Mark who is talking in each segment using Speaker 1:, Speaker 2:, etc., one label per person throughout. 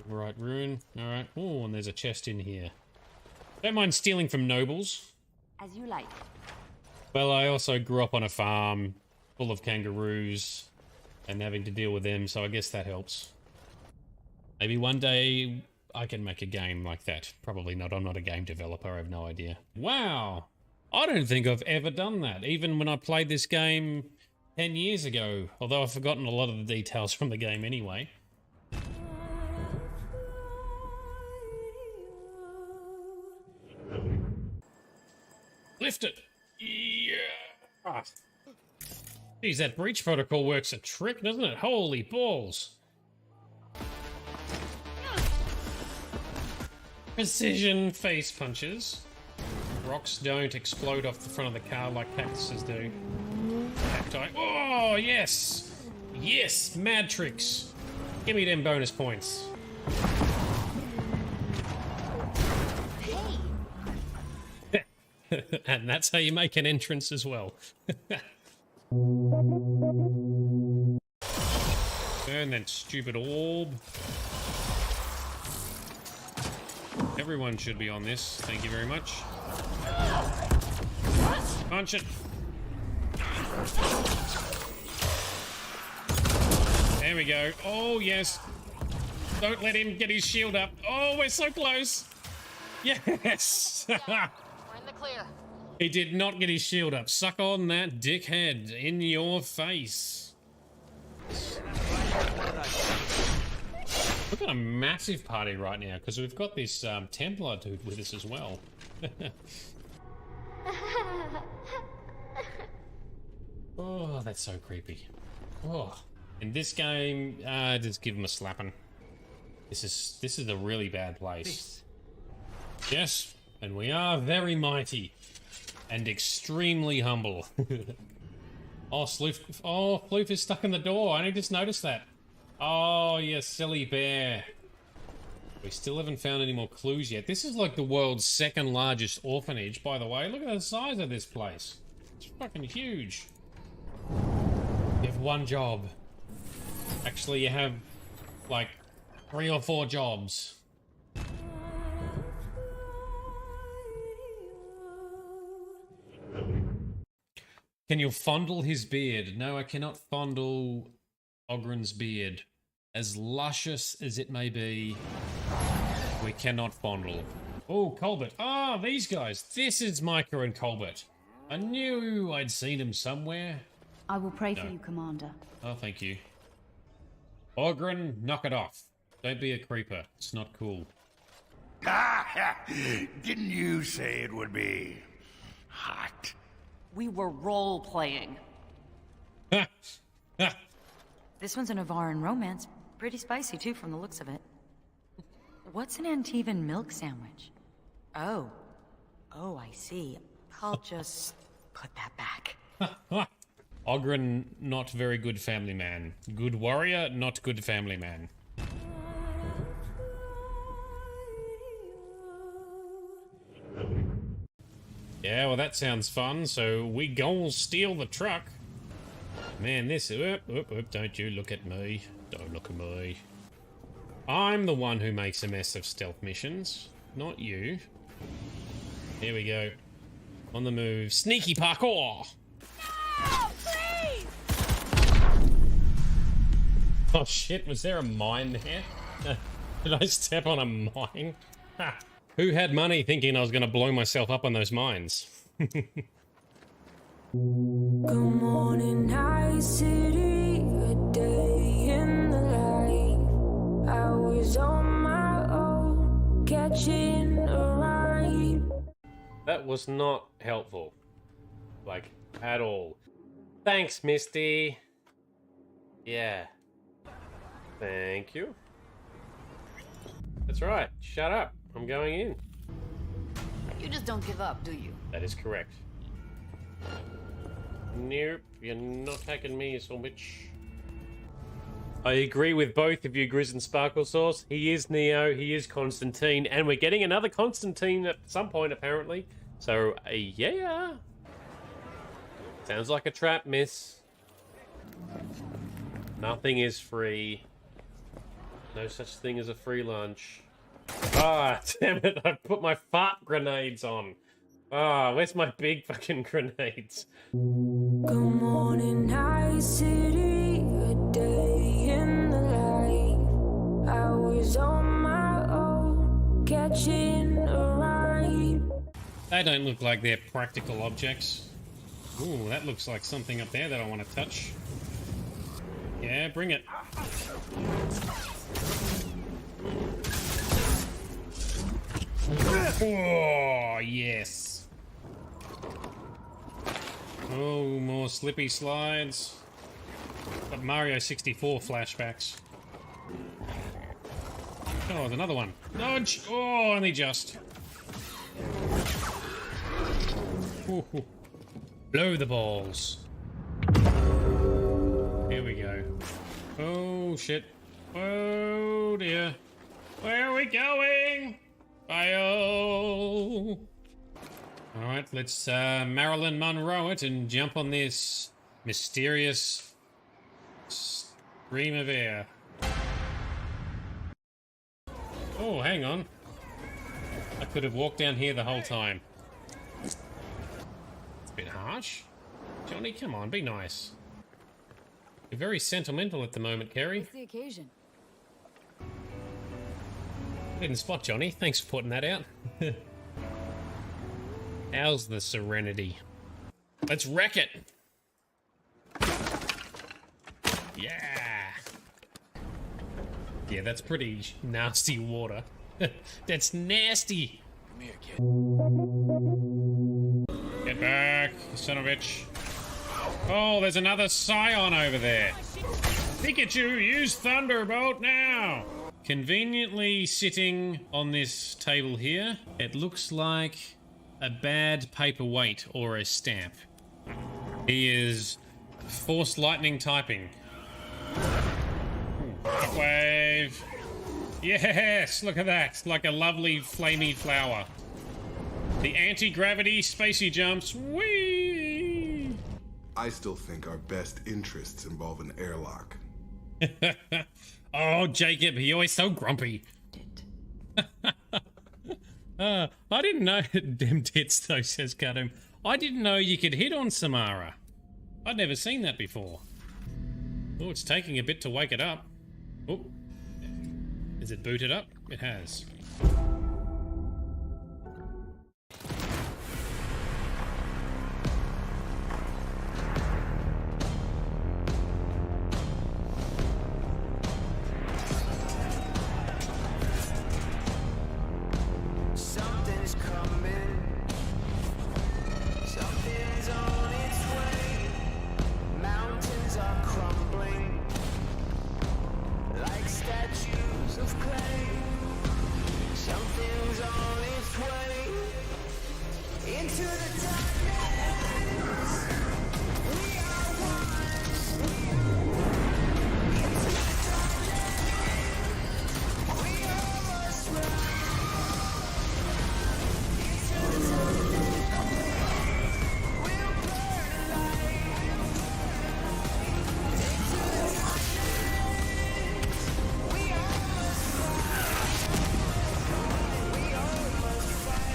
Speaker 1: Right rune. Alright. Oh, and there's a chest in here. Don't mind stealing from nobles.
Speaker 2: As you like.
Speaker 1: Well, I also grew up on a farm full of kangaroos and having to deal with them, so I guess that helps. Maybe one day I can make a game like that. Probably not. I'm not a game developer. I have no idea. Wow. I don't think I've ever done that, even when I played this game 10 years ago. Although I've forgotten a lot of the details from the game anyway. Lift it! Yeah! Geez, that breach protocol works a trick, doesn't it? Holy balls! Precision face punches. Rocks don't explode off the front of the car like cactuses do. Cacti. Oh, yes! Yes! Mad tricks! Give me them bonus points. And that's how you make an entrance as well. Burn that stupid orb. Everyone should be on this. Thank you very much. Punch it. There we go. Oh, yes. Don't let him get his shield up. Oh, we're so close. Yes.
Speaker 2: We're in the clear.
Speaker 1: He did not get his shield up. Suck on that, dickhead. In your face. We've got a massive party right now because we've got this Templar dude with us as well. Oh, that's so creepy. Oh, in this game, just give him a slapping. This is a really bad place. Yes, and we are very mighty and extremely humble. Oh, Floof is stuck in the door. I only just noticed that. Oh, you silly bear. We still haven't found any more clues yet. This is like the world's second largest orphanage, by the way. Look at the size of this place. It's fucking huge. You have one job. Actually, you have like 3 or 4 jobs. Can you fondle his beard? No, I cannot fondle Ogren's beard. As luscious as it may be, we cannot fondle. Oh, Colbert. Ah, these guys. This is Micah and Colbert. I knew I'd seen him somewhere.
Speaker 2: I will pray for you, Commander.
Speaker 1: Oh, thank you. Ogren, knock it off. Don't be a creeper. It's not cool.
Speaker 3: Didn't you say it would be hot?
Speaker 2: We were role-playing. This one's a Navaran romance. Pretty spicy, too, from the looks of it. What's an Antivan milk sandwich? Oh. Oh, I see. I'll just put that back.
Speaker 1: Ogren, not very good family man. Good warrior, not good family man. Yeah, well, that sounds fun. So we go steal the truck. Man, this... don't you look at me. Don't look at me. I'm the one who makes a mess of stealth missions, not you. Here we go. On the move. Sneaky parkour!
Speaker 2: No, please!
Speaker 1: Oh shit, was there a mine there? Did I step on a mine? Ha. Who had money thinking I was going to blow myself up on those mines?
Speaker 4: Good morning, night city, a day in the life. I was on my own, catching a ride.
Speaker 1: That was not helpful. Like, at all. Thanks, Misty. Yeah. Thank you. That's right. Shut up. I'm going in.
Speaker 2: You just don't give up, do you?
Speaker 1: That is correct. Nope, you're not hacking me, so bitch. I agree with both of you, Grizz and Sparkle Sauce. He is Neo, he is Constantine, and we're getting another Constantine at some point, apparently. So, yeah. Sounds like a trap, miss. Nothing is free. No such thing as a free lunch. Ah, damn it, I put my fart grenades on. Ah, where's my big fucking grenades?
Speaker 4: Good morning, night city, a day in the life. I was on my own, catching a ride.
Speaker 1: They don't look like they're practical objects. Ooh, that looks like something up there that I want to touch. Yeah, bring it. Oh, yes. Oh, more slippy slides. But Mario 64 flashbacks. Oh, there's another one. Dodge! Oh, only just. Ooh. Blow the balls. Here we go. Oh, shit. Oh, dear. Where are we going? Bio! Alright, let's Marilyn Monroe it and jump on this mysterious stream of air. Oh, hang on. I could have walked down here the whole time. It's a bit harsh. Johnny, come on, be nice. You're very sentimental at the moment, Kerry.
Speaker 2: What's the occasion?
Speaker 1: Didn't spot, Johnny. Thanks for putting that out. How's the serenity? Let's wreck it! Yeah! Yeah, that's pretty nasty water. That's nasty!
Speaker 5: Come here, kid.
Speaker 1: Get back, you son of a bitch. Oh, there's another Scion over there. Pikachu, use Thunderbolt now! Conveniently sitting on this table here, it looks like a bad paperweight or a stamp. He is Force Lightning typing. Shockwave. Yes, look at that. It's like a lovely flamey flower. The anti-gravity spacey jumps. Whee!
Speaker 6: I still think our best interests involve an airlock.
Speaker 1: Oh, Jacob, you're always so grumpy. I didn't know. Dem tits, though, says Kadum. I didn't know you could hit on Samara. I'd never seen that before. Oh, it's taking a bit to wake it up. Oh, is it booted up? It has.
Speaker 4: Something's coming. Something's on its way. Mountains are crumbling like statues of clay. Something's on its way into the darkness. We are one. Into the darkness. We almost run. Into the darkness. We'll burn alive. Into the darkness. We almost fight. We almost fight.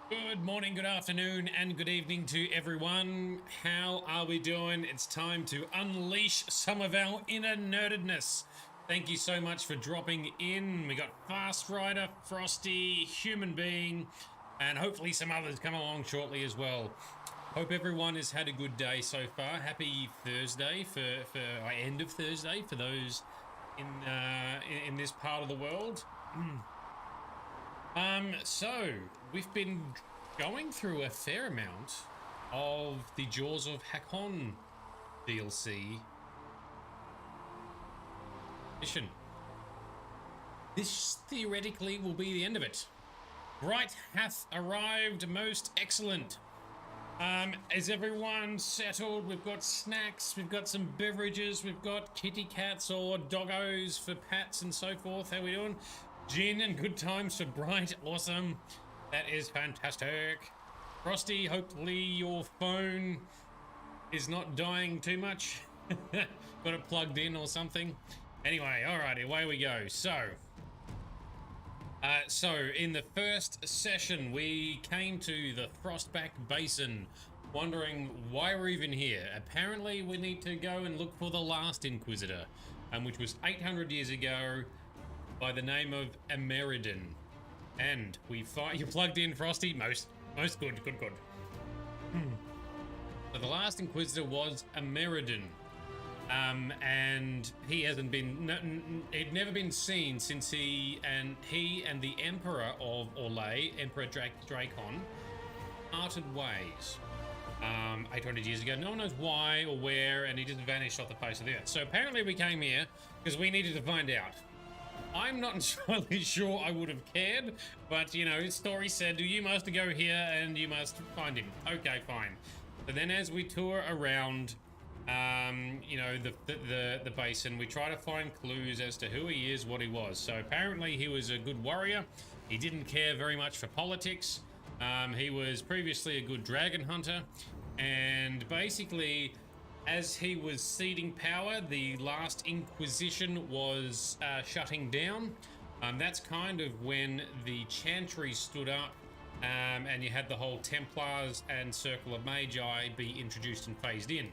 Speaker 1: Good morning, good afternoon, and good evening to everyone. How are we doing? It's time to unleash some of our inner nerdedness. Thank you so much for dropping in. We got Fast Rider, Frosty, Human Being, and hopefully some others come along shortly as well. Hope everyone has had a good day so far. Happy Thursday for end of Thursday for those in this part of the world. So we've been going through a fair amount of the Jaws of Hakkon DLC mission. This theoretically will be the end of it. Bright hath arrived, most excellent. Is everyone settled? We've got snacks, we've got some beverages, we've got kitty cats or doggos for pats and so forth. How we doing? Gin and good times for Bright. Awesome. That is fantastic. Frosty, hopefully your phone is not dying too much. Got it plugged in or something. Anyway, alrighty, away we go. So in the first session, we came to the Frostback Basin, wondering why we're even here. Apparently, we need to go and look for the last Inquisitor, which was 800 years ago, by the name of Ameridan. And we find you plugged in, Frosty. Most good. So the last Inquisitor was Ameridan. And he hasn't been, he'd never been seen since he and the Emperor of Orlais, Emperor Dracon, parted ways 800 years ago. No one knows why or where, and he just vanished off the face of the earth. So apparently we came here because we needed to find out. I'm not entirely sure I would have cared, but you know, his story said you must go here and you must find him. Okay, fine. So then as we tour around you know, the basin, we try to find clues as to who he is, what he was. So apparently he was a good warrior. He didn't care very much for politics. He was previously a good dragon hunter, and basically as he was ceding power, the last Inquisition was shutting down. That's kind of when the Chantry stood up, and you had the whole Templars and Circle of Magi be introduced and phased in.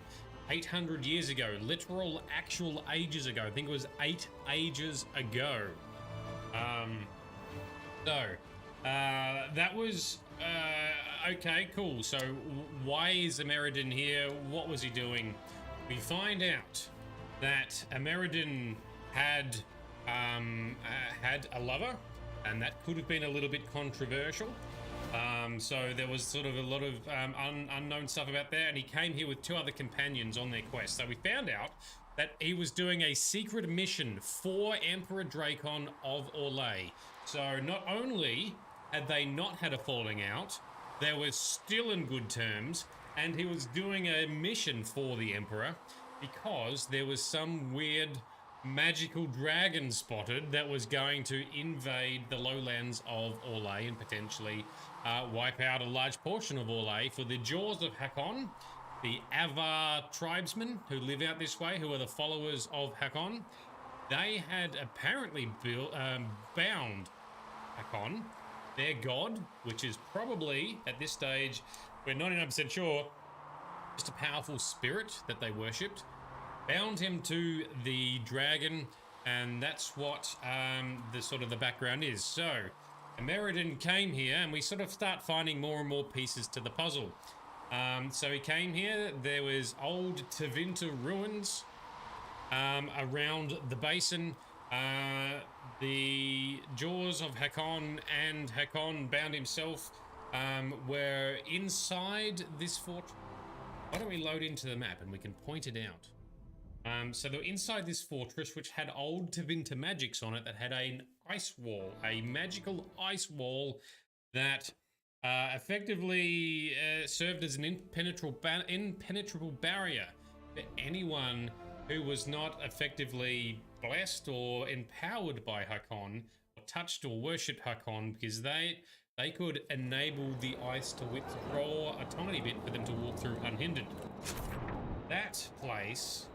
Speaker 1: 800 years ago, literal actual ages ago. I think it was 8 ages ago. That was okay, cool. So why is Ameridan here? What was he doing? We find out that Ameridan had a lover, and that could have been a little bit controversial. So there was sort of a lot of unknown stuff about there, and he came here with 2 other companions on their quest. So we found out that he was doing a secret mission for Emperor Dracon of Orlais. So not only had they not had a falling out, they were still in good terms, and he was doing a mission for the Emperor because there was some weird magical dragon spotted that was going to invade the lowlands of Orlais and potentially wipe out a large portion of Orlais for the jaws of Hakkon, the Avar tribesmen who live out this way, who are the followers of Hakkon. They had apparently bound Hakkon, their god, which is probably, at this stage, we're 99% sure, just a powerful spirit that they worshipped, bound him to the dragon, and that's what the background is. So Ameridan came here, and we sort of start finding more and more pieces to the puzzle. So he came here. There was old Tevinter ruins around the basin. The jaws of Hakkon and Hakkon bound himself were inside this fort. Why don't we load into the map and we can point it out? So they were inside this fortress, which had old Tevinter magics on it, that had an ice wall, a magical ice wall that effectively served as an impenetrable barrier for anyone who was not effectively blessed or empowered by Hakkon, or touched or worshipped Hakkon, because they could enable the ice to withdraw a tiny bit for them to walk through unhindered. That place,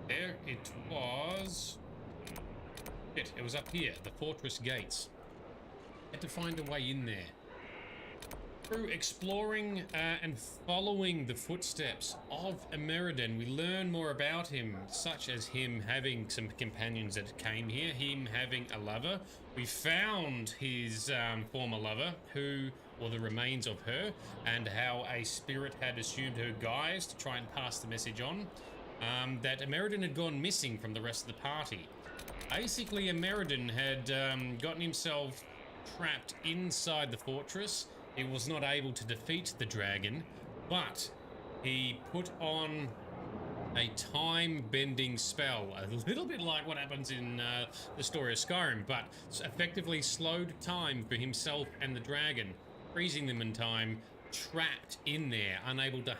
Speaker 1: there it was. It was up here, the fortress gates. Had to find a way in there. Through exploring and following the footsteps of Ameridan, we learn more about him, such as him having some companions that came here, him having a lover. We found his former lover, or the remains of her, and how a spirit had assumed her guise to try and pass the message on. That Ameridan had gone missing from the rest of the party. Basically, Ameridan had gotten himself trapped inside the fortress. He was not able to defeat the dragon, but he put on a time-bending spell, a little bit like what happens in the story of Skyrim, but effectively slowed time for himself and the dragon, freezing them in time, trapped in there, unable to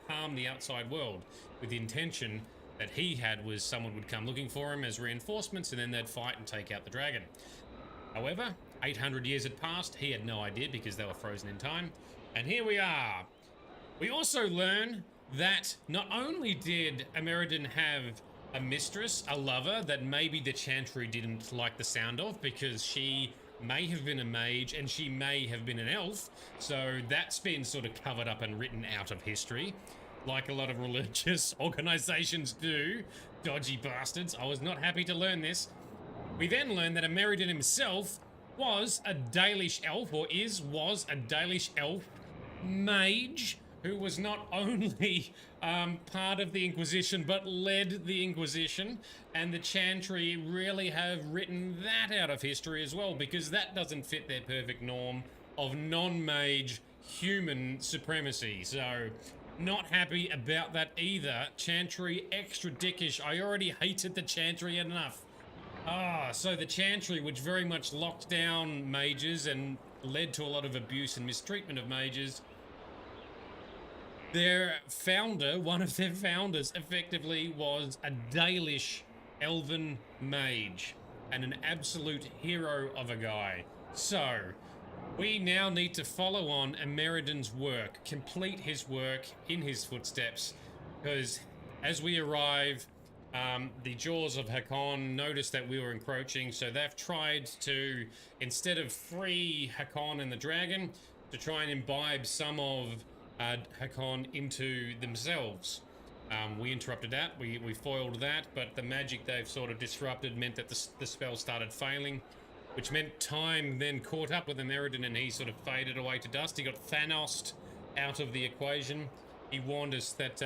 Speaker 1: harm the outside world, with the intention that he had was someone would come looking for him as reinforcements, and then they'd fight and take out the dragon. However, 800 years had passed. He had no idea because they were frozen in time. And here we are. We also learn that not only did Ameridan have a mistress, a lover, that maybe the Chantry didn't like the sound of because she may have been a mage and she may have been an elf. So that's been sort of covered up and written out of history, like a lot of religious organizations do. Dodgy bastards. I was not happy to learn this. We then learn that Ameridan himself was a Dalish elf, or was a Dalish elf mage who was not only part of the Inquisition but led the Inquisition, and the Chantry really have written that out of history as well, because that doesn't fit their perfect norm of non-mage human supremacy. So not happy about that either. Chantry extra dickish. I already hated the Chantry enough. So the Chantry, which very much locked down mages and led to a lot of abuse and mistreatment of mages, their founder, one of their founders, effectively was a Dalish elven mage and an absolute hero of a guy. So we now need to follow on Ameridan's work, complete his work in his footsteps, because as we arrive, the jaws of Hakkon noticed that we were encroaching, so they've tried to, instead of free Hakkon and the dragon, to try and imbibe some of Hakkon into themselves. We interrupted that, we foiled that, but the magic they've sort of disrupted meant that the spell started failing, which meant time then caught up with Ameridan and he sort of faded away to dust. He got Thanos'd out of the equation. He warned us that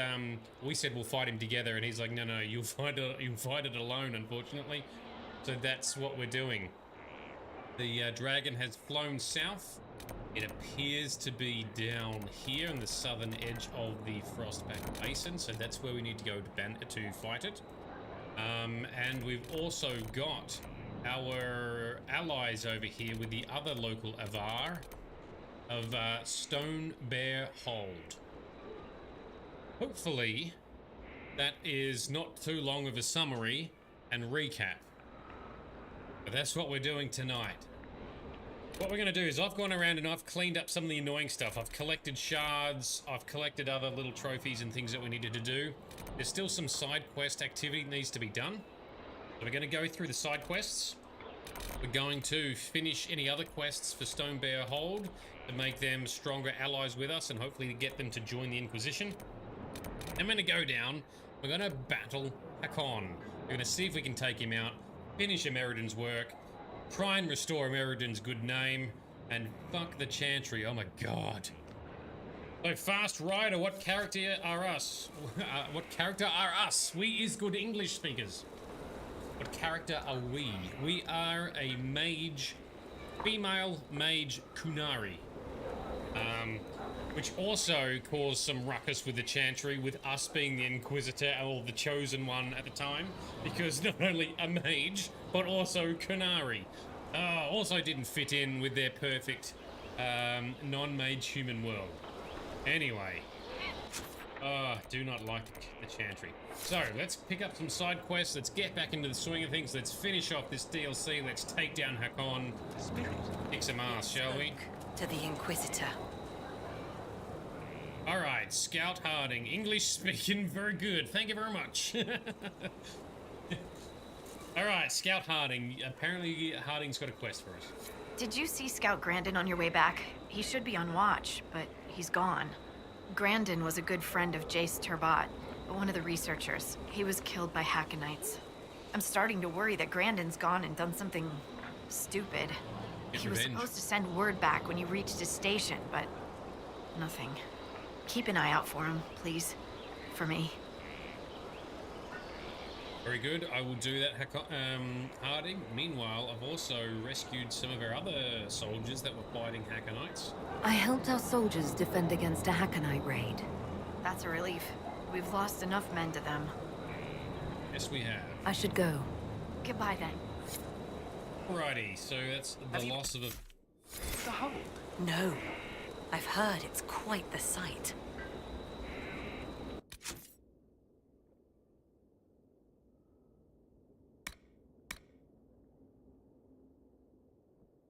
Speaker 1: we said we'll fight him together, and he's like, no, you'll fight it alone, unfortunately. So that's what we're doing. The dragon has flown south. It appears to be down here on the southern edge of the Frostback Basin, so that's where we need to go to fight it. And we've also got our allies over here with the other local Avar of Stone Bear Hold. Hopefully, that is not too long of a summary and recap. But that's what we're doing tonight. What we're going to do is I've gone around and I've cleaned up some of the annoying stuff. I've collected shards, I've collected other little trophies and things that we needed to do. There's still some side quest activity that needs to be done. So we're going to go through the side quests. We're going to finish any other quests for Stone Bear Hold to make them stronger allies with us and hopefully get them to join the Inquisition. I'm going to go down, we're going to battle Hakkon. We're going to see if we can take him out, finish Ameridan's work, try and restore Ameridan's good name, and fuck the Chantry. Oh my god. So, Fast Rider, what character are us? What character are us? We is good English speakers. What character are we? We are a mage, female mage Kunari. Which also caused some ruckus with the Chantry, with us being the Inquisitor, or the chosen one at the time, because not only a mage, but also Kunari. Also didn't fit in with their perfect non-mage human world. Anyway, do not like the Chantry. So, let's pick up some side quests, let's get back into the swing of things, let's finish off this DLC, let's take down Hakkon, kick some ass, shall we?
Speaker 2: To the Inquisitor.
Speaker 1: Alright, Scout Harding. English speaking, very good. Thank you very much. Alright, Scout Harding. Apparently Harding's got a quest for us.
Speaker 5: Did you see Scout Grandin on your way back? He should be on watch, but he's gone. Grandin was a good friend of Jace Turbat, one of the researchers. He was killed by Hakkonites. I'm starting to worry that Grandin's gone and done something stupid. He was supposed to send word back when he reached his station, but nothing. Keep an eye out for him, please. For me.
Speaker 1: Very good. I will do that, Harding. Meanwhile, I've also rescued some of our other soldiers that were fighting Hakkonites.
Speaker 7: I helped our soldiers defend against a Hakkonite raid.
Speaker 5: That's a relief. We've lost enough men to them.
Speaker 1: Yes, we have.
Speaker 7: I should go.
Speaker 5: Goodbye, then.
Speaker 1: Alrighty, so that's the loss of a...
Speaker 5: The hole.
Speaker 2: No.
Speaker 7: I've heard it's quite the sight.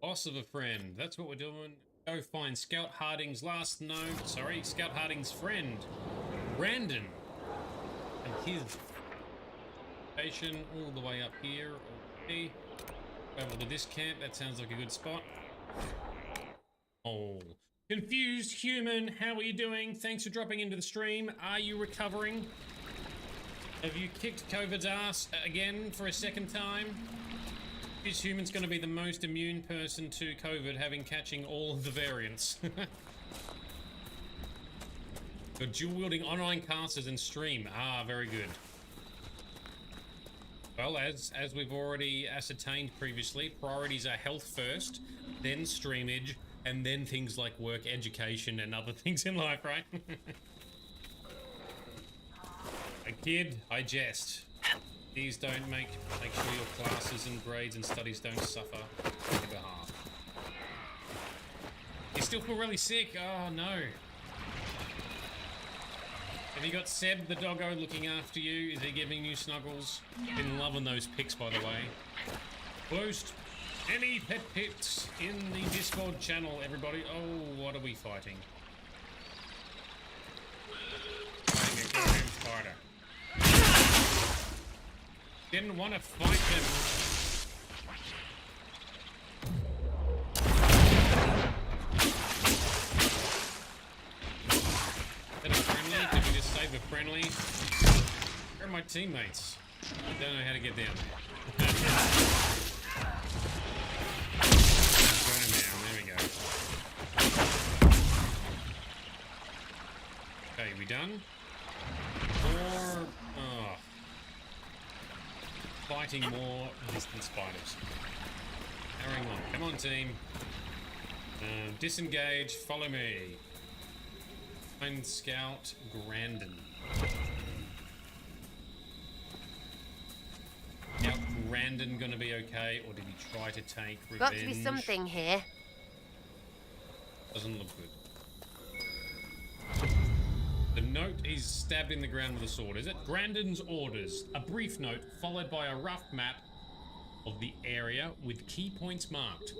Speaker 1: Loss of a friend. That's what we're doing. Go find Scout Harding's last known. Sorry, Scout Harding's friend, Brandon, and his station all the way up here. Okay. Over to this camp. That sounds like a good spot. Oh, confused human. How are you doing? Thanks for dropping into the stream. Are you recovering? Have you kicked COVID's ass again for a second time? This human's going to be the most immune person to COVID, having catching all of the variants. The dual-wielding online casters and stream. Ah, very good. Well, as we've already ascertained previously, priorities are health first, then streamage, and then things like work, education, and other things in life, right? A kid, I jest. These don't make sure your classes and grades and studies don't suffer on your behalf. You still feel really sick? Oh no. Have you got Seb the doggo looking after you? Is he giving you snuggles? Been loving those pics, by the way. Post any pet pics in the Discord channel, everybody. Oh, what are we fighting? Fighting a goddamn spider. Didn't want to fight them. Is that a friendly? Did we just save a friendly? Where are my teammates? I don't know how to get down there. Burn him down. There we go. Okay, we done? Or... Oh. Fighting more distant spiders. Carrying on. Come on, team. Disengage. Follow me. Find Scout Grandin. Scout Grandin gonna be okay, or did he try to take revenge?
Speaker 8: Got to be something here.
Speaker 1: Doesn't look good. The note is stabbed in the ground with a sword. Is it? Grandin's orders. A brief note followed by a rough map of the area with key points marked.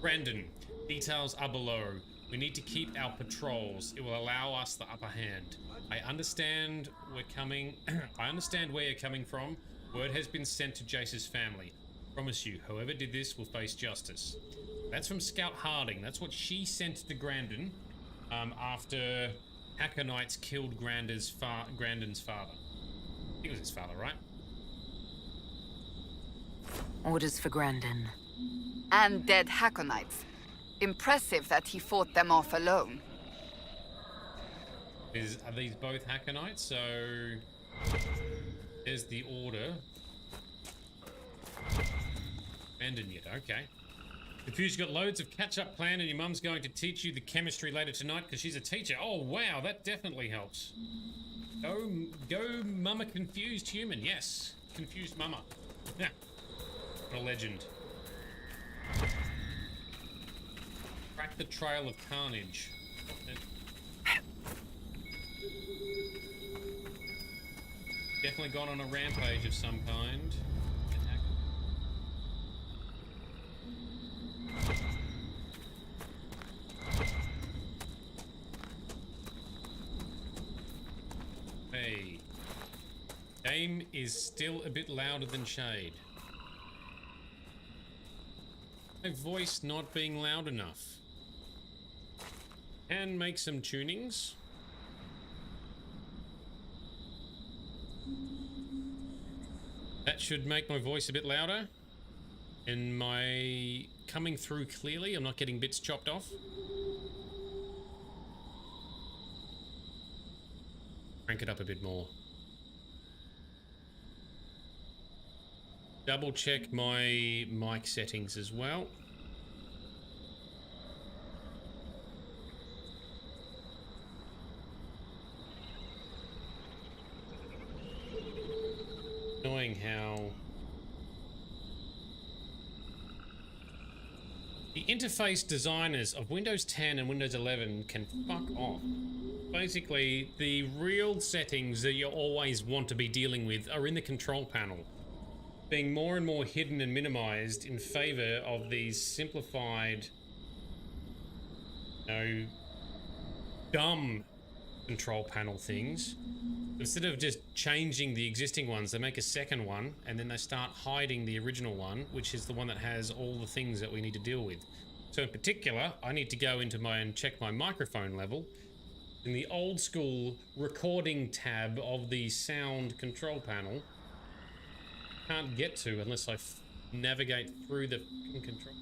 Speaker 1: Grandin, details are below. We need to keep our patrols. It will allow us the upper hand. I understand we're coming. I understand where you're coming from. Word has been sent to Jace's family. Promise you, whoever did this will face justice. That's from Scout Harding. That's what she sent to Grandin after Hakkonites killed Grandin's father. I think it was his father, right?
Speaker 7: Orders for Grandin.
Speaker 9: And dead Hakkonites. Impressive that he fought them off alone.
Speaker 1: Are these both Hakkonites? So there's the order. Grandin yet, okay. Confused, you got loads of catch-up plan and your mum's going to teach you the chemistry later tonight because she's a teacher. Oh, wow, that definitely helps. Go mama confused human. Yes, confused mama. Yeah, what a legend. Track the trail of carnage. Definitely gone on a rampage of some kind. Hey. Game is still a bit louder than Shade. My voice not being loud enough. Can make some tunings. That should make my voice a bit louder. And my coming through clearly. I'm not getting bits chopped off. Crank it up a bit more. Double check my mic settings as well. Annoying how The interface designers of Windows 10 and Windows 11 can fuck off. Basically, the real settings that you always want to be dealing with are in the control panel, being more and more hidden and minimized in favor of these simplified, dumb control panel things. Instead of just changing the existing ones, they make a second one and then they start hiding the original one, which is the one that has all the things that we need to deal with. So in particular, I need to go into and check my microphone level in the old school recording tab of the sound control panel. Can't get to unless I navigate through the control.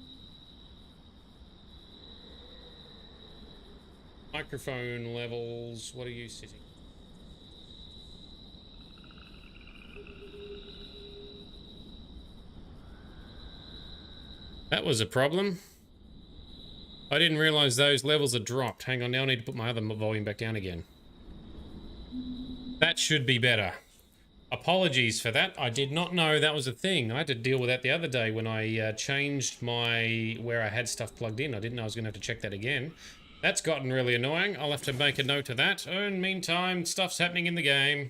Speaker 1: Microphone levels, what are you sitting? That was a problem. I didn't realize those levels had dropped. Hang on, now I need to put my other volume back down again. That should be better. Apologies for that. I did not know that was a thing. I had to deal with that the other day when I changed where I had stuff plugged in. I didn't know I was going to have to check that again. That's gotten really annoying. I'll have to make a note of that. Oh, in the meantime, stuff's happening in the game.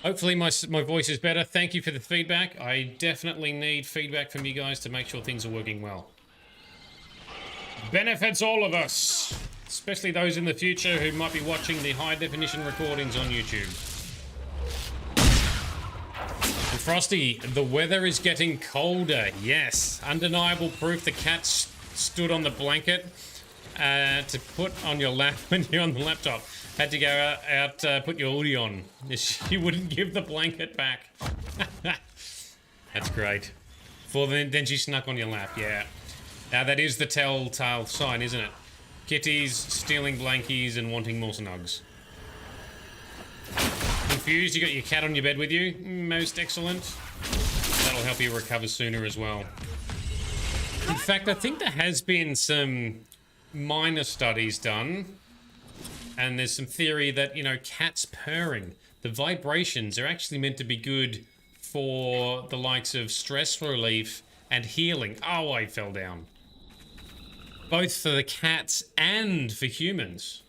Speaker 1: Hopefully my voice is better. Thank you for the feedback. I definitely need feedback from you guys to make sure things are working well. Benefits all of us, especially those in the future who might be watching the high-definition recordings on YouTube. And Frosty, the weather is getting colder. Yes, undeniable proof the cat stood on the blanket to put on your lap when you're on the laptop. Had to go out put your hoodie on. She wouldn't give the blanket back. That's great. Then she snuck on your lap, yeah. Now that is the telltale sign, isn't it? Kitties stealing blankies and wanting more snugs. Confused, you got your cat on your bed with you? Most excellent. That'll help you recover sooner as well. In fact, I think there has been some minor studies done, and there's some theory that, you know, cats purring, the vibrations are actually meant to be good for the likes of stress relief and healing. Oh, I fell down. Both for the cats and for humans.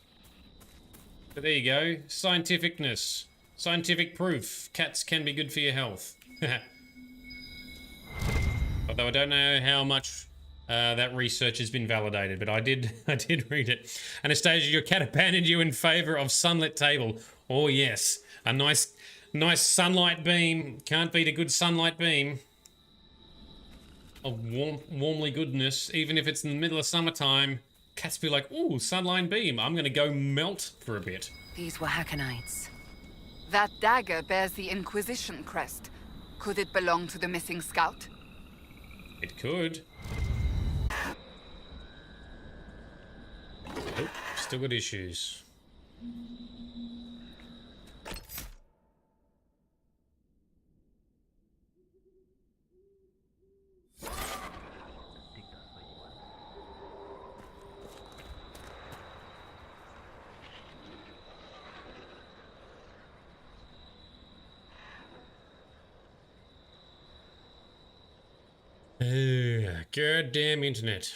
Speaker 1: But there you go. Scientificness. Scientific proof. Cats can be good for your health. Although I don't know how much that research has been validated, but I did read it. Anastasia, your cat abandoned you in favor of sunlit table. Oh yes, a nice sunlight beam. Can't beat a good sunlight beam. Of warmly goodness, even if it's in the middle of summertime. Cats be like, ooh, sunlight beam. I'm gonna go melt for a bit.
Speaker 7: These were Hakkonites.
Speaker 9: That dagger bears the Inquisition crest. Could it belong to the missing scout?
Speaker 1: It could. Oh, still got issues. Goddamn internet.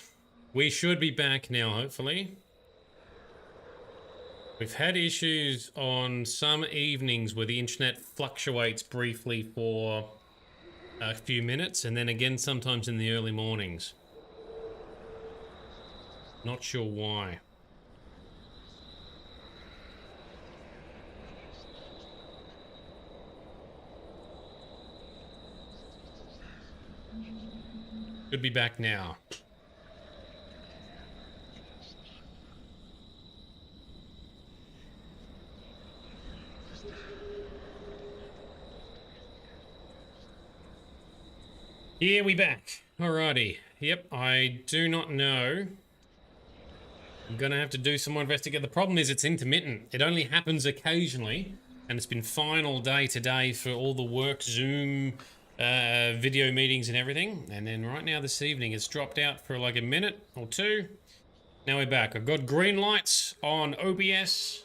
Speaker 1: We should be back now, hopefully. We've had issues on some evenings where the internet fluctuates briefly for a few minutes, and then again sometimes in the early mornings. Not sure why. Should be back now. Here we back. Alrighty. Yep, I do not know. I'm gonna have to do some more investigating. The problem is it's intermittent. It only happens occasionally, and it's been fine all day today for all the work, Zoom, video meetings and everything. And then right now this evening it's dropped out for like a minute or two. Now we're back. I've got green lights on OBS.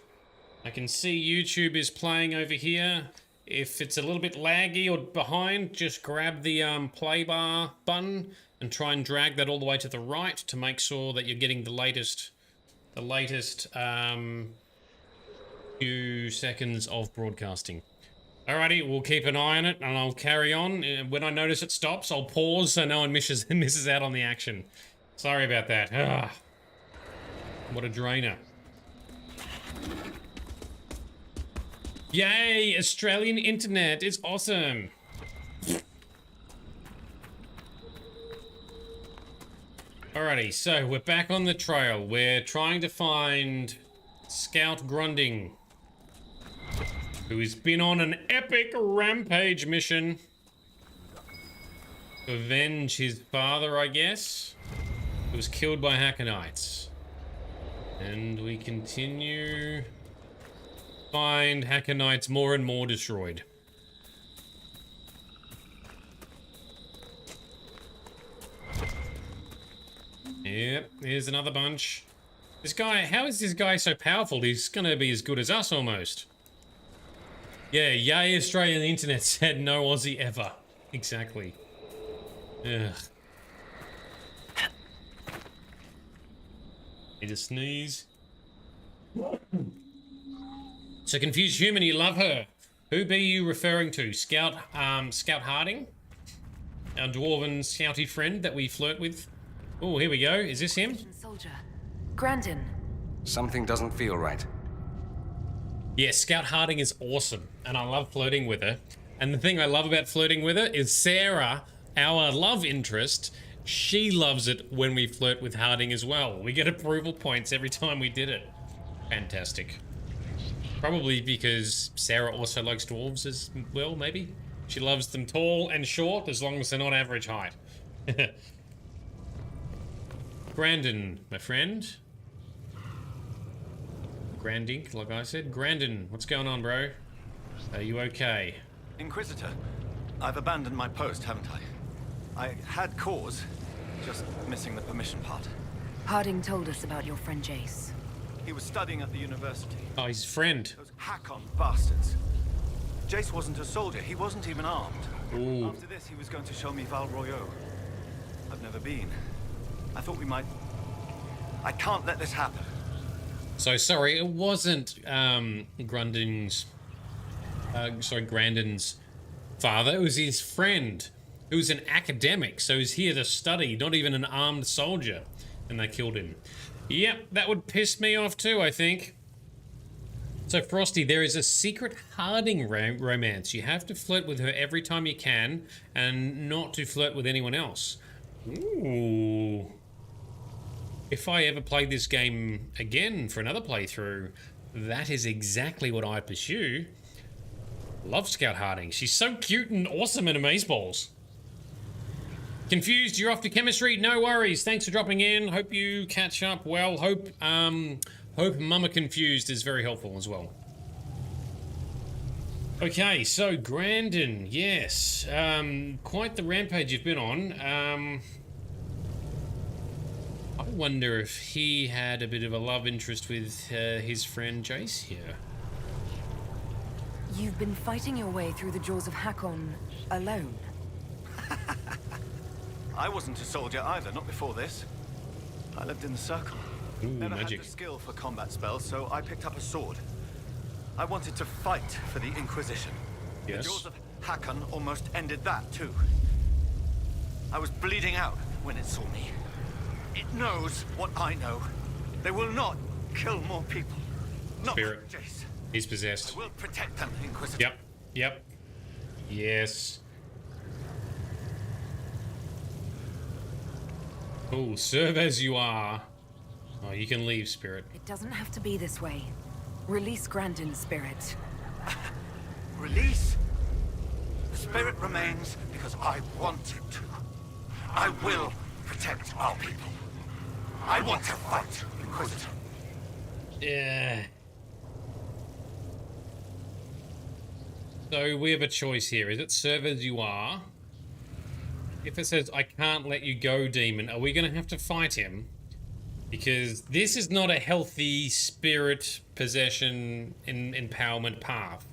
Speaker 1: I can see YouTube is playing over here. If it's a little bit laggy or behind, just grab the play bar button and try and drag that all the way to the right to make sure that you're getting the latest few seconds of broadcasting. Alrighty, we'll keep an eye on it, and I'll carry on. When I notice it stops, I'll pause so no one misses out on the action. Sorry about that. Ugh. What a drainer. Yay! Australian internet is awesome! Alrighty, so we're back on the trail. We're trying to find Scout Grunding, who has been on an epic rampage mission to avenge his father, I guess, who was killed by Hakkonites. And we continue to find Hakkonites more and more destroyed. Yep, here's another bunch. This guy, how is this guy so powerful? He's gonna be as good as us almost. Yeah, yay Australian internet said no Aussie ever. Exactly. Ugh. Need to sneeze. So confused human, you love her. Who be you referring to? Scout Harding? Our dwarven scouty friend that we flirt with? Oh, here we go. Is this him?
Speaker 7: Soldier. Grandin.
Speaker 8: Something doesn't feel right.
Speaker 1: Yeah, Scout Harding is awesome, and I love flirting with her. And the thing I love about flirting with her is Sarah, our love interest, she loves it when we flirt with Harding as well. We get approval points every time we did it. Fantastic. Probably because Sarah also likes dwarves as well, maybe? She loves them tall and short, as long as they're not average height. Grandin, my friend. Grandink, like I said. Grandin, what's going on, bro? Are you okay?
Speaker 10: Inquisitor, I've abandoned my post, haven't I? I had cause, just missing the permission part.
Speaker 7: Harding told us about your friend Jace.
Speaker 10: He was studying at the university.
Speaker 1: Oh, he's a friend.
Speaker 10: Those Hakkon bastards. Jace wasn't a soldier, he wasn't even armed.
Speaker 1: Ooh.
Speaker 10: After this, he was going to show me Val Royeaux. I've never been. I thought we might... I can't let this happen.
Speaker 1: So sorry, it wasn't Grandin's father. It was his friend, who's an academic, so he's here to study, not even an armed soldier, and they killed him. Yep, that would piss me off too, I think. So Frosty, there is a secret Harding romance. You have to flirt with her every time you can, and not to flirt with anyone else. Ooh. If I ever play this game again for another playthrough, that is exactly what I pursue. Love Scout Harding. She's so cute and awesome in Amazeballs. Confused, you're off to chemistry? No worries. Thanks for dropping in. Hope you catch up well. Hope Mama Confused is very helpful as well. Okay, so Grandin, yes. Quite the rampage you've been on. I wonder if he had a bit of a love interest with his friend Jace here.
Speaker 7: You've been fighting your way through the jaws of Hakkon alone.
Speaker 10: I wasn't a soldier either, not before this. I lived in the Circle.
Speaker 1: Ooh,
Speaker 10: Never
Speaker 1: magic.
Speaker 10: had the skill for combat spells, so I picked up a sword. I wanted to fight for the Inquisition.
Speaker 1: Yes.
Speaker 10: The jaws of Hakkon almost ended that, too. I was bleeding out when it saw me. It knows what I know. They will not kill more people. Not
Speaker 1: Spirit.
Speaker 10: Jace.
Speaker 1: He's possessed.
Speaker 10: I will protect them, Inquisitor.
Speaker 1: Yep. Yes. Oh, serve as you are. Oh, you can leave, Spirit.
Speaker 7: It doesn't have to be this way. Release Grandin's spirit.
Speaker 10: Release? The spirit remains because I want it to. I will protect our people. I want to fight, Inquisitor.
Speaker 1: Yeah. So we have a choice here. Is it serve as you are? If it says, I can't let you go, demon, are we going to have to fight him? Because this is not a healthy spirit possession and empowerment path.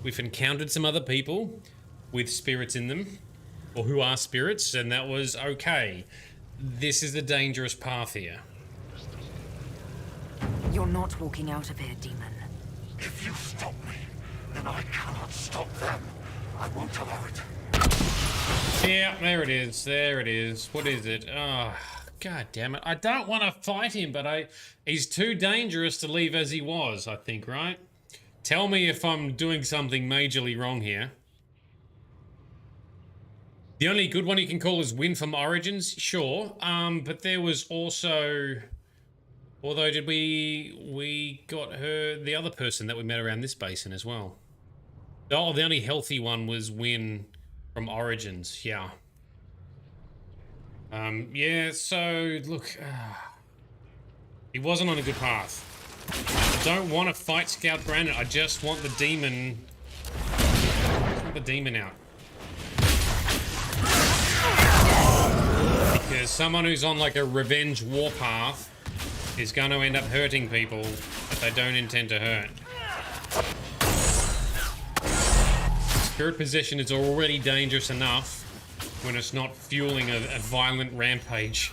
Speaker 1: We've encountered some other people with spirits in them, or who are spirits, and that was okay. This is a dangerous path here.
Speaker 7: You're not walking out of here, demon.
Speaker 3: If you stop me, then I cannot stop them. I won't allow it.
Speaker 1: Yeah, there it is. There it is. What is it? Oh, god damn it. I don't want to fight him, but he's too dangerous to leave as he was, I think, right? Tell me if I'm doing something majorly wrong here. The only good one you can call is Win from Origins, sure. But there was also... Although, did we got her, the other person that we met around this basin as well. Oh, the only healthy one was Win from Origins, yeah. Yeah, so, look, he wasn't on a good path. I don't want to fight Scout Brandon, I just want the demon, out. Because someone who's on like a revenge warpath is going to end up hurting people that they don't intend to hurt. Spirit possession is already dangerous enough when it's not fueling a violent rampage.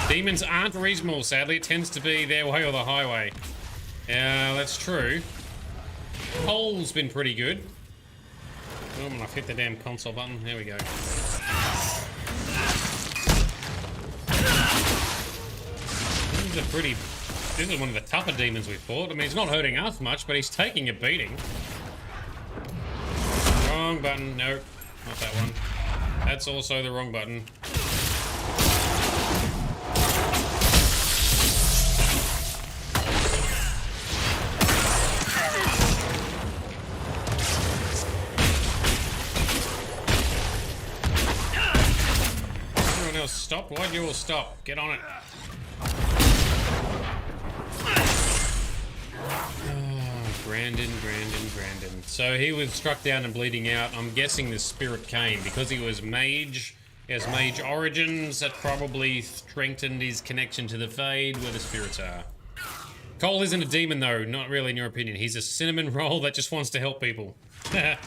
Speaker 1: Demons aren't reasonable, sadly. It tends to be their way or the highway. Yeah, that's true. Cole's been pretty good. Oh, and I've hit the damn console button. There we go. This is one of the tougher demons we've fought. I mean, he's not hurting us much, but he's taking a beating. Wrong button. Nope, not that one. That's also the wrong button. Everyone else stop? Why'd you all stop? Get on it. Brandon. So he was struck down and bleeding out. I'm guessing the spirit came because he was mage. He has mage origins. That probably strengthened his connection to the Fade, where the spirits are. Cole isn't a demon though, not really in your opinion. He's a cinnamon roll that just wants to help people. Well,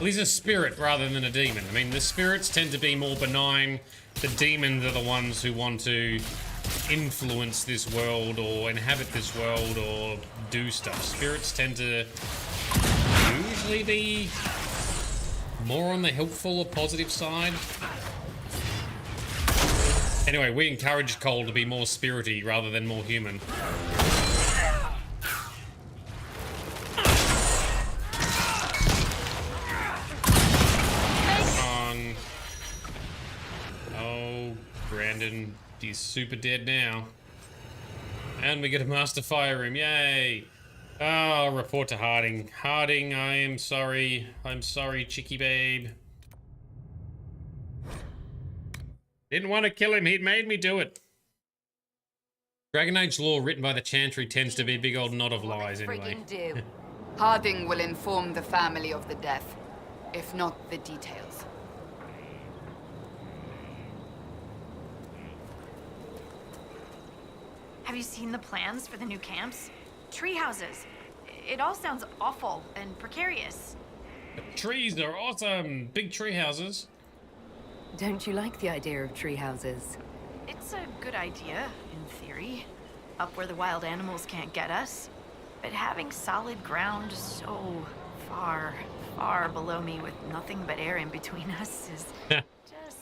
Speaker 1: he's a spirit rather than a demon. I mean, the spirits tend to be more benign. The demons are the ones who want to influence this world or inhabit this world or do stuff. Spirits tend to usually be more on the helpful or positive side. Anyway, we encourage Cole to be more spirity rather than more human. Oh, Brandon, he's super dead now. And we get a Master Fire Room, yay! Oh, report to Harding. Harding, I am sorry. I'm sorry, Chicky babe. Didn't want to kill him, he'd made me do it. Dragon Age lore written by the Chantry tends to be a big old knot of lies anyway.
Speaker 9: Harding will inform the family of the death, if not the details.
Speaker 5: Have you seen the plans for the new camps? Tree houses. It all sounds awful and precarious.
Speaker 1: The trees are awesome! Big tree houses.
Speaker 7: Don't you like the idea of tree houses?
Speaker 5: It's a good idea, in theory. Up where the wild animals can't get us. But having solid ground so far, far below me with nothing but air in between us is just...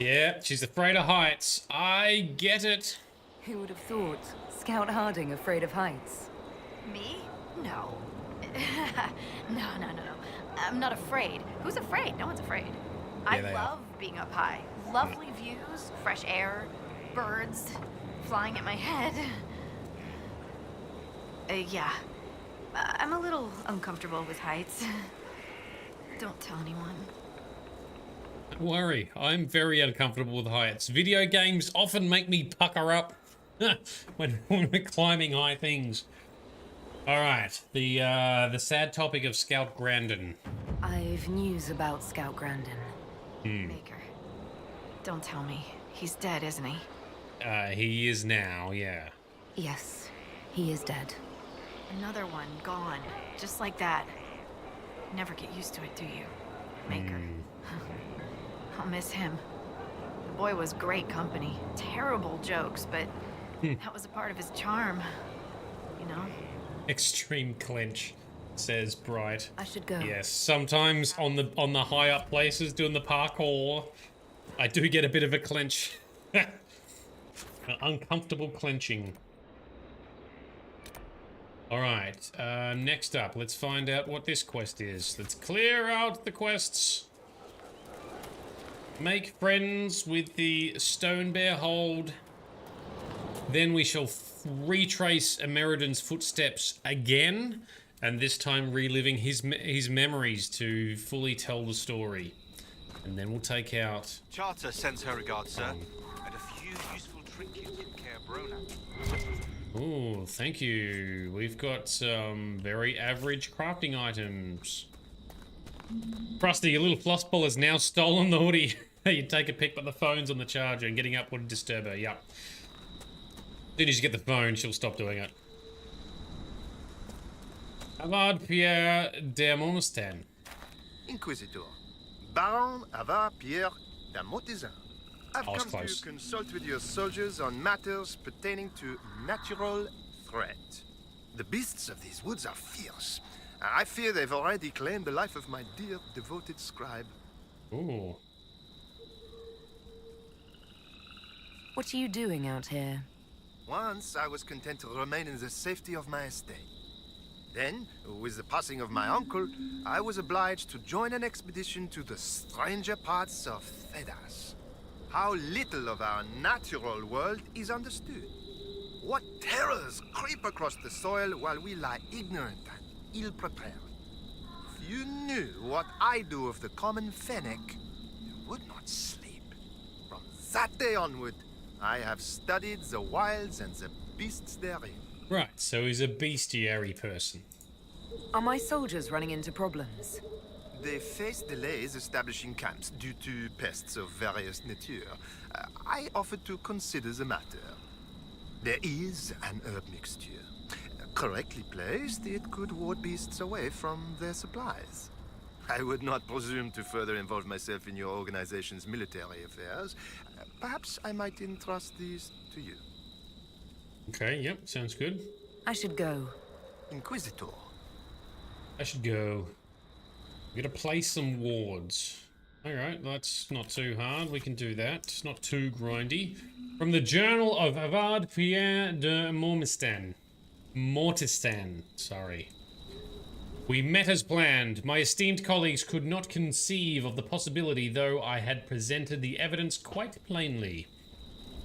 Speaker 1: Yeah, she's afraid of heights. I get it.
Speaker 7: Who would have thought? Scout Harding afraid of heights?
Speaker 5: Me? No. No. I'm not afraid. Who's afraid? No one's afraid. I love being up high. Lovely views, fresh air, birds flying at my head. Yeah. I'm a little uncomfortable with heights. Don't tell anyone.
Speaker 1: Don't worry, I'm very uncomfortable with heights. Video games often make me pucker up when we're climbing high things. All right, the sad topic of Scout Grandin.
Speaker 7: I've news about Scout Grandin.
Speaker 5: Maker. Don't tell me. He's dead, isn't he?
Speaker 1: He is now, yeah.
Speaker 7: Yes. He is dead.
Speaker 5: Another one gone, just like that. Never get used to it, do you, Maker? I'll miss him. The boy was great company. Terrible jokes, but that was a part of his charm. You know?
Speaker 1: Extreme clench, says Bright.
Speaker 7: I should go.
Speaker 1: Yes, sometimes on the high up places doing the parkour, I do get a bit of a clench. An uncomfortable clenching. Alright, next up, let's find out what this quest is. Let's clear out the quests. Make friends with the Stone Bear Hold. Then we shall retrace Emeriden's footsteps again, and this time reliving his memories to fully tell the story. And then we'll take out...
Speaker 10: Charter sends her regards, sir. And a few useful trinkets from Care Brona.
Speaker 1: Oh, thank you. We've got some very average crafting items. Frosty, your little floss ball has now stolen the hoodie. You take a pic, but the phone's on the charger and getting up would disturb her. Yep. As soon as you get the phone, she'll stop doing it. Avad Pierre d'Ermonistan.
Speaker 11: Inquisitor. Baron Avad Pierre d'Ermonistan. I've come
Speaker 1: close.
Speaker 11: to consult with your soldiers on matters pertaining to natural threat. The beasts of these woods are fierce. I fear they've already claimed the life of my dear, devoted scribe.
Speaker 1: Ooh.
Speaker 7: What are you doing out here?
Speaker 11: Once I was content to remain in the safety of my estate. Then, with the passing of my uncle, I was obliged to join an expedition to the stranger parts of Thedas. How little of our natural world is understood. What terrors creep across the soil while we lie ignorant and ill-prepared. If you knew what I do of the common fennec, you would not sleep. From that day onward, I have studied the wilds and the beasts therein.
Speaker 1: Right, so he's a bestiary person.
Speaker 7: Are my soldiers running into problems?
Speaker 11: They face delays establishing camps due to pests of various nature. I offered to consider the matter. There is an herb mixture. Correctly placed, it could ward beasts away from their supplies. I would not presume to further involve myself in your organization's military affairs. Perhaps I might entrust these to you.
Speaker 1: Okay, yep, sounds good.
Speaker 7: I should go.
Speaker 11: Inquisitor.
Speaker 1: I should go. We gotta place some wards. Alright, that's not too hard. We can do that. It's not too grindy. From the Journal of Avad Pierre de Mortistan, sorry. We met as planned. My esteemed colleagues could not conceive of the possibility, though I had presented the evidence quite plainly.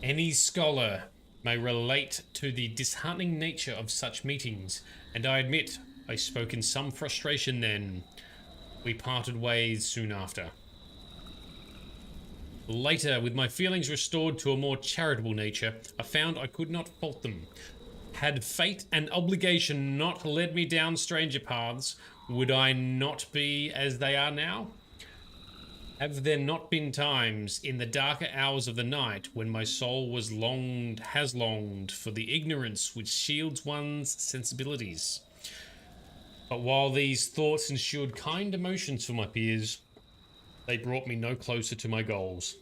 Speaker 1: Any scholar may relate to the disheartening nature of such meetings, and I admit I spoke in some frustration then. We parted ways soon after. Later, with my feelings restored to a more charitable nature, I found I could not fault them. Had fate and obligation not led me down stranger paths, would I not be as they are now? Have there not been times in the darker hours of the night when my soul has longed for the ignorance which shields one's sensibilities? But while these thoughts ensured kind emotions for my peers, they brought me no closer to my goals.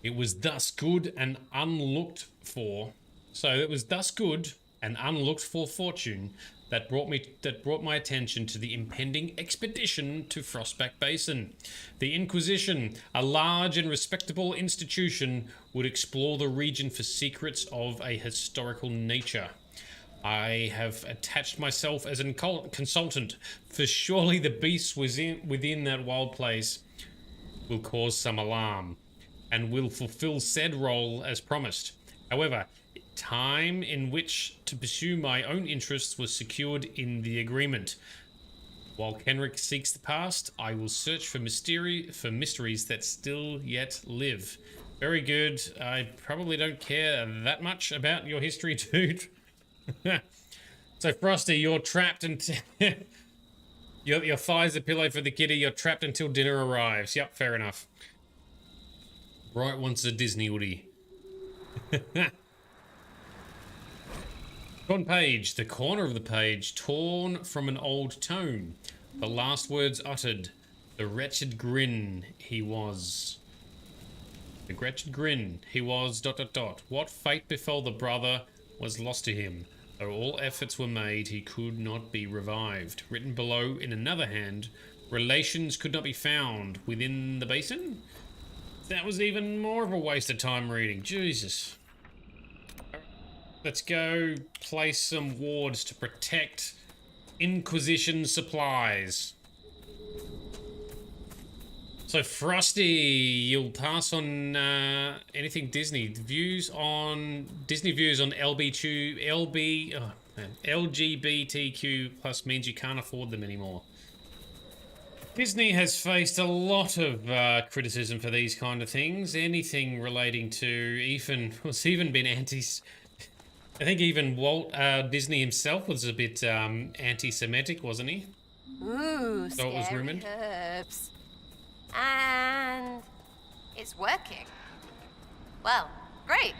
Speaker 1: It was thus good and unlooked for. So it was thus good and unlooked for fortune that brought my attention to the impending expedition to Frostback Basin. The Inquisition, a large and respectable institution, would explore the region for secrets of a historical nature. I have attached myself as a consultant, for surely the beast within that wild place will cause some alarm, and will fulfill said role as promised. However, time in which to pursue my own interests was secured in the agreement. While Kenrick seeks the past, I will search for mysteries that still yet live. Very good. I probably don't care that much about your history, dude. So Frosty, you're trapped until your thigh's a pillow for the kitty. You're trapped until dinner arrives. Yep, fair enough. Bright wants a Disney Woody. Torn page. The corner of the page torn from an old tome. The last words uttered. The wretched grin he was. The wretched grin he was... ... What fate befell the brother was lost to him. Though all efforts were made, he could not be revived. Written below in another hand, relations could not be found within the basin? That was even more of a waste of time reading. Jesus. Let's go place some wards to protect Inquisition supplies. So Frosty, you'll pass on anything Disney. Disney views on LGBTQ plus means you can't afford them anymore. Disney has faced a lot of criticism for these kind of things. Anything relating to even been anti. I think even Walt Disney himself was a bit anti-Semitic, wasn't he?
Speaker 9: Ooh,
Speaker 1: So it was rumored.
Speaker 12: Herbs. And it's working. Well, great.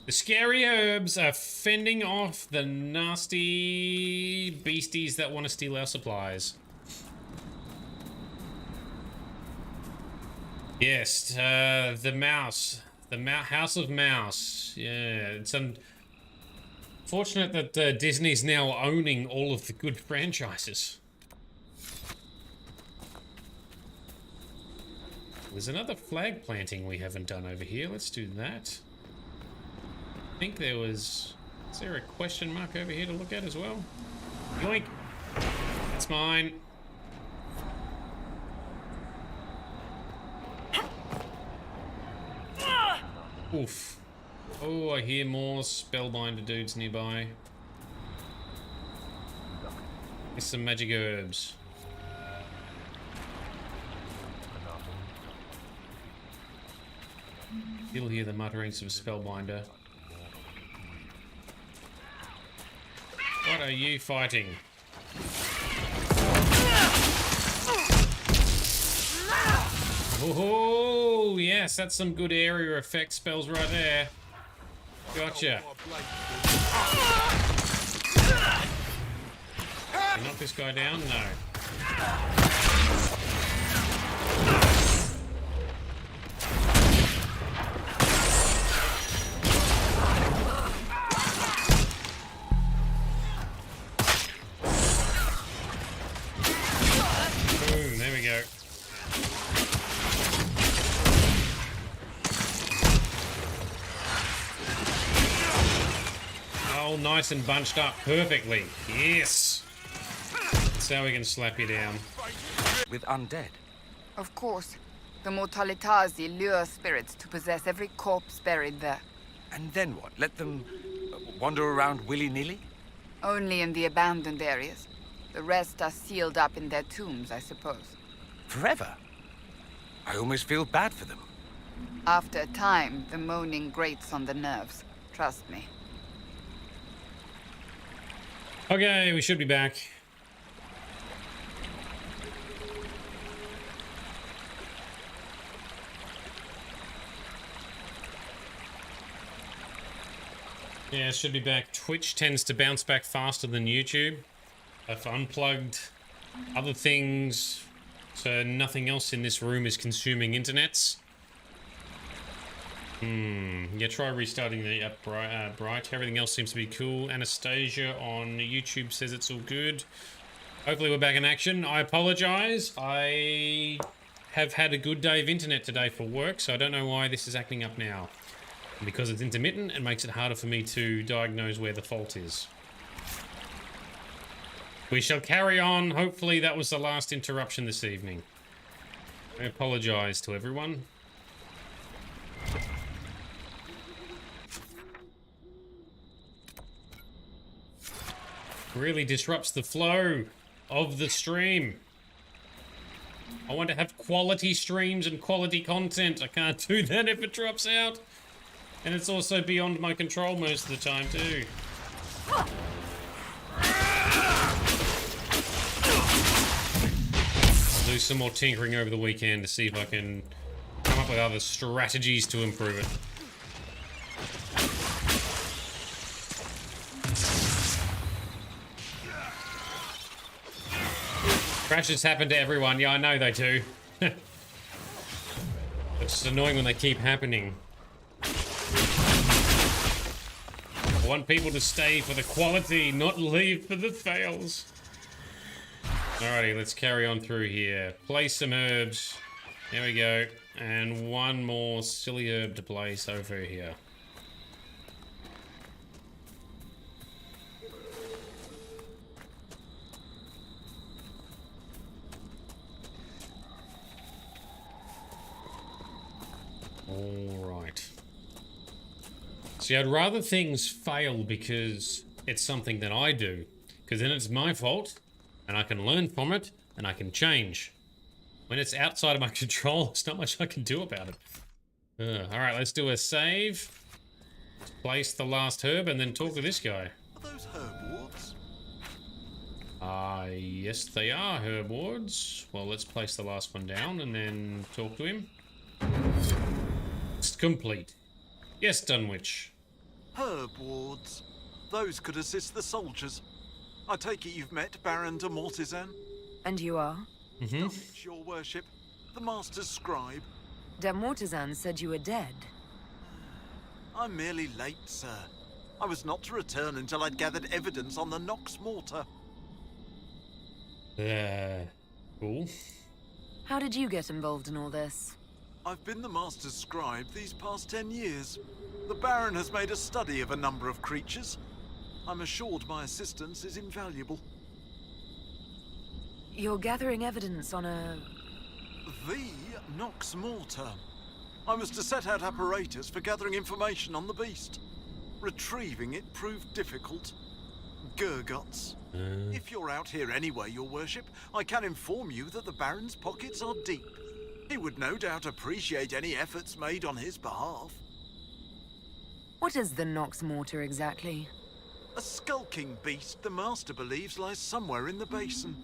Speaker 1: The scary herbs are fending off the nasty beasties that want to steal our supplies. Yes, the mouse. The House of Mouse. Yeah, it's unfortunate that Disney's now owning all of the good franchises. There's another flag planting we haven't done over here. Let's do that. I think there was... Is there a question mark over here to look at as well? Yoink! It's mine. Oof. Oh, I hear more spellbinder dudes nearby. There's some magic herbs. You'll hear the mutterings of spellbinder. What are you fighting? Oh, yes, that's some good area effect spells right there. Gotcha. Can I knock this guy down? No. Boom, there we go. Oh, nice and bunched up perfectly. Yes. That's how we can slap you down.
Speaker 8: With undead?
Speaker 9: Of course. The Mortalitazi lure spirits to possess every corpse buried there.
Speaker 8: And then what? Let them wander around willy-nilly?
Speaker 9: Only in the abandoned areas. The rest are sealed up in their tombs, I suppose.
Speaker 8: Forever? I almost feel bad for them.
Speaker 9: After a time, the moaning grates on the nerves. Trust me.
Speaker 1: Okay, we should be back. Yeah, should be back. Twitch tends to bounce back faster than YouTube. I've unplugged other things, so nothing else in this room is consuming internets. Yeah, try restarting the bright. Everything else seems to be cool. Anastasia on YouTube says it's all good. Hopefully we're back in action. I apologize. I have had a good day of internet today for work, so I don't know why this is acting up now. And because it's intermittent, it makes it harder for me to diagnose where the fault is. We shall carry on. Hopefully that was the last interruption this evening. I apologize to everyone. Really disrupts the flow of the stream. I want to have quality streams and quality content. I can't do that if it drops out. And it's also beyond my control most of the time too. I'll do some more tinkering over the weekend to see if I can come up with other strategies to improve it. Crashes happen to everyone. Yeah, I know they do. It's just annoying when they keep happening. I want people to stay for the quality, not leave for the fails. Alrighty, let's carry on through here. Place some herbs. There we go. And one more silly herb to place over here. Alright. See, I'd rather things fail because it's something that I do. Because then it's my fault, and I can learn from it, and I can change. When it's outside of my control, there's not much I can do about it. Alright, let's do a save. Place the last herb, and then talk to this guy.
Speaker 3: Are those herb wards?
Speaker 1: Yes, they are herb wards. Well, let's place the last one down, and then talk to him. It's complete. Yes, Dunwich.
Speaker 3: Herb wards. Those could assist the soldiers. I take it you've met Baron de Mortizan?
Speaker 7: And you are?
Speaker 3: Dunwich, your worship. The Master's scribe.
Speaker 7: De Mortizan said you were dead.
Speaker 3: I'm merely late, sir. I was not to return until I'd gathered evidence on the Nox Mortar.
Speaker 1: Cool.
Speaker 7: How did you get involved in all this?
Speaker 3: I've been the Master's scribe these past 10 years. The Baron has made a study of a number of creatures. I'm assured my assistance is invaluable.
Speaker 7: You're gathering evidence on a...
Speaker 3: The Nox Mortar. I was to set out apparatus for gathering information on the beast. Retrieving it proved difficult. Gurguts. If you're out here anyway, your worship, I can inform you that the Baron's pockets are deep. He would no doubt appreciate any efforts made on his behalf.
Speaker 7: What is the Nox Mortar exactly?
Speaker 3: A skulking beast the Master believes lies somewhere in the basin.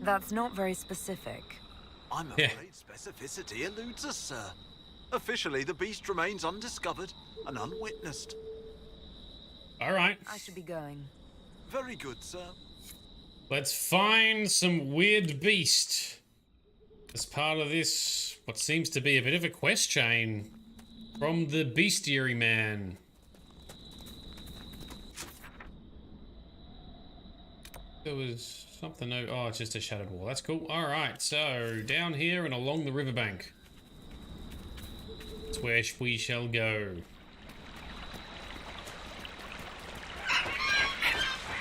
Speaker 7: That's not very specific.
Speaker 3: I'm afraid specificity eludes us, sir. Officially, the beast remains undiscovered and unwitnessed.
Speaker 1: Alright.
Speaker 7: I should be going.
Speaker 3: Very good, sir.
Speaker 1: Let's find some weird beast. As part of this, what seems to be a bit of a quest chain from the Bestiary Man. There was something... Oh, it's just a shattered wall. That's cool. Alright, so down here and along the riverbank. That's where we shall go.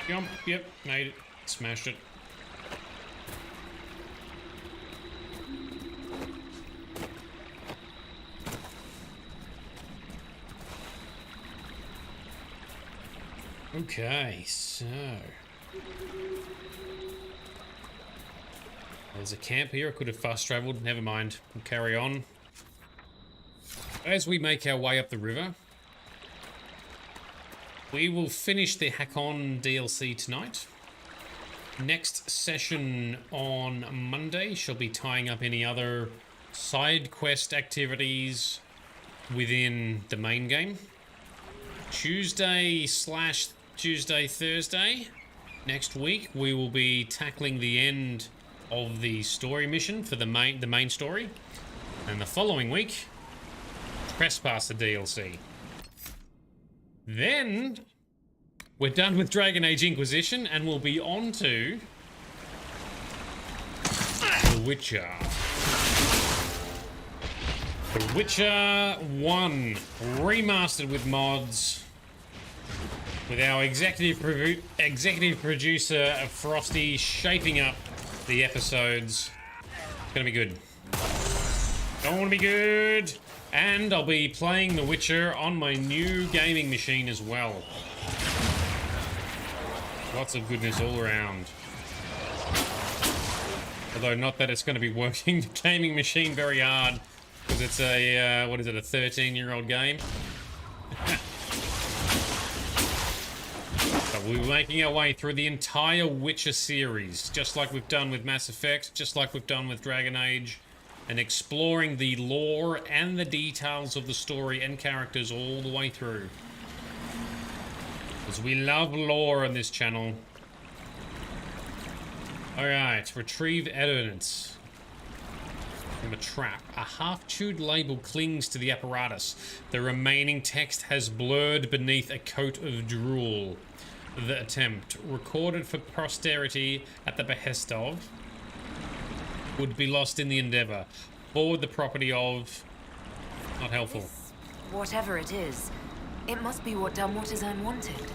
Speaker 1: Jump. Yep, made it. Smashed it. Okay, so... There's a camp here. I could have fast traveled. Never mind. We'll carry on. As we make our way up the river, we will finish the Hakkon DLC tonight. Next session on Monday shall be tying up any other side quest activities within the main game. Tuesday, Thursday next week, we will be tackling the end of the story mission for the main story, and the following week, Trespasser DLC. Then we're done with Dragon Age Inquisition, and we'll be on to The Witcher. The Witcher 1, remastered with mods, with our executive producer Frosty shaping up the episodes. It's gonna be good. Don't want to be good. And I'll be playing The Witcher on my new gaming machine as well. Lots of goodness all around. Although not that it's going to be working the gaming machine very hard, because it's a, what is it, a 13-year-old game? But we're making our way through the entire Witcher series, just like we've done with Mass Effect, just like we've done with Dragon Age, and exploring the lore and the details of the story and characters all the way through. Because we love lore on this channel. Alright, retrieve evidence from a trap. A half-chewed label clings to the apparatus. The remaining text has blurred beneath a coat of drool. The attempt, recorded for posterity at the behest of, would be lost in the endeavor. Forward the property of... Not helpful.
Speaker 7: Whatever it is, it must be what Dalmortisan wanted.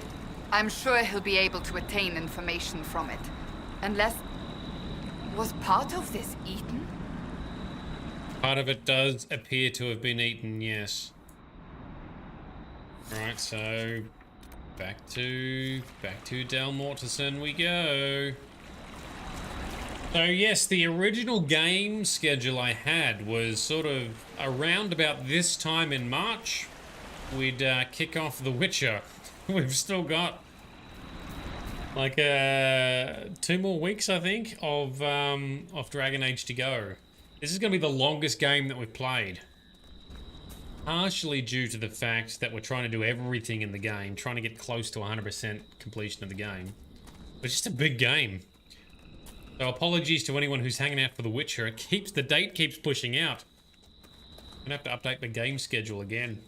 Speaker 9: I'm sure he'll be able to attain information from it. Unless... Was part of this eaten?
Speaker 1: Part of it does appear to have been eaten, yes. Right, so... Back to Dalmortisan we go. So yes, the original game schedule I had was sort of around about this time in March. We'd kick off The Witcher. We've still got like 2 more weeks, I think, of Dragon Age to go. This is going to be the longest game that we've played. Partially due to the fact that we're trying to do everything in the game, trying to get close to 100% completion of the game. It's just a big game. So apologies to anyone who's hanging out for The Witcher. The date keeps pushing out. I'm gonna have to update the game schedule again.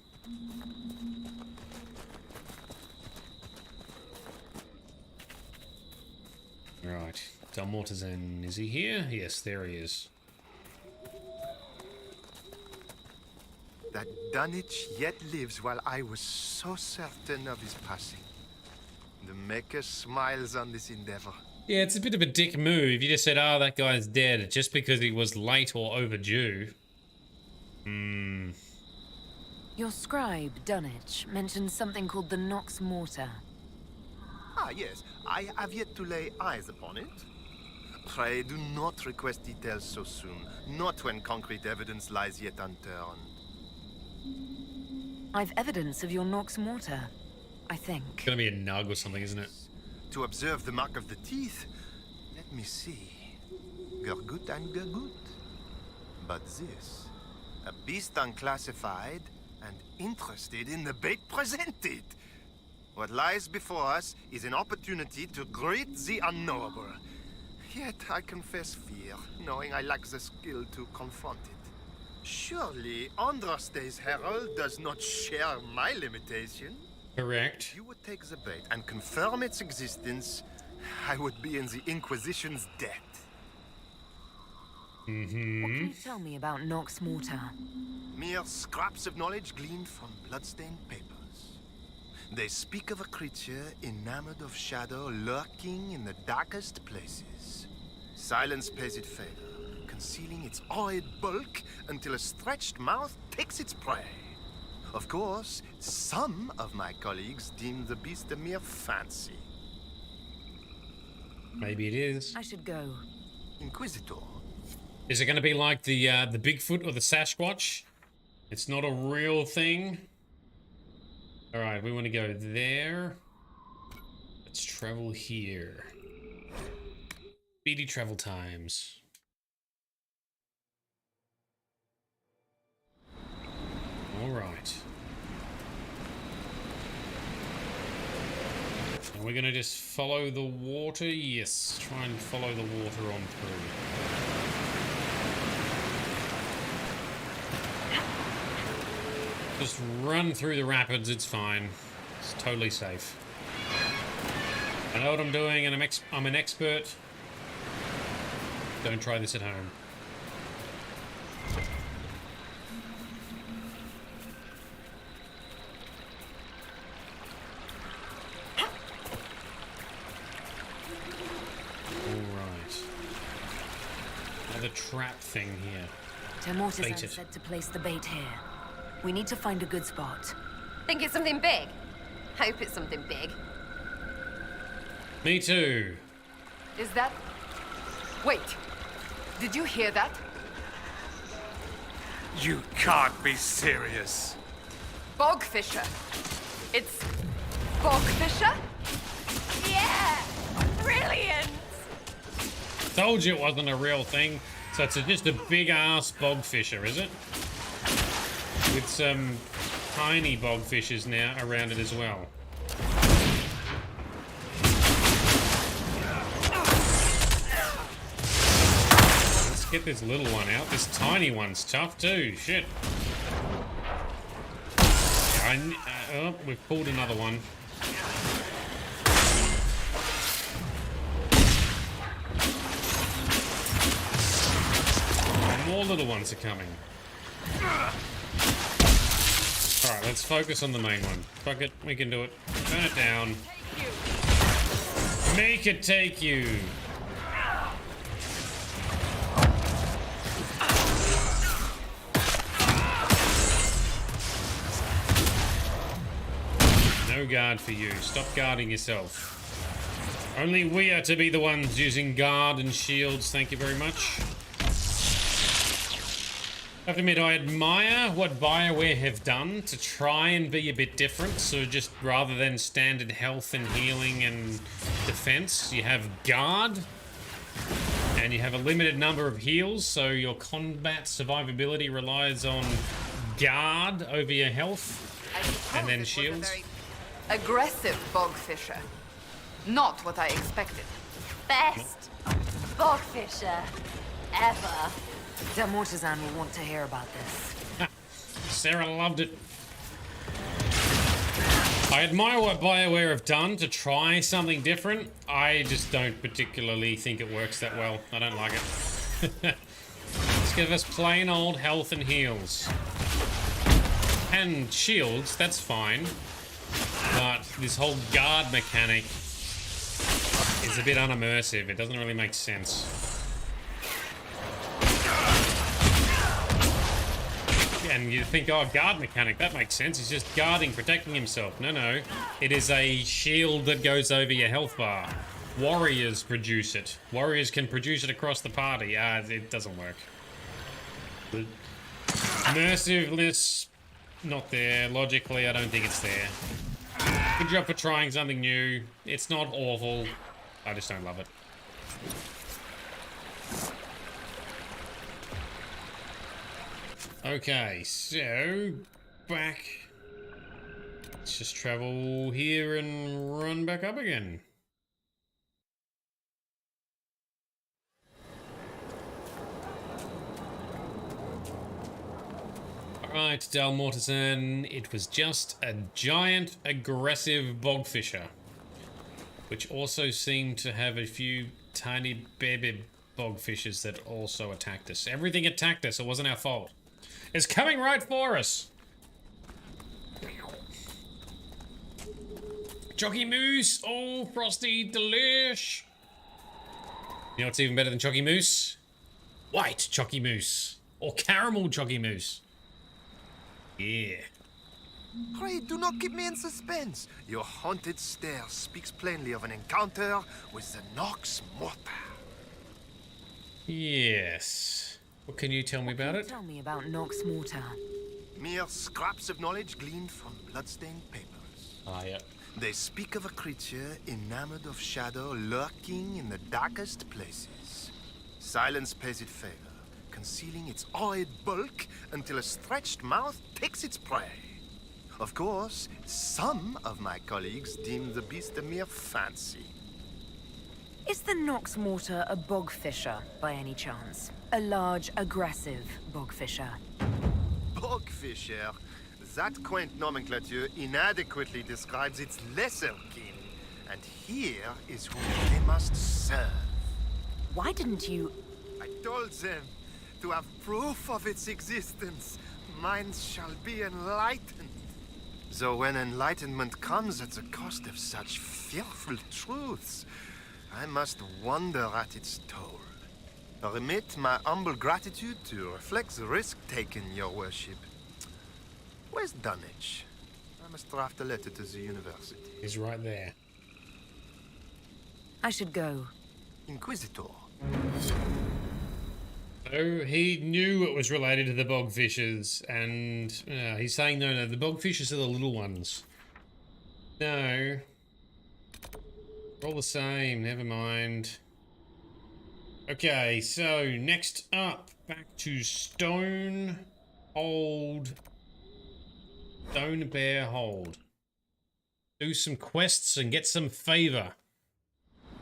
Speaker 1: Right, Dalmortisan, is he here? Yes, there he is.
Speaker 11: That Dunwich yet lives while I was so certain of his passing. The Maker smiles on this endeavor.
Speaker 1: Yeah, it's a bit of a dick move. You just said, oh, that guy's dead, just because he was late or overdue.
Speaker 7: Your scribe, Dunwich, mentioned something called the Nox Mortar.
Speaker 11: Ah, yes. I have yet to lay eyes upon it. Pray do not request details so soon. Not when concrete evidence lies yet unturned.
Speaker 7: I've evidence of your Nox Mortar, I think.
Speaker 1: It's gonna be a nug or something, isn't it?
Speaker 11: To observe the mark of the teeth, let me see. Gurgut and Gurgut. But this, a beast unclassified and interested in the bait presented. What lies before us is an opportunity to greet the unknowable. Yet I confess fear, knowing I lack the skill to confront it. Surely Andraste's herald does not share my limitation.
Speaker 1: Correct.
Speaker 11: If you would take the bait and confirm its existence, I would be in the Inquisition's debt.
Speaker 7: What can you tell me about Nox Mortar?
Speaker 11: Mere scraps of knowledge gleaned from bloodstained papers. They speak of a creature enamored of shadow lurking in the darkest places. Silence pays it favor, concealing its horrid bulk until a stretched mouth takes its prey. Of course, some of my colleagues deem the beast a mere fancy.
Speaker 1: Maybe it is.
Speaker 7: I should go.
Speaker 11: Inquisitor.
Speaker 1: Is it going to be like the Bigfoot or the Sasquatch? It's not a real thing. All right, we want to go there. Let's travel here. Speedy travel times. All right. And we're going to just follow the water. Yes, try and follow the water on through. Just run through the rapids, it's fine. It's totally safe. I know what I'm doing and I'm an expert. Don't try this at home. Alright. Another trap thing here.
Speaker 7: Dalmortisan said to place the bait here. We need to find a good spot.
Speaker 12: Think it's something big? Hope it's something big.
Speaker 1: Me too.
Speaker 9: Is that... Wait. Did you hear that?
Speaker 8: You can't be serious.
Speaker 9: Bogfisher. It's... Bogfisher?
Speaker 12: Yeah! Brilliant!
Speaker 1: Told you it wasn't a real thing. So it's just a big ass bogfisher, is it? With some tiny bogfishes now around it as well. Get this little one out. This tiny one's tough too. Shit. Oh, we've pulled another one. More little ones are coming. Alright, let's focus on the main one. Fuck it, we can do it. Turn it down. Make it take you. No guard for you. Stop guarding yourself. Only we are to be the ones using guard and shields. Thank you very much. I have to admit, I admire what BioWare have done to try and be a bit different. So just rather than standard health and healing and defense, you have guard. And you have a limited number of heals, so your combat survivability relies on guard over your health. And then shields.
Speaker 9: Aggressive bogfisher. Not what I expected.
Speaker 12: Best bogfisher ever.
Speaker 7: Mortizan will want to hear about this.
Speaker 1: Sarah loved it. I admire what BioWare have done to try something different. I just don't particularly think it works that well. I don't like it. Just give us plain old health and heals. And shields, that's fine. But this whole guard mechanic is a bit unimmersive. It doesn't really make sense. And you think, oh, guard mechanic, that makes sense. He's just guarding, protecting himself. No, no. It is a shield that goes over your health bar. Warriors produce it. Warriors can produce it across the party. It doesn't work. Immersiveness, not there. Logically, I don't think it's there. Good job for trying something new. It's not awful. I just don't love it. Okay, so back. Let's just travel here and run back up again. Alright, Dalmortisan, it was just a giant aggressive bogfisher, which also seemed to have a few tiny baby bogfishers that also attacked us. Everything attacked us, it wasn't our fault. It's coming right for us. Chocky Moose. Oh, frosty delish. You know what's even better than Chocky Moose? White Chocky Moose. Or caramel Chocky Moose. Yeah.
Speaker 11: Pray, do not keep me in suspense. Your haunted stare speaks plainly of an encounter with the Nox Morta.
Speaker 1: Yes. What can you tell me about it?
Speaker 7: Tell me about Nox Morta.
Speaker 11: Mere scraps of knowledge gleaned from bloodstained papers.
Speaker 1: Ah, yeah.
Speaker 11: They speak of a creature enamored of shadow lurking in the darkest places. Silence pays it favor, concealing its horrid bulk until a stretched mouth picks its prey. Of course, some of my colleagues deem the beast a mere fancy.
Speaker 7: Is the Nox Morta a bogfisher, by any chance? A large, aggressive bogfisher?
Speaker 11: Bogfisher? That quaint nomenclature inadequately describes its lesser kin. And here is whom they must serve.
Speaker 7: Why didn't you...
Speaker 11: I told them to have proof of its existence. Minds shall be enlightened. Though when enlightenment comes at the cost of such fearful truths, I must wonder at its toll. Remit my humble gratitude to reflect the risk taken, your worship. Where's Dunwich? I must draft a letter to the university.
Speaker 1: He's right there.
Speaker 7: I should go.
Speaker 11: Inquisitor.
Speaker 1: So he knew it was related to the bogfishers, and he's saying no, the bogfishers are the little ones. No. All the same, never mind. Okay, so next up, back to Stone Bear Hold. Do some quests and get some favor.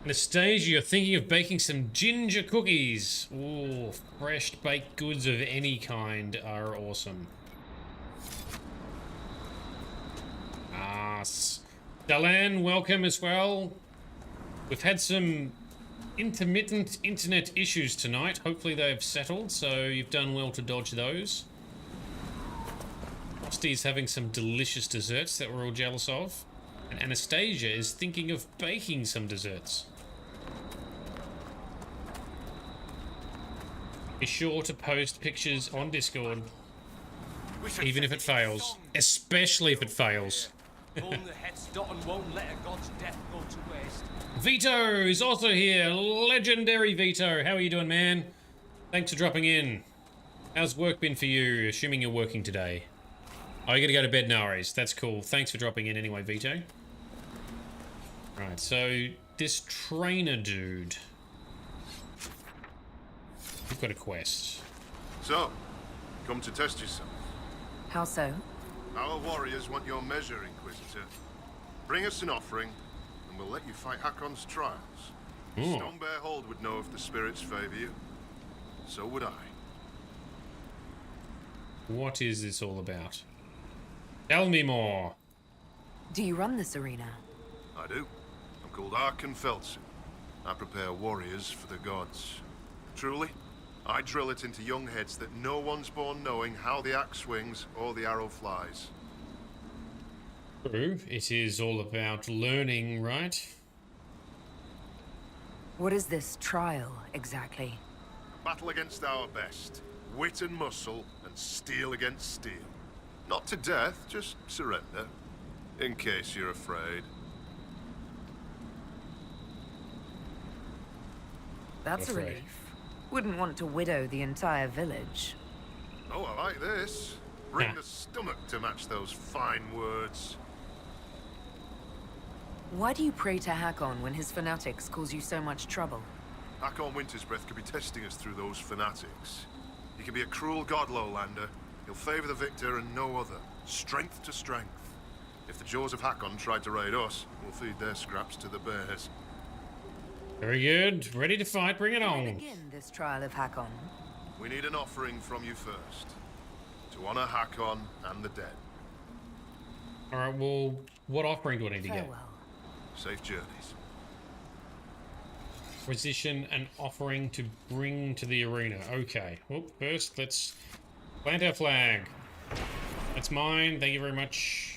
Speaker 1: Anastasia, you're thinking of baking some ginger cookies. Ooh, fresh baked goods of any kind are awesome. Dalan, welcome as well. We've had some intermittent internet issues tonight. Hopefully they've settled, so you've done well to dodge those. Frosty's having some delicious desserts that we're all jealous of. And Anastasia is thinking of baking some desserts. Be sure to post pictures on Discord, even if it fails. Especially if it fails.
Speaker 13: Won't let a god's death go to waste.
Speaker 1: Vito is also here. Legendary Vito. How are you doing, man? Thanks for dropping in. How's work been for you, assuming you're working today? Oh, you gotta go to bed now, Aries. That's cool. Thanks for dropping in anyway, Vito. Right, so this trainer dude. You've got a quest.
Speaker 6: So, come to test yourself.
Speaker 7: How so?
Speaker 6: Our warriors want your measure, Inquisitor. Bring us an offering, and we'll let you fight Hakkon's trials. Stonebear Hold would know if the spirits favor you. So would I.
Speaker 1: What is this all about? Tell me more.
Speaker 7: Do you run this arena?
Speaker 6: I do. I'm called Hakkon Himself. I prepare warriors for the gods. Truly, I drill it into young heads that no one's born knowing how the axe swings or the arrow flies.
Speaker 1: True. It is all about learning, right?
Speaker 7: What is this trial, exactly?
Speaker 6: A battle against our best. Wit and muscle, and steel against steel. Not to death, just surrender. In case you're afraid.
Speaker 7: That's a relief. Wouldn't want to widow the entire village.
Speaker 6: Oh, I like this. Bring the stomach to match those fine words.
Speaker 7: Why do you pray to Hakkon when his fanatics cause you so much trouble?
Speaker 6: Hakkon Wintersbreath could be testing us through those fanatics. He can be a cruel god, Lowlander. He'll favor the victor and no other. Strength to strength. If the jaws of Hakkon tried to raid us, we'll feed their scraps to the bears.
Speaker 1: Very good. Ready to fight. Bring it on.
Speaker 7: Begin this trial of Hakkon.
Speaker 6: We need an offering from you first. To honor Hakkon and the dead.
Speaker 1: Alright, well, what offering do I need to get?
Speaker 7: Farewell.
Speaker 6: Safe journeys.
Speaker 1: Position an offering to bring to the arena. Okay. Well, first, let's plant our flag. That's mine. Thank you very much.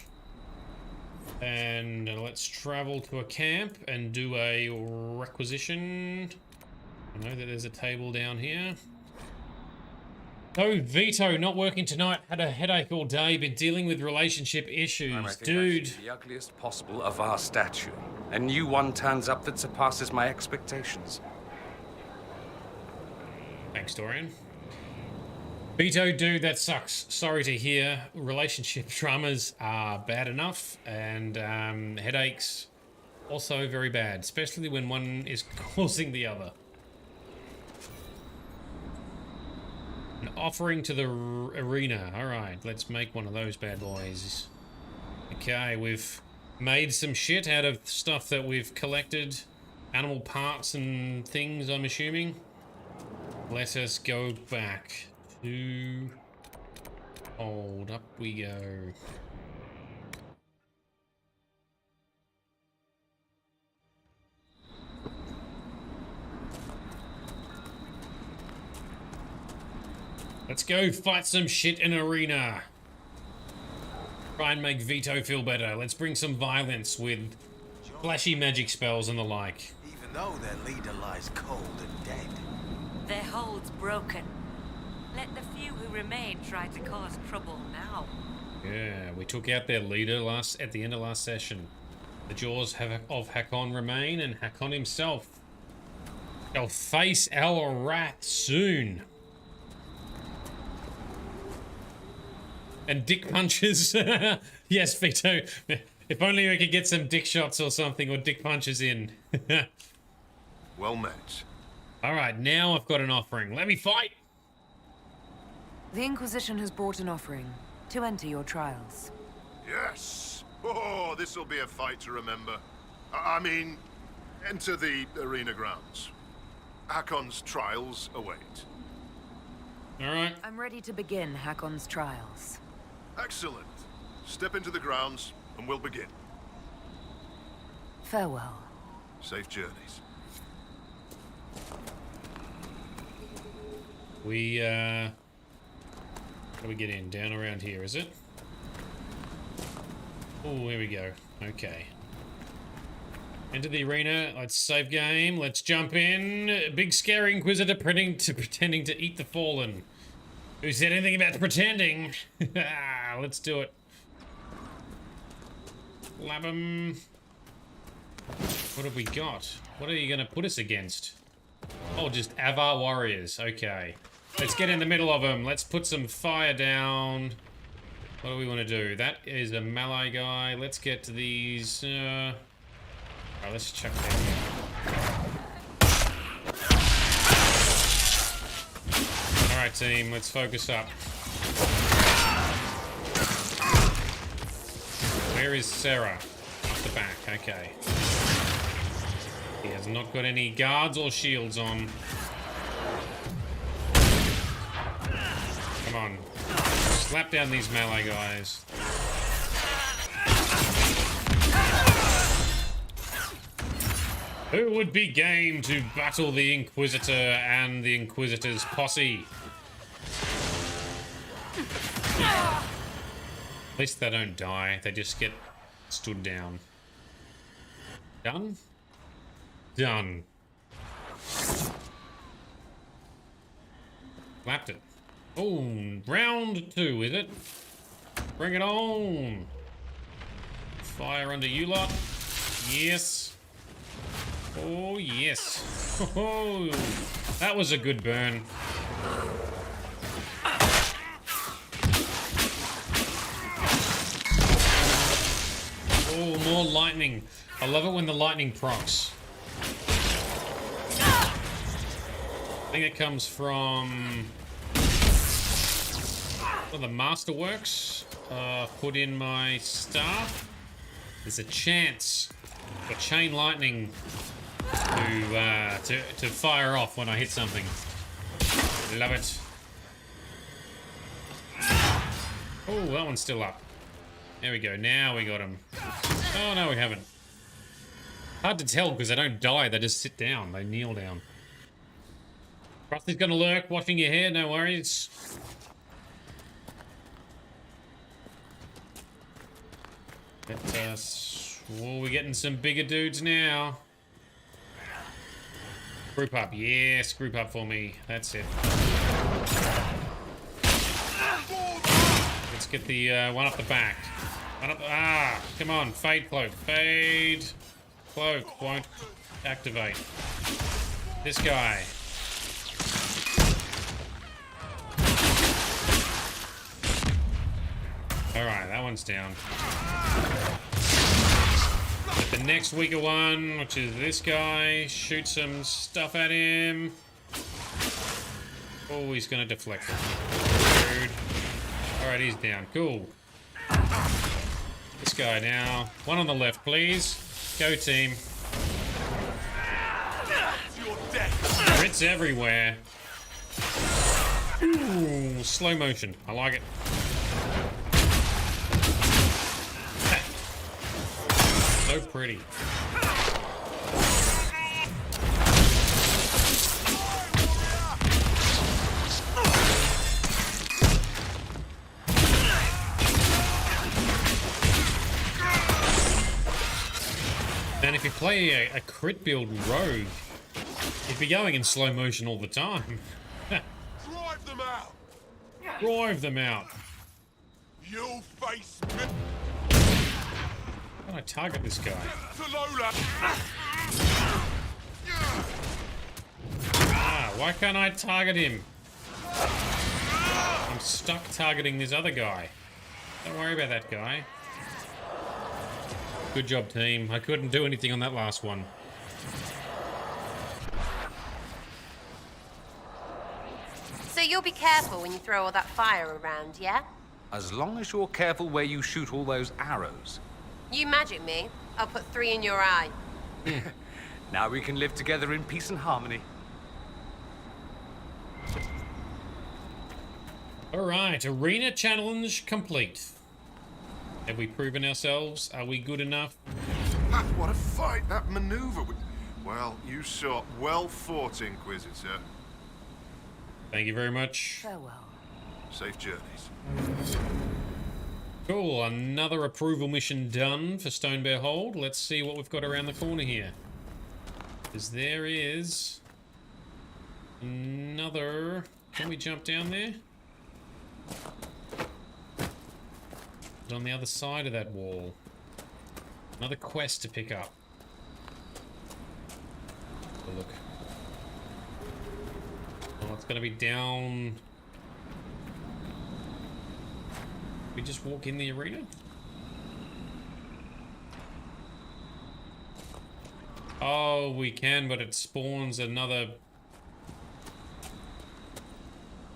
Speaker 1: And let's travel to a camp and do a requisition. I know that there's a table down here. Oh, Vito, not working tonight. Had a headache all day. Been dealing with relationship issues. Dude.
Speaker 8: The ugliest possible of our statue. A new one turns up that surpasses my expectations.
Speaker 1: Thanks, Dorian. Vito, dude, that sucks. Sorry to hear. Relationship dramas are bad enough, and headaches also very bad, especially when one is causing the other. An offering to the arena. Alright, let's make one of those bad boys. Okay, we've made some shit out of stuff that we've collected. Animal parts and things, I'm assuming. Let us go back to... Hold up we go. Let's go fight some shit in arena. Try and make Vito feel better. Let's bring some violence with flashy magic spells and the like.
Speaker 14: Even though their leader lies cold and dead.
Speaker 2: Their hold's broken. Let the few who remain try to cause trouble now.
Speaker 1: Yeah, we took out their leader at the end of last session. The jaws of Hakkon remain, and Hakkon himself shall face our wrath soon. And dick punches. Yes, Vito. If only we could get some dick shots or something, or dick punches in.
Speaker 6: Well met.
Speaker 1: Alright, now I've got an offering. Let me fight!
Speaker 7: The Inquisition has brought an offering to enter your trials.
Speaker 6: Yes! Oh, this'll be a fight to remember. I mean, Enter the arena grounds. Hakkon's trials await.
Speaker 1: Alright.
Speaker 7: I'm ready to begin Hakkon's trials.
Speaker 6: Excellent. Step into the grounds, and we'll begin.
Speaker 7: Farewell.
Speaker 6: Safe journeys.
Speaker 1: We, how do we get in? Down around here, is it? Oh, here we go. Okay. Into the arena. Let's save game. Let's jump in. Big scary Inquisitor pretending to eat the fallen. Who said anything about pretending? Let's do it. Lab 'em. What have we got? What are you gonna put us against? Oh, just Avar warriors. Okay. Let's get in the middle of them. Let's put some fire down. What do we want to do? That is a melee guy. Let's get to these. Alright, let's chuck that in. Alright, team. Let's focus up. Where is Sarah? Up the back. Okay. He has not got any guards or shields on. Come on. Slap down these melee guys. Who would be game to battle the Inquisitor and the Inquisitor's posse? At least they don't die. They just get stood down. Done? Done. Slapped it. Oh, round 2, is it? Bring it on. Fire under you lot. Yes. Oh, yes. Oh, that was a good burn. Oh, more lightning. I love it when the lightning procs. I think it comes from the Masterworks. Put in my staff. There's a chance for chain lightning to fire off when I hit something. Love it. Oh, that one's still up. There we go. Now we got him. Oh no, we haven't. Hard to tell because they don't die. They just sit down. They kneel down. Krusty's gonna lurk, washing your hair. No worries. Let us. Oh, we're getting some bigger dudes now. Group up, yes, group up for me. That's it. Let's get the one up the back. One up. Come on, fade cloak, fade cloak won't activate. This guy. All right, that one's down. Get the next weaker one, which is this guy. Shoot some stuff at him. Oh, he's gonna deflect it. Rude. All right, he's down. Cool. This guy now. One on the left, please. Go, team. Crits everywhere. Ooh, slow motion. I like it. So pretty. And if you play a crit build rogue, you'd be going in slow motion all the time.
Speaker 6: Drive them out!
Speaker 1: Drive them out.
Speaker 6: You'll face me.
Speaker 1: How do I target this guy? Why can't I target him? I'm stuck targeting this other guy. Don't worry about that guy. Good job, team. I couldn't do anything on that last one.
Speaker 12: So you'll be careful when you throw all that fire around, yeah?
Speaker 8: As long as you're careful where you shoot all those arrows.
Speaker 12: You magic me, I'll put 3 in your eye.
Speaker 8: Now we can live together in peace and harmony.
Speaker 1: Alright, arena challenge complete. Have we proven ourselves? Are we good enough?
Speaker 6: Ah, what a fight! That maneuver. Well, you saw. Well fought, Inquisitor.
Speaker 1: Thank you very much.
Speaker 7: Farewell.
Speaker 6: Safe journeys.
Speaker 1: Cool, another approval mission done for Stone Bear Hold. Let's see what we've got around the corner here. Because there is another... Can we jump down there? It's on the other side of that wall. Another quest to pick up. Oh, look. Oh, it's gonna be down... We just walk in the arena? Oh, we can, but it spawns another...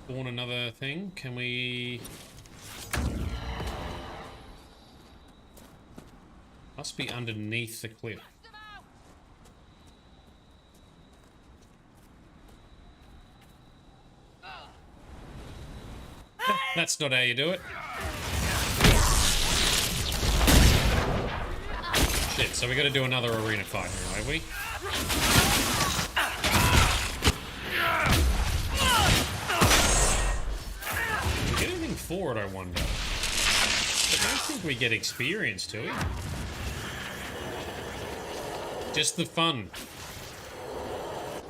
Speaker 1: Spawn another thing? Can we... Must be underneath the cliff. That's not how you do it. Shit, so we gotta do another arena fight here, have we? Do we get anything for it, I wonder? I don't think we get experience, do we? Just the fun.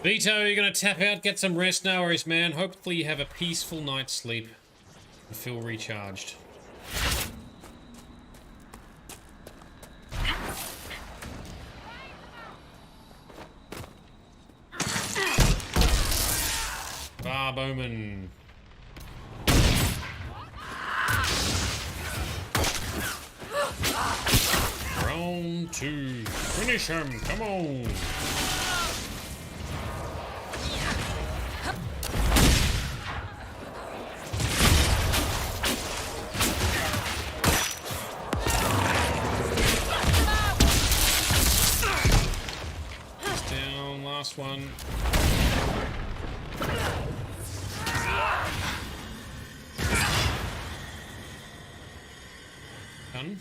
Speaker 1: Vito, you're gonna tap out, get some rest, no worries, man. Hopefully you have a peaceful night's sleep and feel recharged. Bowman. Round 2. Finish him, come on. He's down, last one. Done.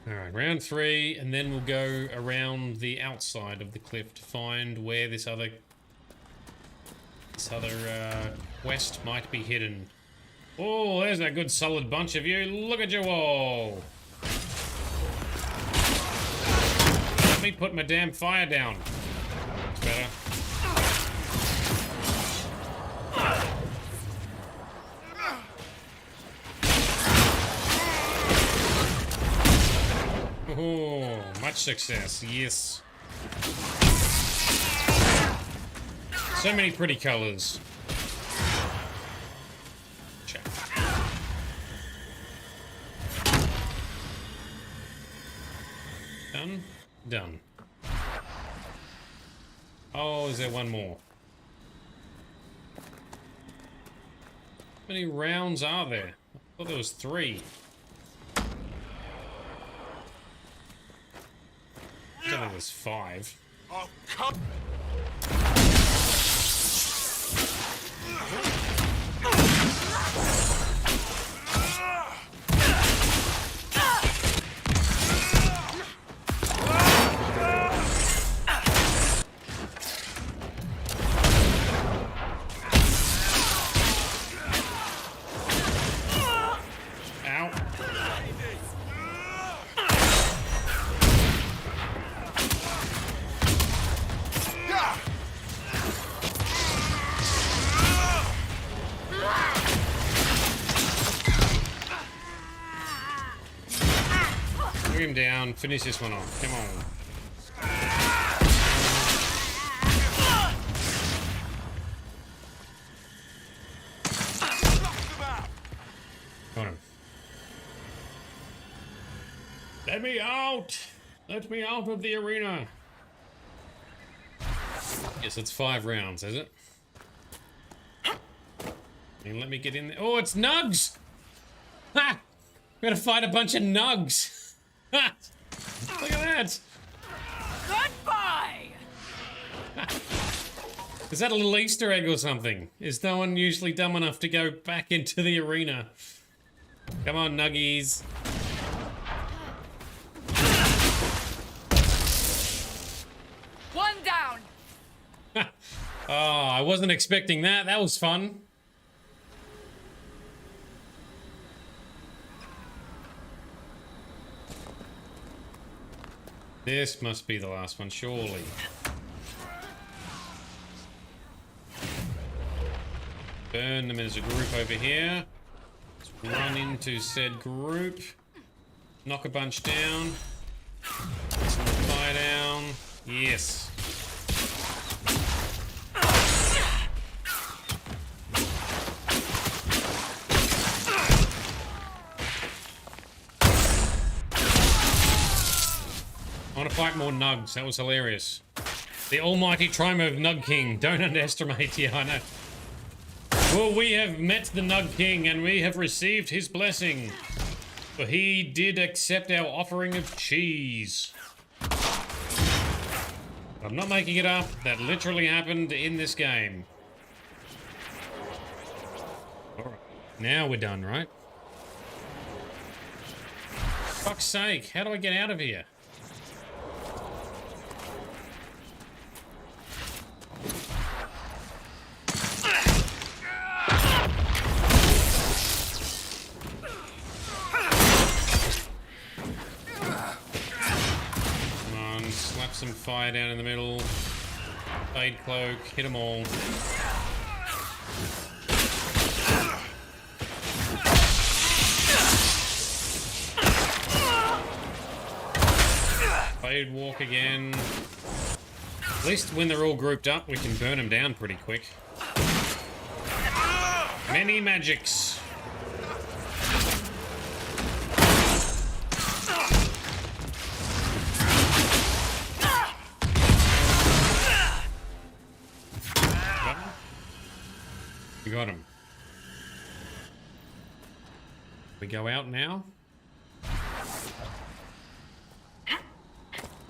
Speaker 1: Alright, round 3, and then we'll go around the outside of the cliff to find where this other quest might be hidden. Oh, there's a good solid bunch of you. Look at you all. Let me put my damn fire down. That's better. Oh, much success, yes. So many pretty colors. Check. Done? Done. Oh, is there one more? How many rounds are there? I thought there was 3. I don't think there's 5.
Speaker 6: Oh, come!
Speaker 1: Bring him down, finish this one off. Come on. Got him. Let me out! Let me out of the arena! Yes, it's 5 rounds, is it? And let me get in there. Oh, it's Nugs! Ha! We're gonna fight a bunch of Nugs! Ha! Look at that!
Speaker 4: Goodbye!
Speaker 1: Is that a little Easter egg or something? Is no one usually dumb enough to go back into the arena? Come on, Nuggies.
Speaker 9: One down.
Speaker 1: Oh, I wasn't expecting that. That was fun. This must be the last one, surely. Burn them as a group over here. Let's run into said group. Knock a bunch down. Some fire down. Yes. I want to fight more nugs. That was hilarious. The almighty Trimo of Nug King. Don't underestimate. Yeah, I know. Well, we have met the Nug King and we have received his blessing. For he did accept our offering of cheese. I'm not making it up. That literally happened in this game. Alright. Now we're done, right? Fuck's sake. How do I get out of here? Some fire down in the middle. Fade cloak, hit them all. Fade walk again. At least when they're all grouped up, we can burn them down pretty quick. Many magics. We got him. We go out now?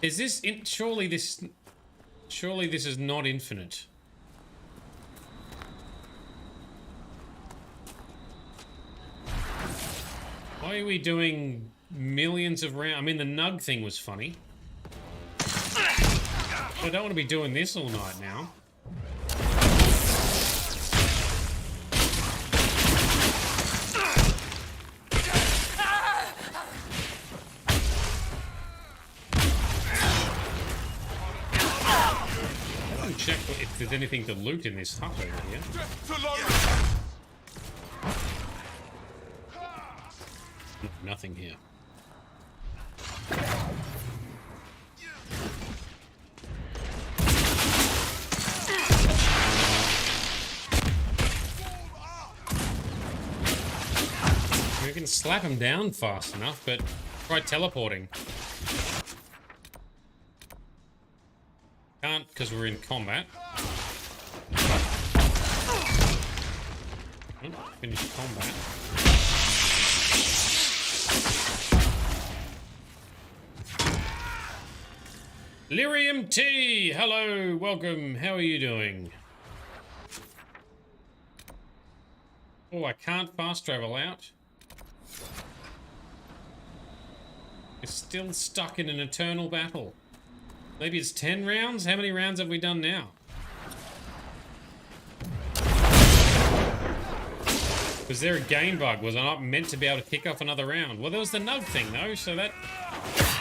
Speaker 1: Is this surely this is not infinite. Why are we doing millions of rounds? I mean, the nug thing was funny. I don't want to be doing this all night now. Check if there's anything to loot in this hut over here. Nothing here. We can slap him down fast enough, but try teleporting. Can't because we're in combat. Finish combat. Lyrium T! Hello, welcome. How are you doing? Oh, I can't fast travel out. We're still stuck in an eternal battle. Maybe it's 10 rounds? How many rounds have we done now? Was there a game bug? Was I not meant to be able to kick off another round? Well, there was the nug thing, though, so that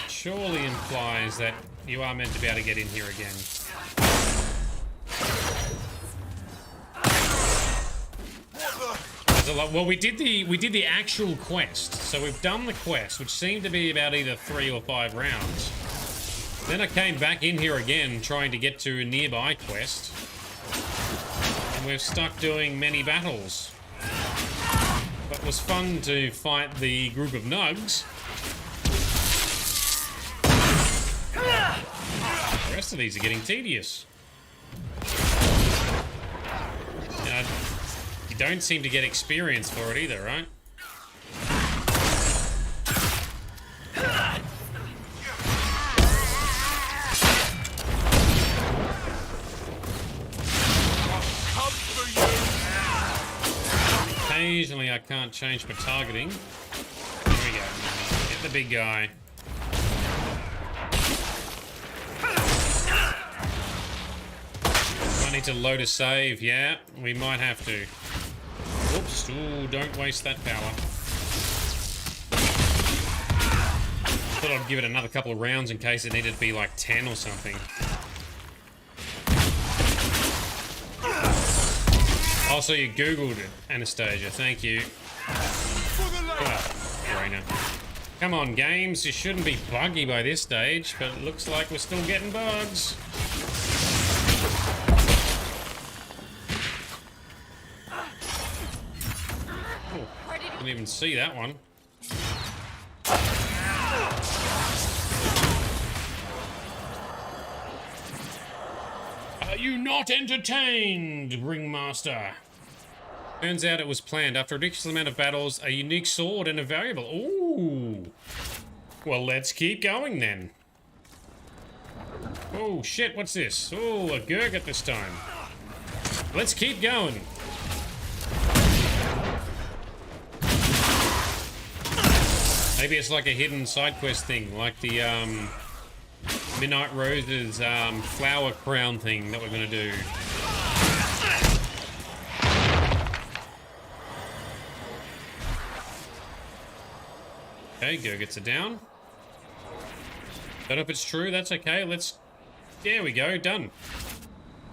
Speaker 1: surely implies that you are meant to be able to get in here again. Well, we did the actual quest. So we've done the quest, which seemed to be about either 3 or 5 rounds. Then I came back in here again, trying to get to a nearby quest. And we're stuck doing many battles. But it was fun to fight the group of nugs. The rest of these are getting tedious. You don't seem to get experience for it either, right? I can't change my targeting. There we go. Get the big guy. Might need to load a save. Yeah, we might have to. Whoops. Ooh, don't waste that power. Thought I'd give it another couple of rounds in case it needed to be like 10 or something. Also, you Googled it, Anastasia. Thank you. Brainer. Come on, games. You shouldn't be buggy by this stage, but it looks like we're still getting bugs. Oh, didn't even see that one. Are you not entertained, Ringmaster? Turns out it was planned. After a ridiculous amount of battles, a unique sword and a variable. Ooh. Well, let's keep going then. Oh, shit, what's this? Oh, a Gurgut this time. Let's keep going. Maybe it's like a hidden side quest thing, like the, Midnight Rose's flower crown thing that we're gonna do. Okay, Gurguts are down. Don't know if it's true, that's okay. Let's... There we go, done.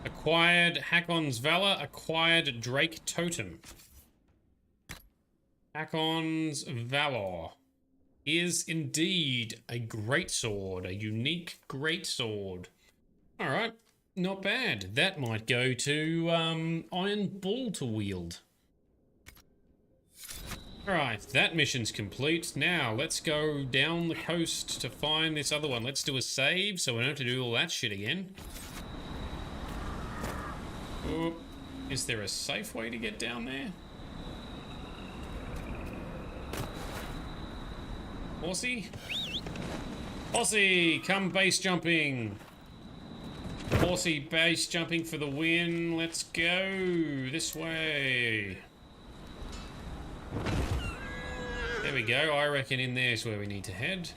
Speaker 1: Acquired Hakkon's Valor, acquired Drake Totem. Hakkon's Valor is indeed a greatsword, a unique greatsword. Alright, not bad. That might go to Iron Bull to wield. Alright, that mission's complete. Now, let's go down the coast to find this other one. Let's do a save so we don't have to do all that shit again. Oh, is there a safe way to get down there? Horsey? Horsey, come base jumping. Horsey base jumping for the win. Let's go this way. There we go. I reckon in there's where we need to head.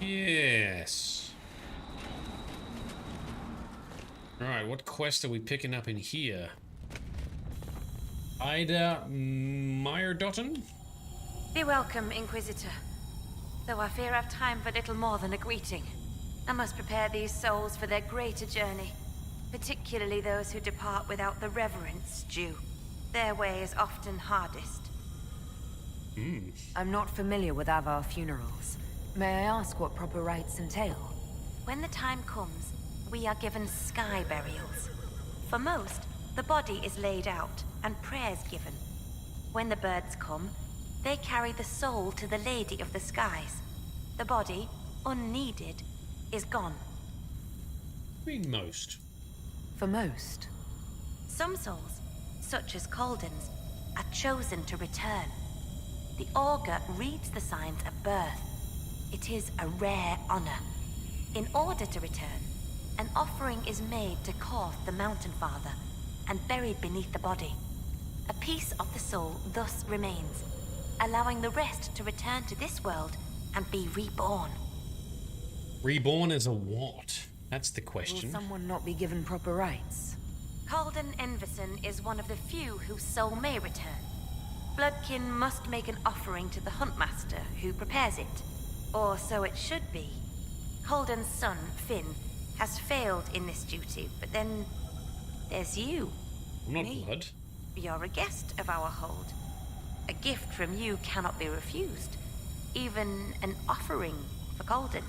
Speaker 1: Yes. Right, what quest are we picking up in here? Ida Meyerdotten?
Speaker 15: Be welcome, Inquisitor. Though I fear I've time for little more than a greeting. I must prepare these souls for their greater journey, particularly those who depart without the reverence due. Their way is often hardest.
Speaker 7: I'm not familiar with Avar funerals. May I ask what proper rites entail?
Speaker 15: When the time comes, we are given sky burials. For most, the body is laid out and prayers given. When the birds come, they carry the soul to the Lady of the Skies. The body, unneeded, is gone.
Speaker 1: I mean most.
Speaker 7: For most?
Speaker 15: Some souls, such as Calden's, are chosen to return. The augur reads the signs at birth. It is a rare honor. In order to return, an offering is made to Korth the Mountain Father and buried beneath the body. A piece of the soul thus remains, allowing the rest to return to this world and be reborn.
Speaker 1: Reborn as a what? That's the question.
Speaker 7: Will someone not be given proper rites?
Speaker 15: Calden Enverson is one of the few whose soul may return. Bloodkin must make an offering to the Huntmaster, who prepares it. Or so it should be. Calden's son, Finn, has failed in this duty, but then there's you.
Speaker 1: I'm not
Speaker 15: me.
Speaker 1: blood.
Speaker 15: You're a guest of our hold. A gift from you cannot be refused. Even an offering for Calden.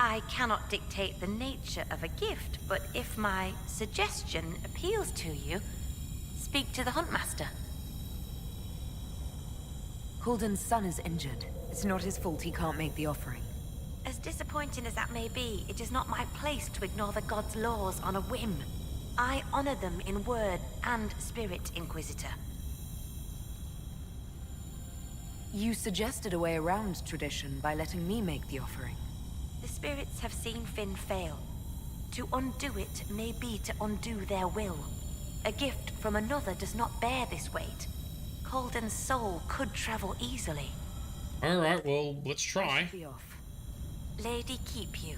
Speaker 15: I cannot dictate the nature of a gift, but if my suggestion appeals to you, speak to the Huntmaster.
Speaker 7: Calden's son is injured. It's not his fault he can't make the offering.
Speaker 15: As disappointing as that may be, it is not my place to ignore the gods' laws on a whim. I honor them in word and spirit, Inquisitor.
Speaker 7: You suggested a way around tradition by letting me make the offering.
Speaker 15: The spirits have seen Finn fail. To undo it may be to undo their will. A gift from another does not bear this weight. Colden's soul could travel easily.
Speaker 1: Alright, well, let's try.
Speaker 7: Be off.
Speaker 15: Lady, keep you.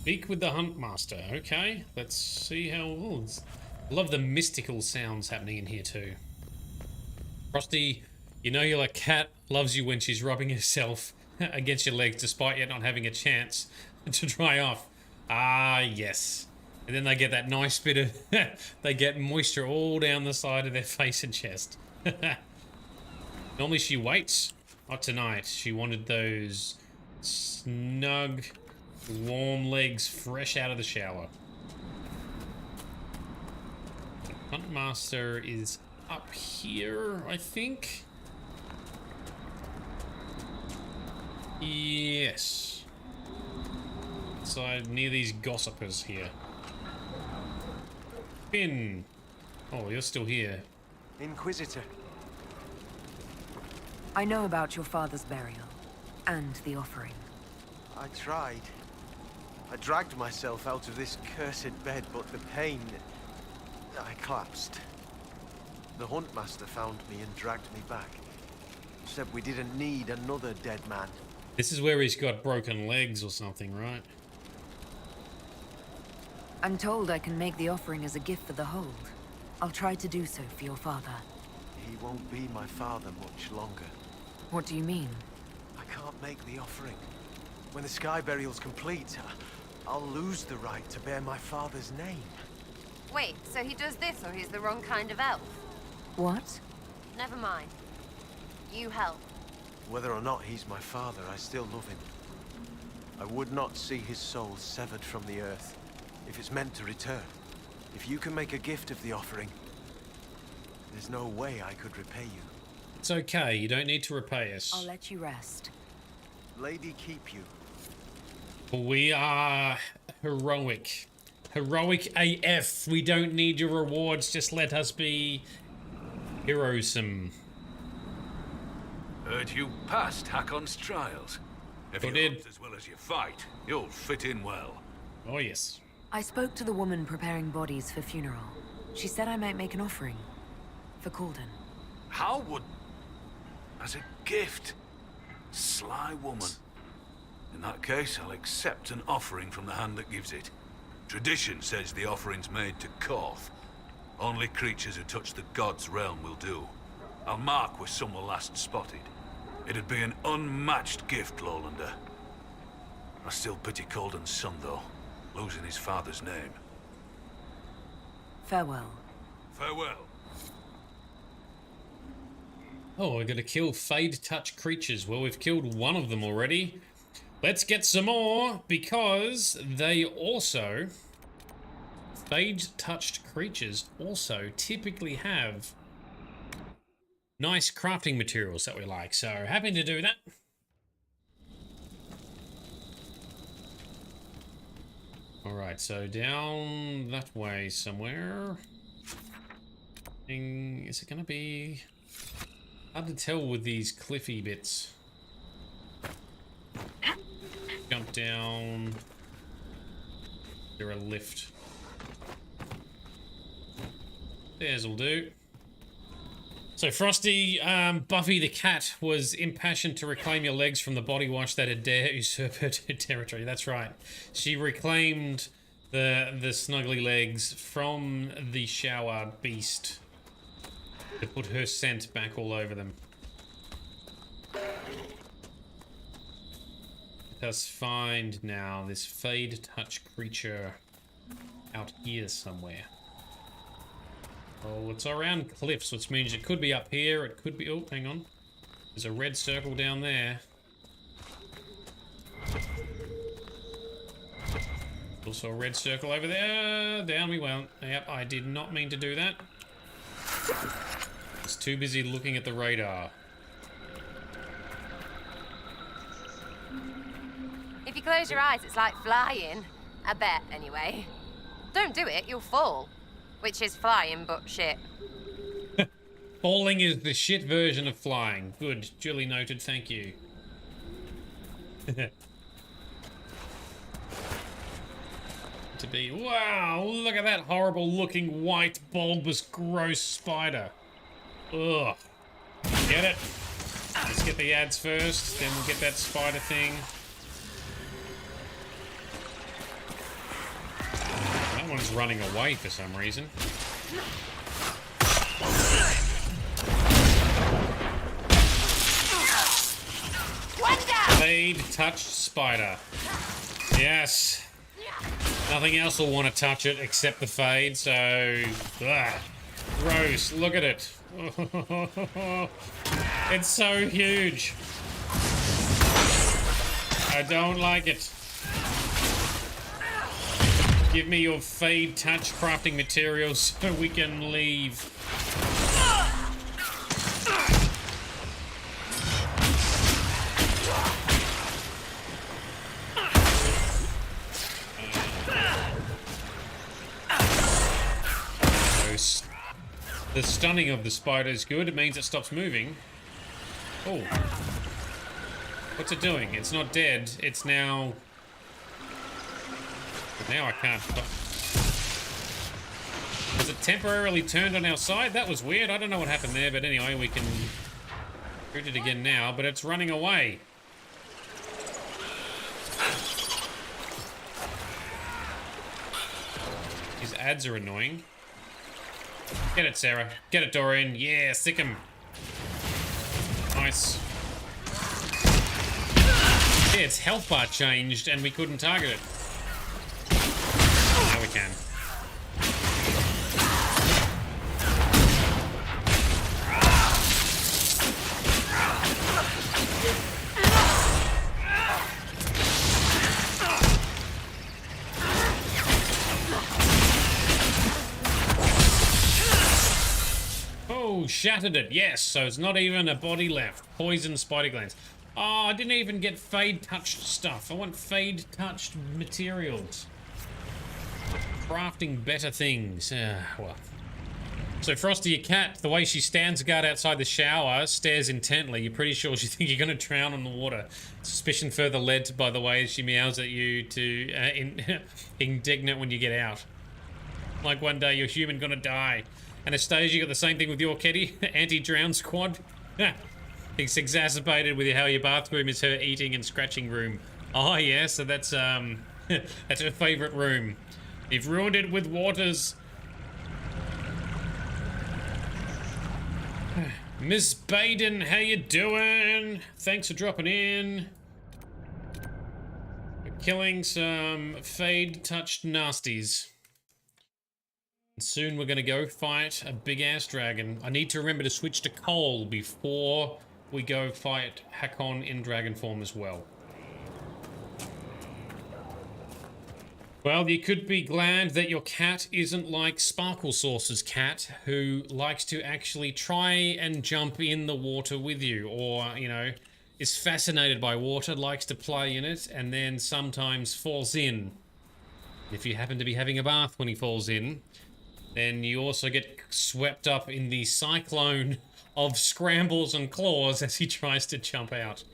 Speaker 1: Speak with the Huntmaster. Okay, let's see how... Ooh, love the mystical sounds happening in here too. Frosty, you know your cat loves you when she's rubbing herself against your legs despite yet not having a chance to dry off. Ah, yes. And then they get that nice bit of... they get moisture all down the side of their face and chest. Normally she waits. Not tonight. She wanted those snug, warm legs fresh out of the shower. The Huntmaster is up here, I think. Yes. So near these gossipers here. Finn. Oh, you're still here.
Speaker 16: Inquisitor.
Speaker 7: I know about your father's burial and the offering.
Speaker 16: I tried. I dragged myself out of this cursed bed, but the pain... I collapsed. The Huntmaster found me and dragged me back. Said we didn't need another dead man.
Speaker 1: This is where he's got broken legs or something, right?
Speaker 7: I'm told I can make the offering as a gift for the Hold. I'll try to do so for your father.
Speaker 16: He won't be my father much longer.
Speaker 7: What do you mean?
Speaker 16: I can't make the offering. When the Sky Burial's complete, I'll lose the right to bear my father's name.
Speaker 12: Wait, so he does this or he's the wrong kind of elf?
Speaker 7: What?
Speaker 12: Never mind. You help.
Speaker 16: Whether or not he's my father, I still love him. I would not see his soul severed from the earth, if it's meant to return. If you can make a gift of the offering, there's no way I could repay you.
Speaker 1: It's okay, you don't need to repay us.
Speaker 7: I'll let you rest.
Speaker 16: Lady, keep you.
Speaker 1: We are heroic. Heroic AF. We don't need your rewards, just let us be heroesome.
Speaker 17: Heard you passed Hakkon's trials. If you hunt as well as you fight, you'll fit in well.
Speaker 1: Oh yes.
Speaker 7: I spoke to the woman preparing bodies for funeral. She said I might make an offering. For Colden.
Speaker 17: How would... as a gift? Sly woman. In that case, I'll accept an offering from the hand that gives it. Tradition says the offering's made to Koth. Only creatures who touch the gods' realm will do. I'll mark where some were last spotted. It'd be an unmatched gift, Lowlander. I still pity Colden's son, though, losing his father's name.
Speaker 7: Farewell.
Speaker 17: Farewell.
Speaker 1: Oh, we're gonna kill Fade Touch creatures. Well, we've killed one of them already. Let's get some more, because they also... Fade Touched creatures also typically have nice crafting materials that we like, so happy to do that. Alright, so down that way somewhere. Is it gonna be... hard to tell with these cliffy bits. Jump down. Is there a lift? There'll do. So Frosty, Buffy the cat was impassioned to reclaim your legs from the body wash that had dare usurp her territory. That's right. She reclaimed the snuggly legs from the shower beast to put her scent back all over them. Let us find now this Fade Touch creature out here somewhere. Oh, it's around cliffs, which means it could be up here, it could be... oh, hang on. There's a red circle down there. Also a red circle over there. Down we went. Yep, I did not mean to do that. I was too busy looking at the radar.
Speaker 12: If you close your eyes, it's like flying. I bet, anyway. Don't do it, you'll fall. Which is flying, but shit.
Speaker 1: Falling is the shit version of flying. Good. Duly noted, thank you. To be... wow, look at that horrible looking white, bulbous, gross spider. Ugh. Get it? Let's get the ads first, then we'll get that spider thing. That one's running away for some reason. Fade touched spider. Yes. Nothing else will want to touch it except the fade, so... Ugh. Gross. Look at it. It's so huge. I don't like it. Give me your fade touch crafting materials so we can leave. The stunning of the spider is good. It means it stops moving. Oh. What's it doing? It's not dead. It's now... Now I can't... Was it temporarily turned on our side? That was weird. I don't know what happened there, but anyway, we can shoot it again now, but it's running away. His ads are annoying. Get it, Sarah. Get it, Dorian. Yeah, sick him. Nice. Yeah, its health bar changed and we couldn't target it. Now we can. Oh, shattered it. Yes, so it's not even a body left. Poison spider glands. Oh, I didn't even get fade-touched stuff. I want fade-touched materials. Crafting better things. Well. So Frosty, your cat, the way she stands guard outside the shower, stares intently. You're pretty sure she thinks you're going to drown in the water. Suspicion further led by the way she meows at you to indignant when you get out. Like one day you're human gonna die. Anastasia, you got the same thing with your kitty? Anti-drown squad? It's exacerbated with how your bathroom is her eating and scratching room. Oh yeah, so that's that's her favourite room. You've ruined it with waters. Miss Baden, how you doing? Thanks for dropping in. We're killing some fade-touched nasties. And soon we're gonna go fight a big-ass dragon. I need to remember to switch to Cole before we go fight Hakkon in dragon form as well. Well, you could be glad that your cat isn't like Sparkle Sauce's cat, who likes to actually try and jump in the water with you, or, you know, is fascinated by water, likes to play in it, and then sometimes falls in. If you happen to be having a bath when he falls in, then you also get swept up in the cyclone of scrambles and claws as he tries to jump out.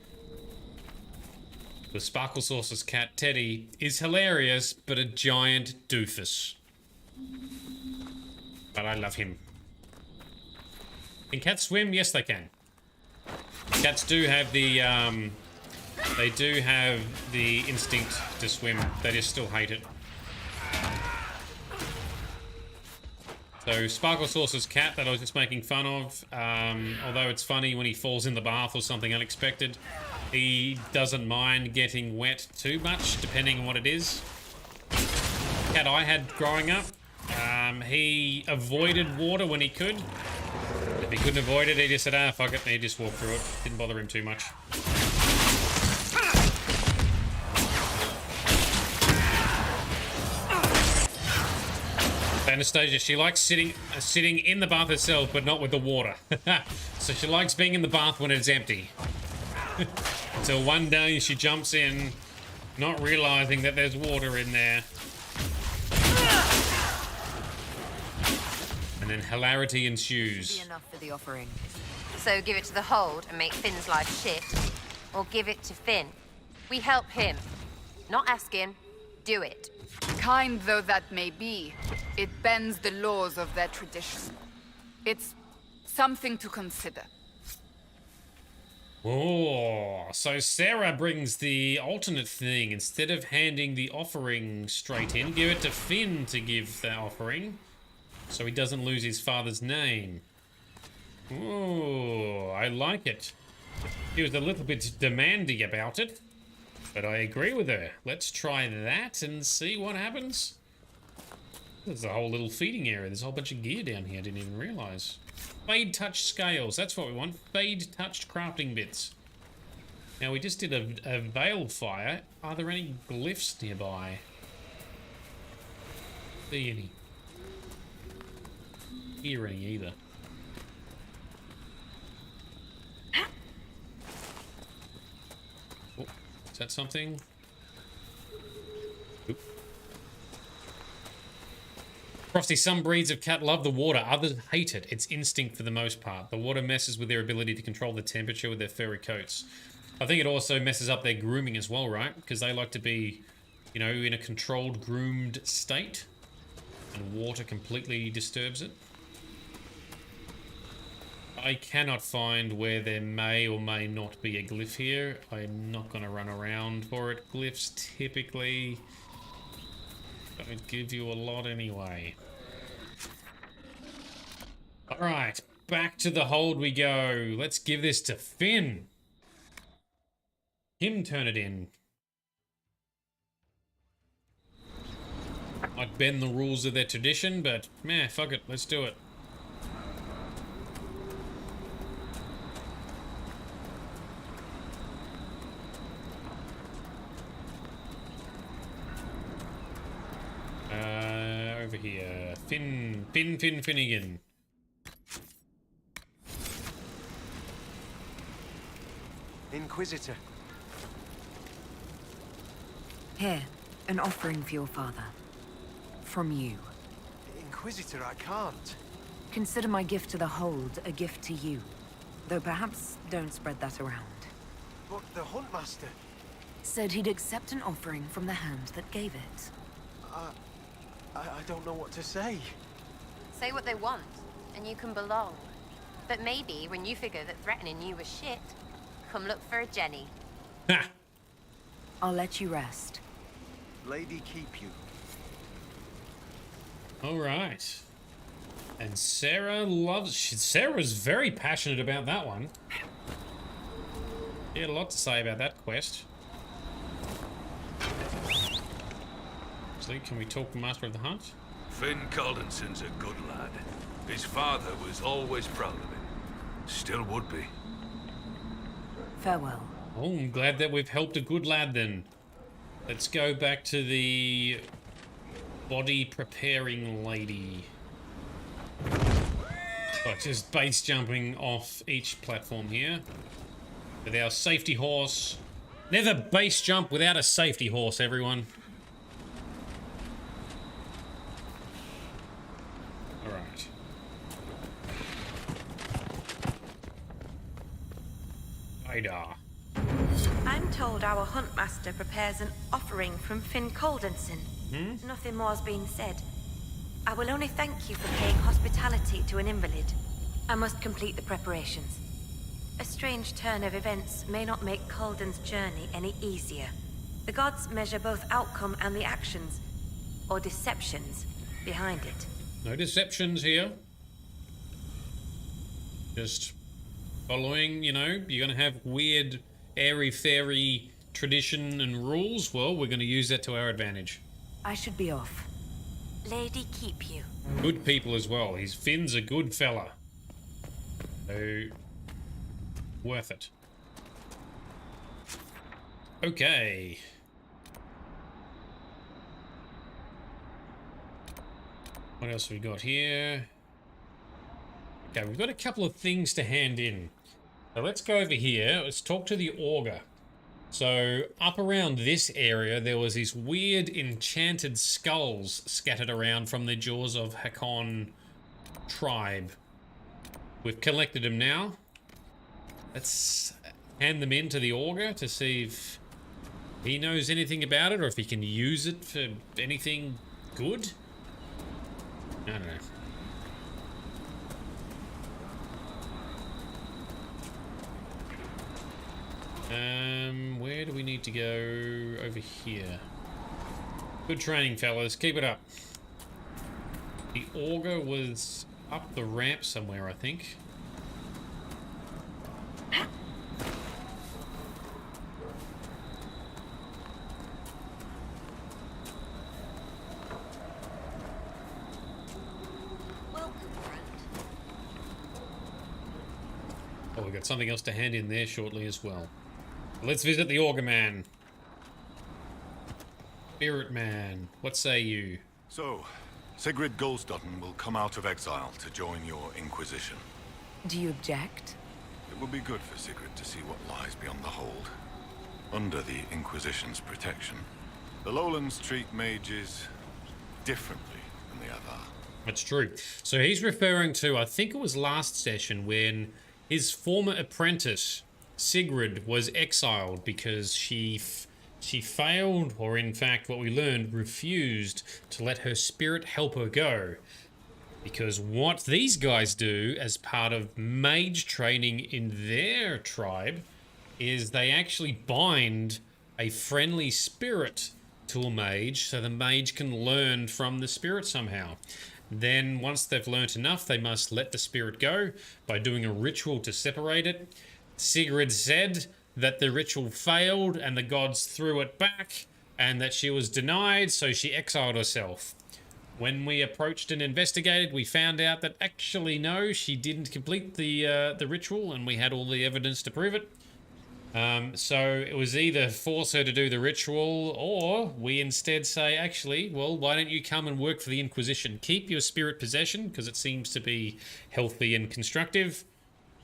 Speaker 1: The Sparkle Sauce's cat, Teddy, is hilarious, but a giant doofus. But I love him. Can cats swim? Yes, they can. Cats do have the, they do have the instinct to swim. They just still hate it. So, Sparkle Sauce's cat that I was just making fun of, although it's funny when he falls in the bath or something unexpected, he doesn't mind getting wet too much, depending on what it is. Cat I had growing up, he avoided water when he could. If he couldn't avoid it, he just said, ah, fuck it, and he just walked through it. Didn't bother him too much. Anastasia, she likes sitting in the bath herself, but not with the water. So she likes being in the bath when it's empty. Until one day she jumps in, not realizing that there's water in there. And then hilarity ensues.
Speaker 12: Be enough for the offering. So give it to the hold and make Finn's life shit, or give it to Finn. We help him. Not ask him. Do it.
Speaker 9: Kind though that may be, it bends the laws of their tradition. It's Something to consider.
Speaker 1: Oh, so Sarah brings the alternate thing. Instead of handing the offering straight in, give it to Finn to give the offering, so he doesn't lose his father's name. Oh, I like it. She was a little bit demanding about it, but I agree with her. Let's try that and see what happens. There's a whole little feeding area. There's a whole bunch of gear down here I didn't even realize. Fade touch scales. That's what we want. Fade touched crafting bits. Now, we just did a veil fire. Are there any glyphs nearby? See any? Hear any either? Oh, is that something? Oop. Frosty, some breeds of cat love the water, others hate it. It's instinct for the most part. The water messes with their ability to control the temperature with their furry coats. I think it also messes up their grooming as well, right? Because they like to be, you know, in a controlled, groomed state. And water completely disturbs it. I cannot find where there may or may not be a glyph here. I'm not going to run around for it. Glyphs typically don't give you a lot anyway. Alright, back to the hold we go. Let's give this to Finn. Him turn it in. Might bend the rules of their tradition, but meh, fuck it, let's do it. Over here. Finnegan.
Speaker 16: Inquisitor.
Speaker 7: Here, an offering for your father. From you.
Speaker 16: Inquisitor, I can't.
Speaker 7: Consider my gift to the Hold a gift to you. Though perhaps don't spread that around.
Speaker 16: But the Huntmaster...
Speaker 7: Said he'd accept an offering from the hand that gave it.
Speaker 16: I don't know what to say.
Speaker 12: Say what they want, and you can belong. But maybe when you figure that threatening you was shit, come look for a Jenny.
Speaker 1: Ha!
Speaker 7: I'll let you rest.
Speaker 16: Lady keep you.
Speaker 1: Alright. And Sarah's very passionate about that one. She had a lot to say about that quest. Actually, can we talk to Master of the Hunt?
Speaker 17: Finn Caldinson's a good lad. His father was always proud of him. Still would be.
Speaker 7: Farewell.
Speaker 1: Oh, I'm glad that we've helped a good lad then. Let's go back to the body preparing lady. Like just base jumping off each platform here. With our safety horse. Never base jump without a safety horse, everyone. Alright. Ida.
Speaker 15: I'm told our Huntmaster prepares an offering from Finn Caldenson. Nothing more's been said. I will only thank you for paying hospitality to an invalid. I must complete the preparations. A strange turn of events may not make Calden's journey any easier. The gods measure both outcome and the actions, or deceptions, behind it.
Speaker 1: No deceptions here. Just following, you know, you're going to have weird, airy-fairy tradition and rules. Well, we're going to use that to our advantage.
Speaker 7: I should be off.
Speaker 15: Lady keep you.
Speaker 1: Good people as well. Finn's a good fella. So, worth it. Okay. What else have we got here? Okay, we've got a couple of things to hand in. So let's go over here. Let's talk to the Augur. So up around this area, there was these weird enchanted skulls scattered around from the Jaws of Hakkon tribe. We've collected them now. Let's hand them in to the Augur to see if he knows anything about it or if he can use it for anything good. I don't know. Where do we need to go? Over here. Good training, fellas. Keep it up. The auger was up the ramp somewhere, I think. Oh, we've got something else to hand in there shortly as well. Let's visit the Auger Man. Spirit Man, what say you?
Speaker 18: So, Sigrid Goldsdotten will come out of exile to join your Inquisition.
Speaker 7: Do you object?
Speaker 18: It will be good for Sigrid to see what lies beyond the hold. Under the Inquisition's protection, the Lowlands treat mages differently than the Avar.
Speaker 1: That's true. So he's referring to, I think it was last session, when his former apprentice, Sigrid, was exiled because she failed, or in fact, what we learned, refused to let her spirit help her go. Because what these guys do as part of mage training in their tribe is they actually bind a friendly spirit to a mage so the mage can learn from the spirit somehow. Then once they've learnt enough, they must let the spirit go by doing a ritual to separate it. Sigrid said that the ritual failed and the gods threw it back and that she was denied, so she exiled herself. When we approached and investigated, we found out that actually no, she didn't complete the ritual, and we had all the evidence to prove it. So it was either force her to do the ritual, or we instead say, actually, well, why don't you come and work for the Inquisition? Keep your spirit possession, because it seems to be healthy and constructive.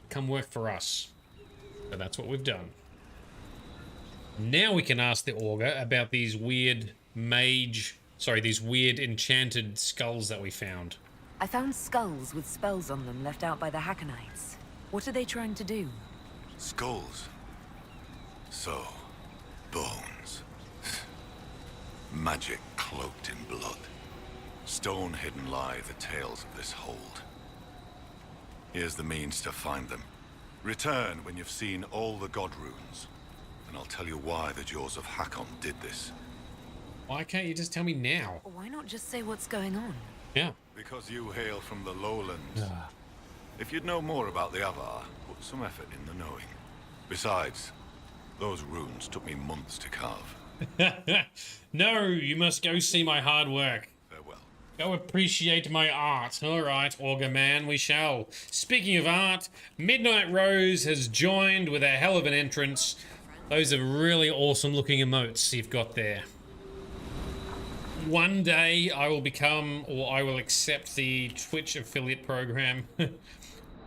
Speaker 1: Come work for us. So that's what we've done. Now we can ask the Augur about these weird these weird enchanted skulls that we found.
Speaker 7: I found skulls with spells on them left out by the Hakkonites. What are they trying to do?
Speaker 18: Skulls. So, bones. Magic cloaked in blood. Stone hidden lie the tales of this hold. Here's the means to find them. Return when you've seen all the god runes, and I'll tell you why the Jaws of Hakkon did this.
Speaker 1: Why can't you just tell me now?
Speaker 7: Why not just say what's going on?
Speaker 1: Yeah.
Speaker 18: Because you hail from the lowlands. If you'd know more about the Avar, put some effort in the knowing. Besides, those runes took me months to carve.
Speaker 1: No, you must go see my hard work.
Speaker 18: Farewell.
Speaker 1: Go appreciate my art. All right, Augur Man, we shall. Speaking of art, Midnight Rose has joined with a hell of an entrance. Those are really awesome looking emotes you've got there. One day I will become, or I will accept the Twitch affiliate program.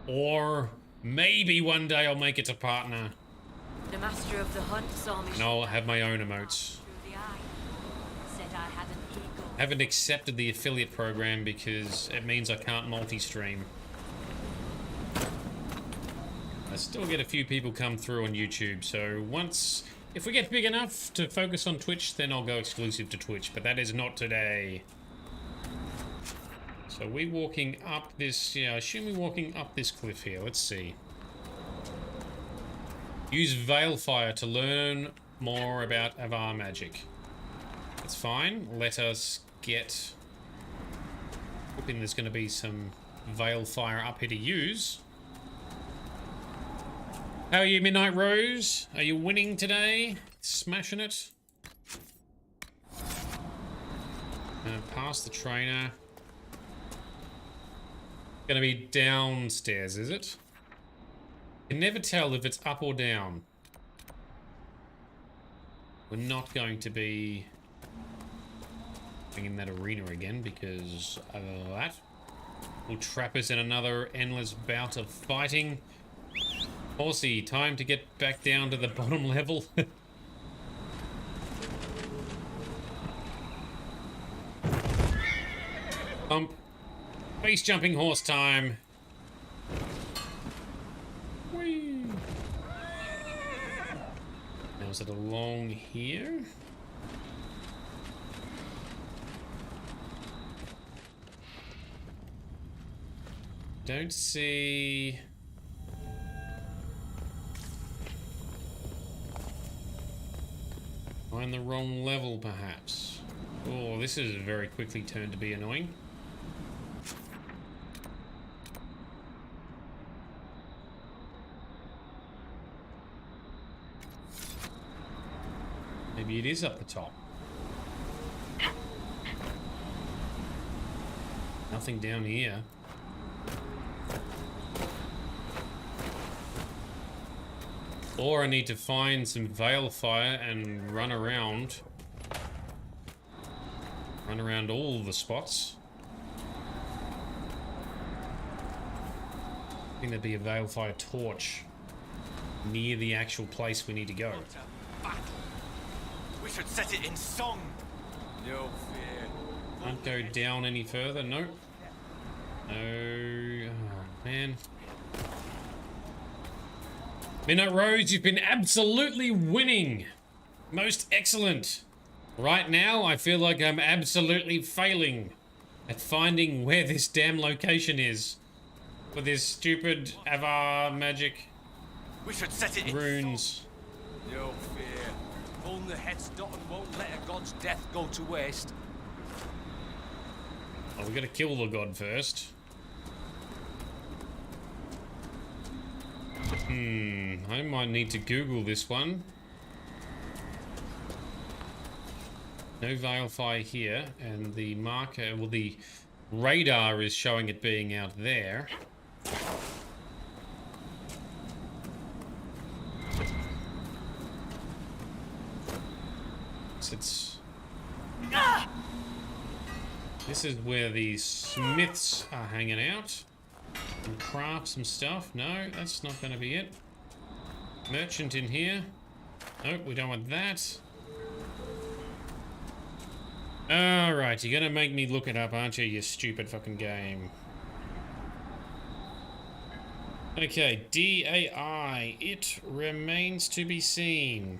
Speaker 1: Or maybe one day I'll make it a partner.
Speaker 15: The master of the hunt saw me.
Speaker 1: And I'll have my own emotes.
Speaker 15: Said I had an eagle.
Speaker 1: I haven't accepted the affiliate program because it means I can't multi-stream. I still get a few people come through on YouTube, so if we get big enough to focus on Twitch, then I'll go exclusive to Twitch, but that is not today. So we're walking up this, I assume we're walking up this cliff here. Let's see. Use Veilfire to learn more about Avar magic. That's fine. Let us get... hoping there's going to be some Veilfire up here to use. How are you, Midnight Rose? Are you winning today? Smashing it? Past the trainer. Gonna be downstairs, is it? Can never tell if it's up or down. We're not going to be in that arena again because of that will trap us in another endless bout of fighting. Horsey, time to get back down to the bottom level. Pump. Base jumping horse time. Whee. Now is it along here? Don't see... Am I in the wrong level, perhaps? Oh, this is very quickly turned to be annoying. Maybe it is up the top. Nothing down here. Or I need to find some veil fire and run around. Run around all the spots. I think there'd be a veil fire torch near the actual place we need to go.
Speaker 10: We should set it in song. No fear.
Speaker 1: Can't go down any further. Nope. No. Oh, man. Midnight Rose, you've been absolutely winning. Most excellent. Right now, I feel like I'm absolutely failing at finding where this damn location is. For this stupid Avar magic
Speaker 10: We should set it
Speaker 1: runes.
Speaker 13: No fear. Only Headstotton won't let a god's death go to waste.
Speaker 1: Oh, we gotta kill the god first. I might need to Google this one. No veil fire here, and the marker, well, the radar is showing it being out there. So this is where the smiths are hanging out. And craft some stuff. No, that's not going to be it. Merchant in here. Nope, we don't want that. Alright, you're going to make me look it up, aren't you, you stupid fucking game. Okay, DAI. It remains to be seen.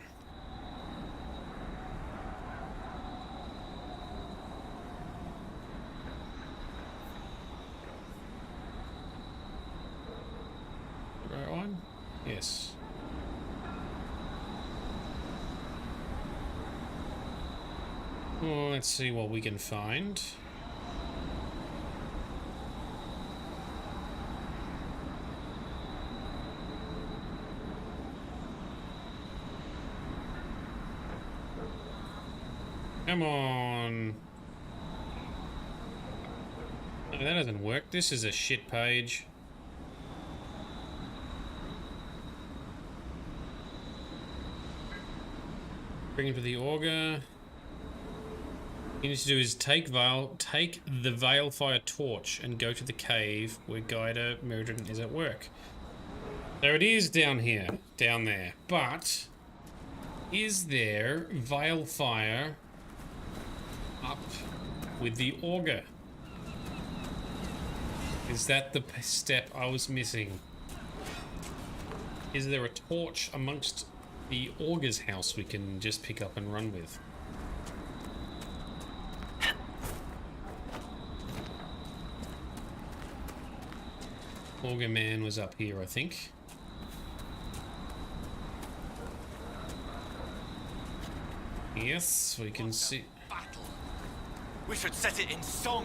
Speaker 1: Right one? Yes. Oh, let's see what we can find. Come on. No, that doesn't work. This is a shit page. Bring him to the auger. What you need to do is take the Veilfire torch and go to the cave where Guida Meridian is at work. There it is down here, down there. But is there Veilfire up with the auger? Is that the step I was missing? Is there a torch amongst the auger's house we can just pick up and run with? Auger man was up here, I think. Yes, we can see.
Speaker 10: We should set it in song.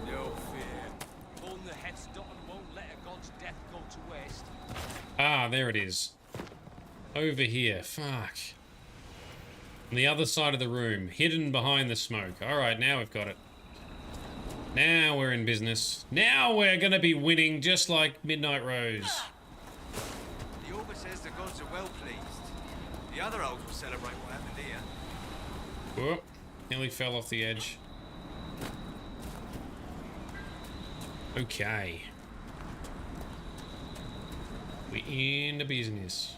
Speaker 13: No fear. Only Headstotton won't let a god's death go to waste.
Speaker 1: Ah, there it is. Over here. Fuck. On the other side of the room, hidden behind the smoke. Alright, now we've got it. Now we're in business. Now we're gonna be winning just like Midnight Rose.
Speaker 14: The Ogre says the gods are well pleased. The other elves will celebrate what happened here.
Speaker 1: Whoop. Nearly fell off the edge. Okay. We in the business.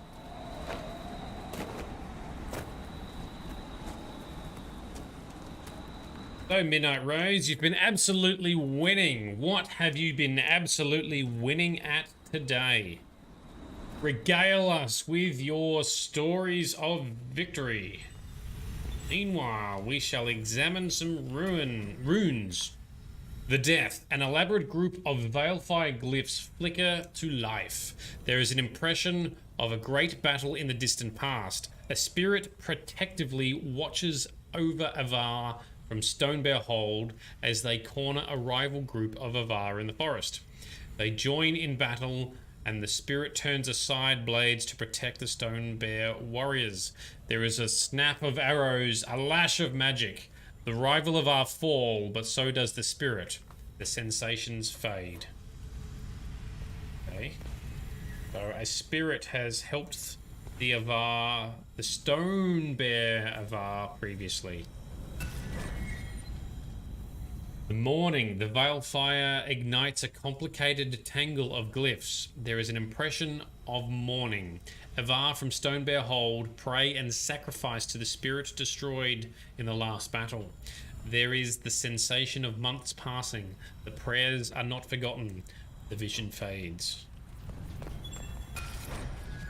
Speaker 1: So, Midnight Rose, you've been absolutely winning. What have you been absolutely winning at today? Regale us with your stories of victory. Meanwhile, we shall examine some runes. The death, an elaborate group of Veilfire glyphs flicker to life. There is an impression of a great battle in the distant past. A spirit protectively watches over Avar from Stonebear Hold as they corner a rival group of Avar in the forest. They join in battle, and the spirit turns aside blades to protect the Stonebear warriors. There is a snap of arrows, a lash of magic. The rival Avar fall, but so does the spirit. The sensations fade. Okay. So a spirit has helped the Avar, the Stonebear Avar previously. The morning, the Veil Fire ignites a complicated tangle of glyphs. There is an impression of morning. Avar from Stonebear Hold pray and sacrifice to the spirit destroyed in the last battle. There is the sensation of months passing. The prayers are not forgotten. The vision fades.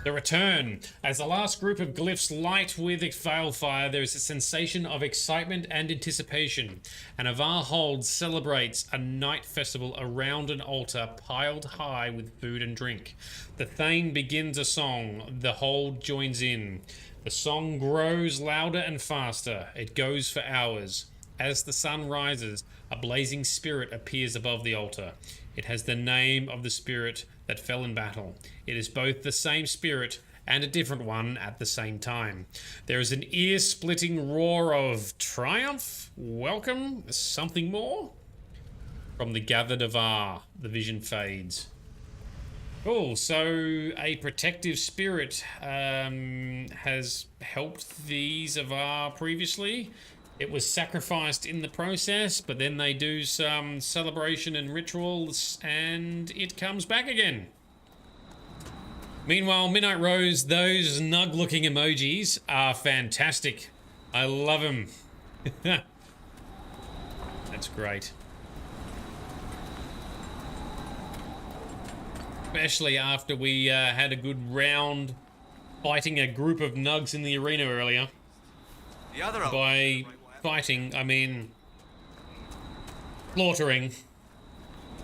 Speaker 1: The return. As the last group of glyphs light with veil fire, there is a sensation of excitement and anticipation. And Avar Hold celebrates a night festival around an altar piled high with food and drink. The Thane begins a song. The Hold joins in. The song grows louder and faster. It goes for hours. As the sun rises, a blazing spirit appears above the altar. It has the name of the spirit that fell in battle. It is both the same spirit and a different one at the same time. There is an ear-splitting roar of triumph, welcome, something more. From the gathered Avar, the vision fades. Cool, so a protective spirit has helped these Avar previously. It was sacrificed in the process, but then they do some celebration and rituals, and it comes back again. Meanwhile, Midnight Rose, those nug-looking emojis are fantastic. I love them. That's great. Especially after we had a good round fighting a group of nugs in the arena earlier.
Speaker 10: The other
Speaker 1: By fighting, I mean slaughtering.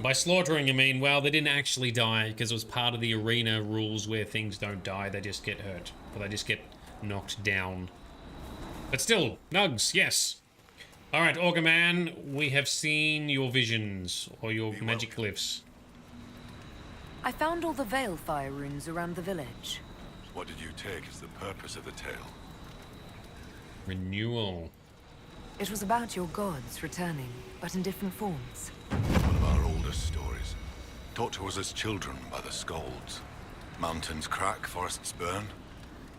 Speaker 1: By slaughtering, I mean, well, they didn't actually die because it was part of the arena rules where things don't die, they just get hurt. Or they just get knocked down. But still, nugs, yes. Alright, Augur Man, we have seen your visions, or your magic glyphs.
Speaker 7: I found all the Veil Fire runes around the village.
Speaker 18: What did you take as the purpose of the tale?
Speaker 1: Renewal.
Speaker 7: It was about your gods returning, but in different forms.
Speaker 18: One of our oldest stories. Taught to us as children by the Skalds. Mountains crack, forests burn.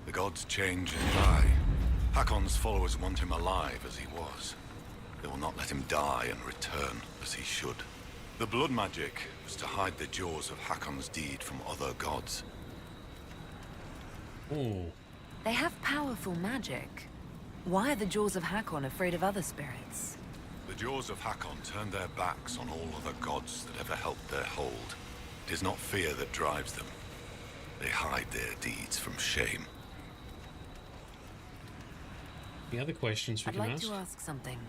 Speaker 18: The gods change and die. Hakkon's followers want him alive as he was. They will not let him die and return as he should. The blood magic was to hide the jaws of Hakkon's deed from other gods.
Speaker 1: Ooh.
Speaker 7: They have powerful magic. Why are the Jaws of Hakkon afraid of other spirits?
Speaker 18: The jaws of Hakkon turned their backs on all other gods that ever helped their hold. It is not fear that drives them. They hide their deeds from shame.
Speaker 1: The other questions we
Speaker 7: I'd
Speaker 1: can
Speaker 7: like
Speaker 1: ask?
Speaker 7: to ask something.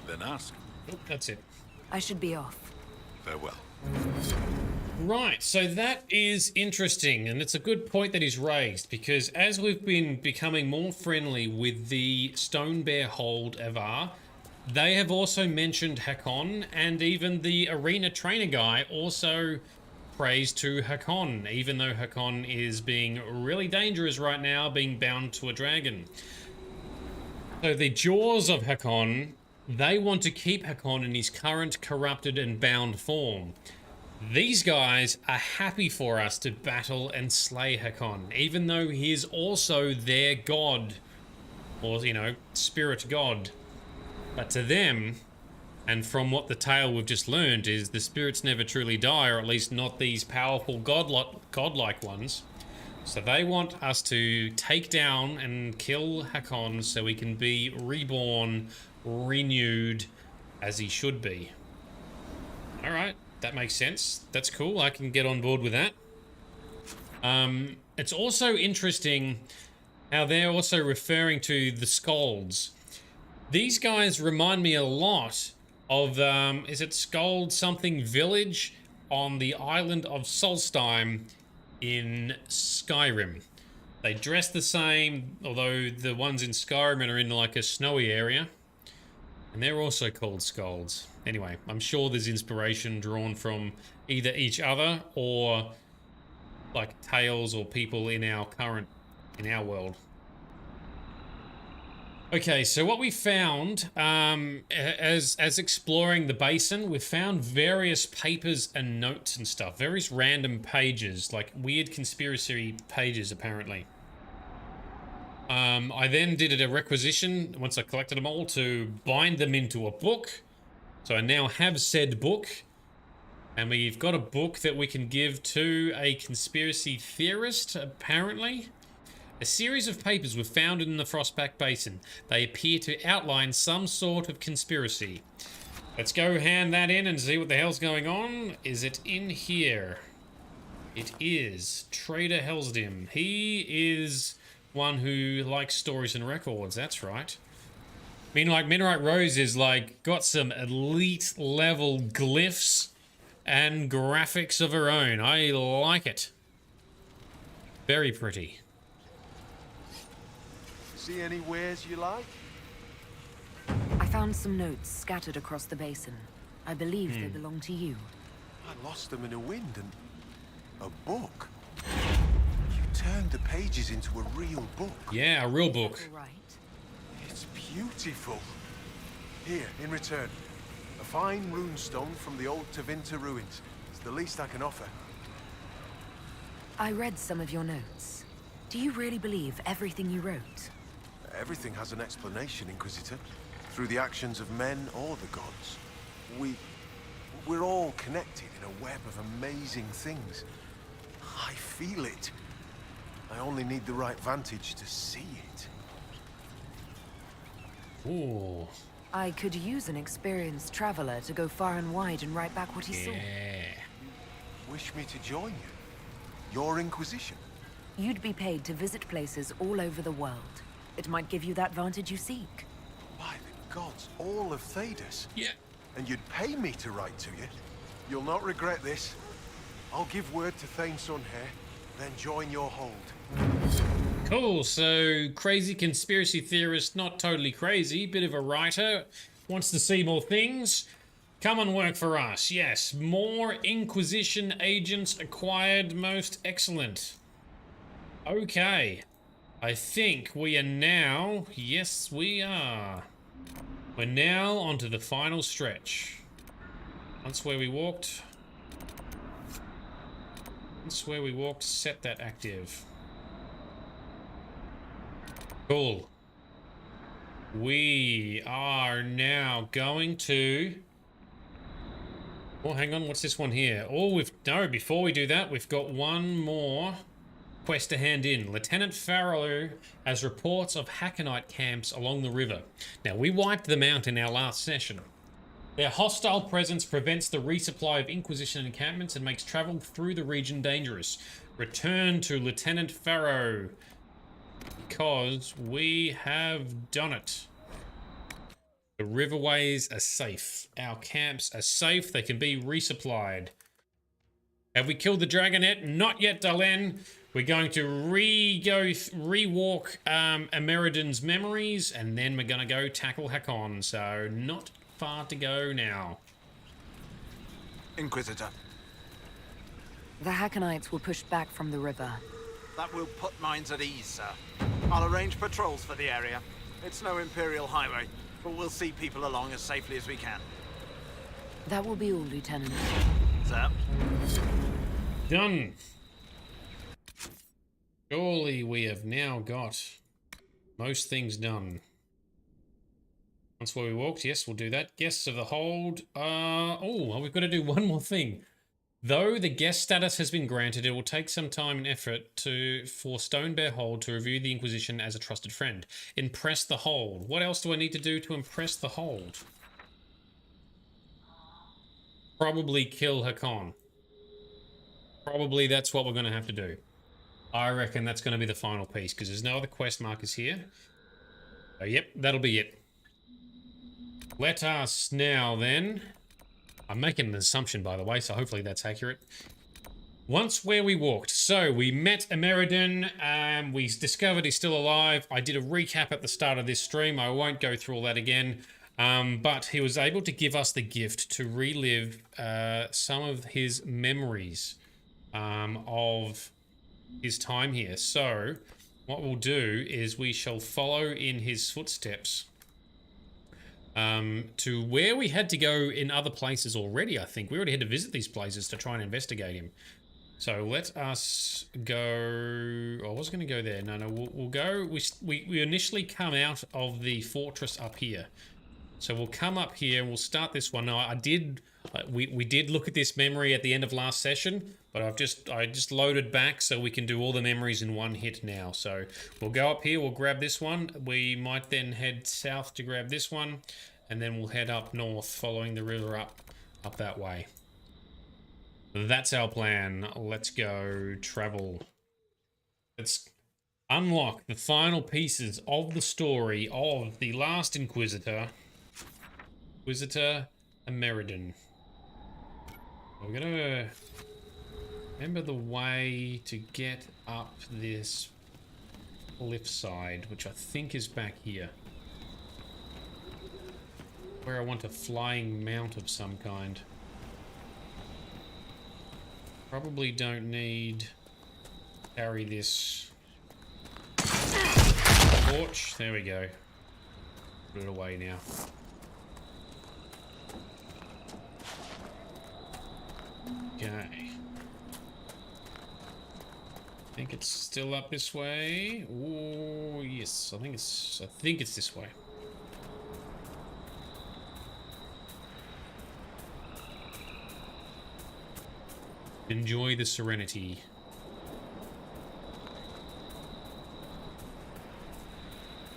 Speaker 18: Then ask.
Speaker 1: Oh, that's it.
Speaker 7: I should be off.
Speaker 18: Farewell.
Speaker 1: Right, so that is interesting, and it's a good point that he's raised, because as we've been becoming more friendly with the Stonebear Hold Avar, they have also mentioned Hakkon, and even the arena trainer guy also prays to Hakkon, even though Hakkon is being really dangerous right now, being bound to a dragon. So the jaws of Hakkon, they want to keep Hakkon in his current corrupted and bound form. These guys are happy for us to battle and slay Hakkon, even though he is also their god, or, you know, spirit god. But to them, and from what the tale we've just learned, is the spirits never truly die, or at least not these powerful godlike ones. So they want us to take down and kill Hakkon so he can be reborn, renewed, as he should be. Alright. That makes sense. That's cool. I can get on board with that. It's also interesting how they're also referring to the Skalds. These guys remind me a lot of, is it Skald something village on the island of Solstheim in Skyrim. They dress the same, although the ones in Skyrim are in like a snowy area. And they're also called skalds. Anyway, I'm sure there's inspiration drawn from either each other or like tales or people in our world. Okay, so what we found as exploring the basin, we've found various papers and notes and stuff, various random pages, like weird conspiracy pages apparently. I then did a requisition, once I collected them all, to bind them into a book. So I now have said book, and we've got a book that we can give to a conspiracy theorist, apparently. A series of papers were found in the Frostback Basin. They appear to outline some sort of conspiracy. Let's go hand that in and see what the hell's going on. Is it in here? It is. Trader Helsdim. He is one who likes stories and records, that's right. I mean, like, Midnight Rose is, like, got some elite level glyphs and graphics of her own. I like it. Very pretty.
Speaker 16: See any wares you like?
Speaker 7: I found some notes scattered across the basin. I believe they belong to you.
Speaker 16: I lost them in a wind and... a book? You turned the pages into a real book.
Speaker 1: Yeah, a real book.
Speaker 7: Right.
Speaker 16: It's beautiful. Here, in return, a fine runestone from the old Tevinter ruins. It's the least I can offer.
Speaker 7: I read some of your notes. Do you really believe everything you wrote?
Speaker 16: Everything has an explanation, Inquisitor. Through the actions of men or the gods. We're all connected in a web of amazing things. I feel it. I only need the right vantage to see it.
Speaker 1: Ooh.
Speaker 7: I could use an experienced traveler to go far and wide and write back what he saw.
Speaker 16: Wish me to join you? Your Inquisition?
Speaker 7: You'd be paid to visit places all over the world. It might give you that vantage you seek.
Speaker 16: By the gods, all of Thedas?
Speaker 1: Yeah.
Speaker 16: And you'd pay me to write to you? You'll not regret this. I'll give word to Thane Sunhair, then join your hold.
Speaker 1: Cool, so crazy conspiracy theorist, not totally crazy, bit of a writer, wants to see more things. Come and work for us. Yes, more Inquisition agents acquired, most excellent. Okay. I think we are now... Yes, we are. We're now onto the final stretch. Once where we walked... set that active. Cool. We are now going to... Oh, hang on, what's this one here? Oh, before we do that, we've got one more quest to hand in. Lieutenant Farrell has reports of Hakkonite camps along the river. Now, we wiped them out in our last session. Their hostile presence prevents the resupply of Inquisition encampments and makes travel through the region dangerous. Return to Lieutenant Farrow, because we have done it. The riverways are safe. Our camps are safe. They can be resupplied. Have we killed the dragonet? Not yet, Dalen. We're going to rewalk Ameridan's memories, and then we're going to go tackle Hakkon. So not far to go now.
Speaker 3: Inquisitor.
Speaker 7: The Hakkonites were pushed back from the river.
Speaker 3: That will put minds at ease, sir. I'll arrange patrols for the area. It's no Imperial highway, but we'll see people along as safely as we can.
Speaker 7: That will be all, Lieutenant.
Speaker 3: Sir?
Speaker 1: Done. Surely we have now got most things done. Once where we walked, yes, we'll do that. Guests of the hold. Well, we've got to do one more thing. Though the guest status has been granted, it will take some time and effort for Stonebear Hold to review the Inquisition as a trusted friend. Impress the hold. What else do I need to do to impress the hold? Probably kill Hakkon. Probably that's what we're going to have to do. I reckon that's going to be the final piece, because there's no other quest markers here. So, yep, that'll be it. Let us now, then... I'm making an assumption, by the way, so hopefully that's accurate. Once where we walked. So we met Ameridan. We discovered he's still alive. I did a recap at the start of this stream. I won't go through all that again. But he was able to give us the gift to relive some of his memories of his time here. So what we'll do is we shall follow in his footsteps to where we had to go in other places already, I think. We already had to visit these places to try and investigate him. So let us go... I was going to go there. No, we'll go... We initially come out of the fortress up here. So we'll come up here and we'll start this one. Now, I did... we did look at this memory at the end of last session, but I just loaded back so we can do all the memories in one hit now. So we'll go up here, we'll grab this one. We might then head south to grab this one, and then we'll head up north following the river up that way. That's our plan. Let's go travel. Let's unlock the final pieces of the story of the last Inquisitor. Inquisitor Ameridan. We're gonna remember the way to get up this cliffside, which I think is back here. Where I want a flying mount of some kind. Probably don't need to carry this torch. There we go. Put it away now. Okay. I think it's still up this way. Oh yes, I think it's this way. Enjoy the serenity.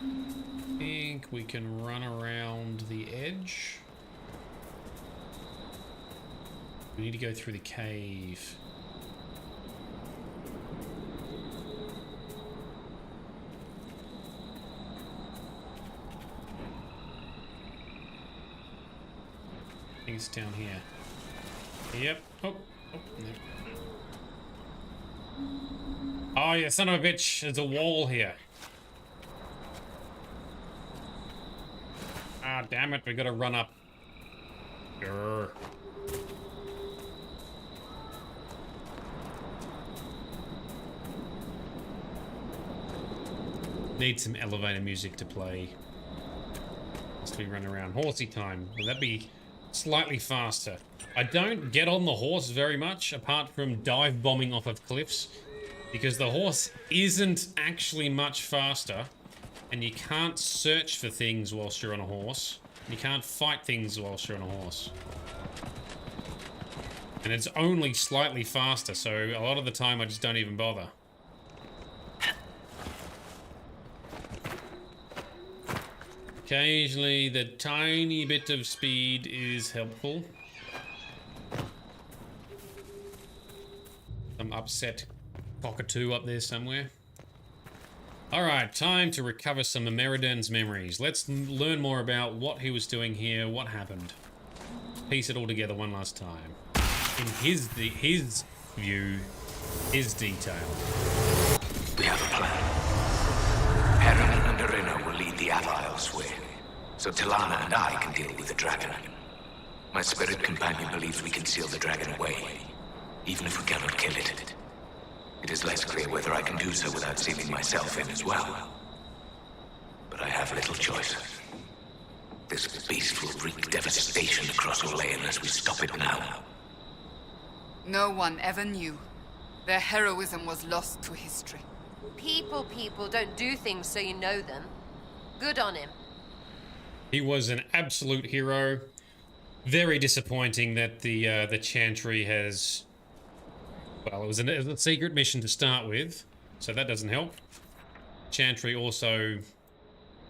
Speaker 1: I think we can run around the edge. We need to go through the cave. I think it's down here. Yep. Oh, no. Oh, you son of a bitch. There's a wall here. Ah, damn it. We gotta run up. Grr. Need some elevator music to play as we run around. Horsey time. Will that be slightly faster? I don't get on the horse very much, apart from dive bombing off of cliffs, because the horse isn't actually much faster, and you can't search for things whilst you're on a horse. You can't fight things whilst you're on a horse. And it's only slightly faster, so a lot of the time I just don't even bother. Occasionally, the tiny bit of speed is helpful. Some upset cockatoo up there somewhere. Alright, time to recover some of Meridan's memories. Let's learn more about what he was doing here, what happened. Piece it all together one last time. In his view, his detail.
Speaker 19: We have a plan. Perrin and Arena will lead the Ava elsewhere, so Tilana and I can deal with the dragon. My spirit companion believes we can seal the dragon away, even if we cannot kill it. It is less clear whether I can do so without sealing myself in as well. But I have little choice. This beast will wreak devastation across Orlais unless we stop it now.
Speaker 9: No one ever knew. Their heroism was lost to history.
Speaker 12: People don't do things so you know them. Good on him.
Speaker 1: He was an absolute hero. Very disappointing that the Chantry has... Well, it was a secret mission to start with, so that doesn't help. Chantry also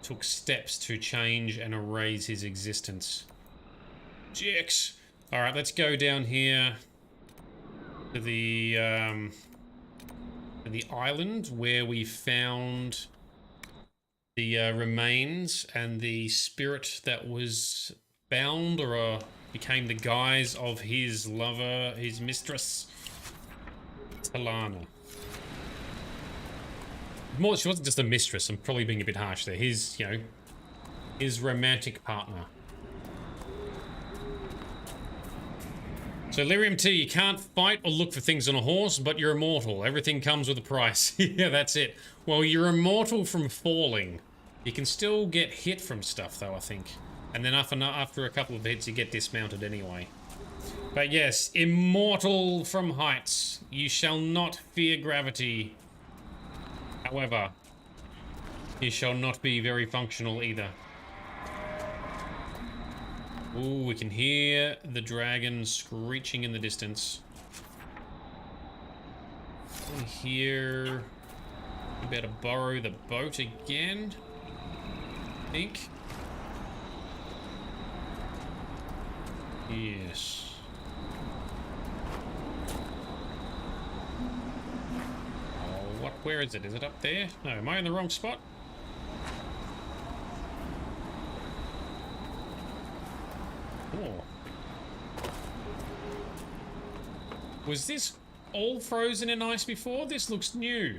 Speaker 1: took steps to change and erase his existence. Jix! Alright, let's go down here to the island where we found the remains and the spirit that was bound or became the guise of his lover, his mistress. Talana. More, she wasn't just a mistress. I'm probably being a bit harsh there. His, you know, his romantic partner. So Lyrium T, you can't fight or look for things on a horse, but you're immortal. Everything comes with a price. Yeah, that's it. Well, you're immortal from falling. You can still get hit from stuff, though, I think. And then after a couple of hits, you get dismounted anyway. But yes, immortal from heights. You shall not fear gravity. However, you shall not be very functional either. Ooh, we can hear the dragon screeching in the distance. We hear... We better borrow the boat again, I think. Yes. Oh, what? Where is it? Is it up there? No, am I in the wrong spot? Oh. Was this all frozen in ice before? This looks new.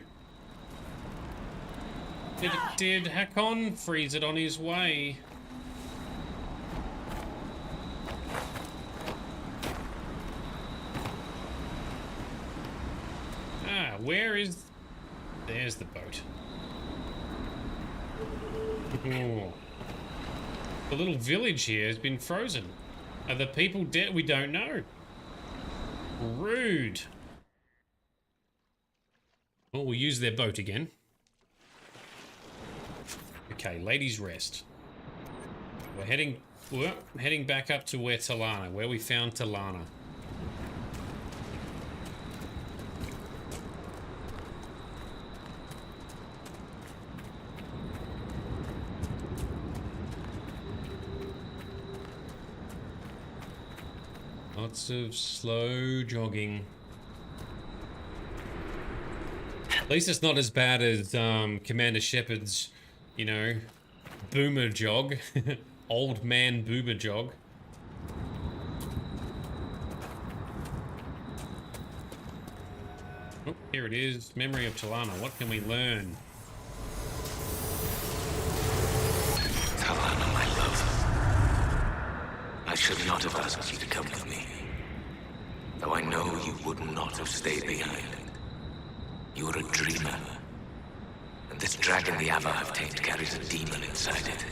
Speaker 1: Did Hakkon freeze it on his way? Ah, where is... There's the boat. Oh. The little village here has been frozen. Are the people dead? We don't know. Rude. Well, we'll use their boat again. Okay, ladies rest. We're heading back up to where Talana, where we found Talana. Lots of slow jogging. At least it's not as bad as Commander Shepard's, you know, boomer jog. Old man boomer jog. Oh, here it is. Memory of Talana. What can we learn?
Speaker 19: Talana, my love. I should not have asked you to come with me. Though I know you would not have stayed behind. You are a dreamer. And this dragon the Ava have tamed carries a demon inside it.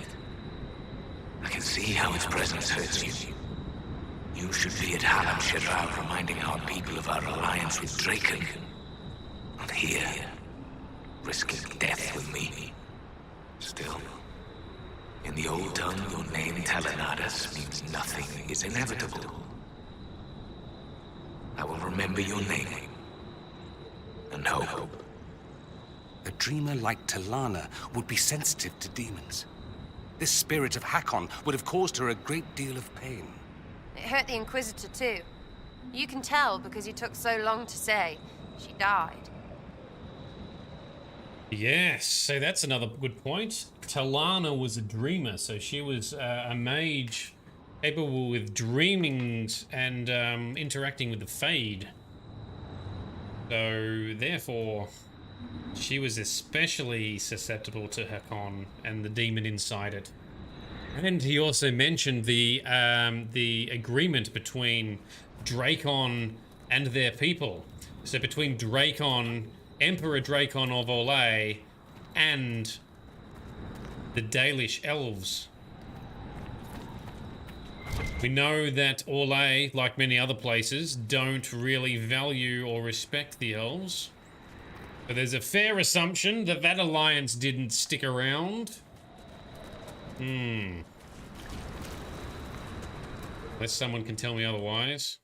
Speaker 19: I can see how its presence hurts you. You should be at Halam Shirar reminding our people of our alliance with Draken. Not here, risking death with me. Still, in the old tongue, your name Telenadas means nothing is inevitable. I will remember your name. And hope.
Speaker 8: A dreamer like Talana would be sensitive to demons. This spirit of Hakkon would have caused her a great deal of pain.
Speaker 12: It hurt the Inquisitor too. You can tell because you took so long to say. She died.
Speaker 1: Yes, so that's another good point. Talana was a dreamer, so she was a mage capable with dreamings and interacting with the Fade. So, therefore, she was especially susceptible to Hakkon and the demon inside it. And he also mentioned the agreement between Drakon and their people. So between Drakon, Emperor Drakon of Olay, and the Dalish elves. We know that Olay, like many other places, don't really value or respect the elves. But there's a fair assumption that that alliance didn't stick around. Unless someone can tell me otherwise.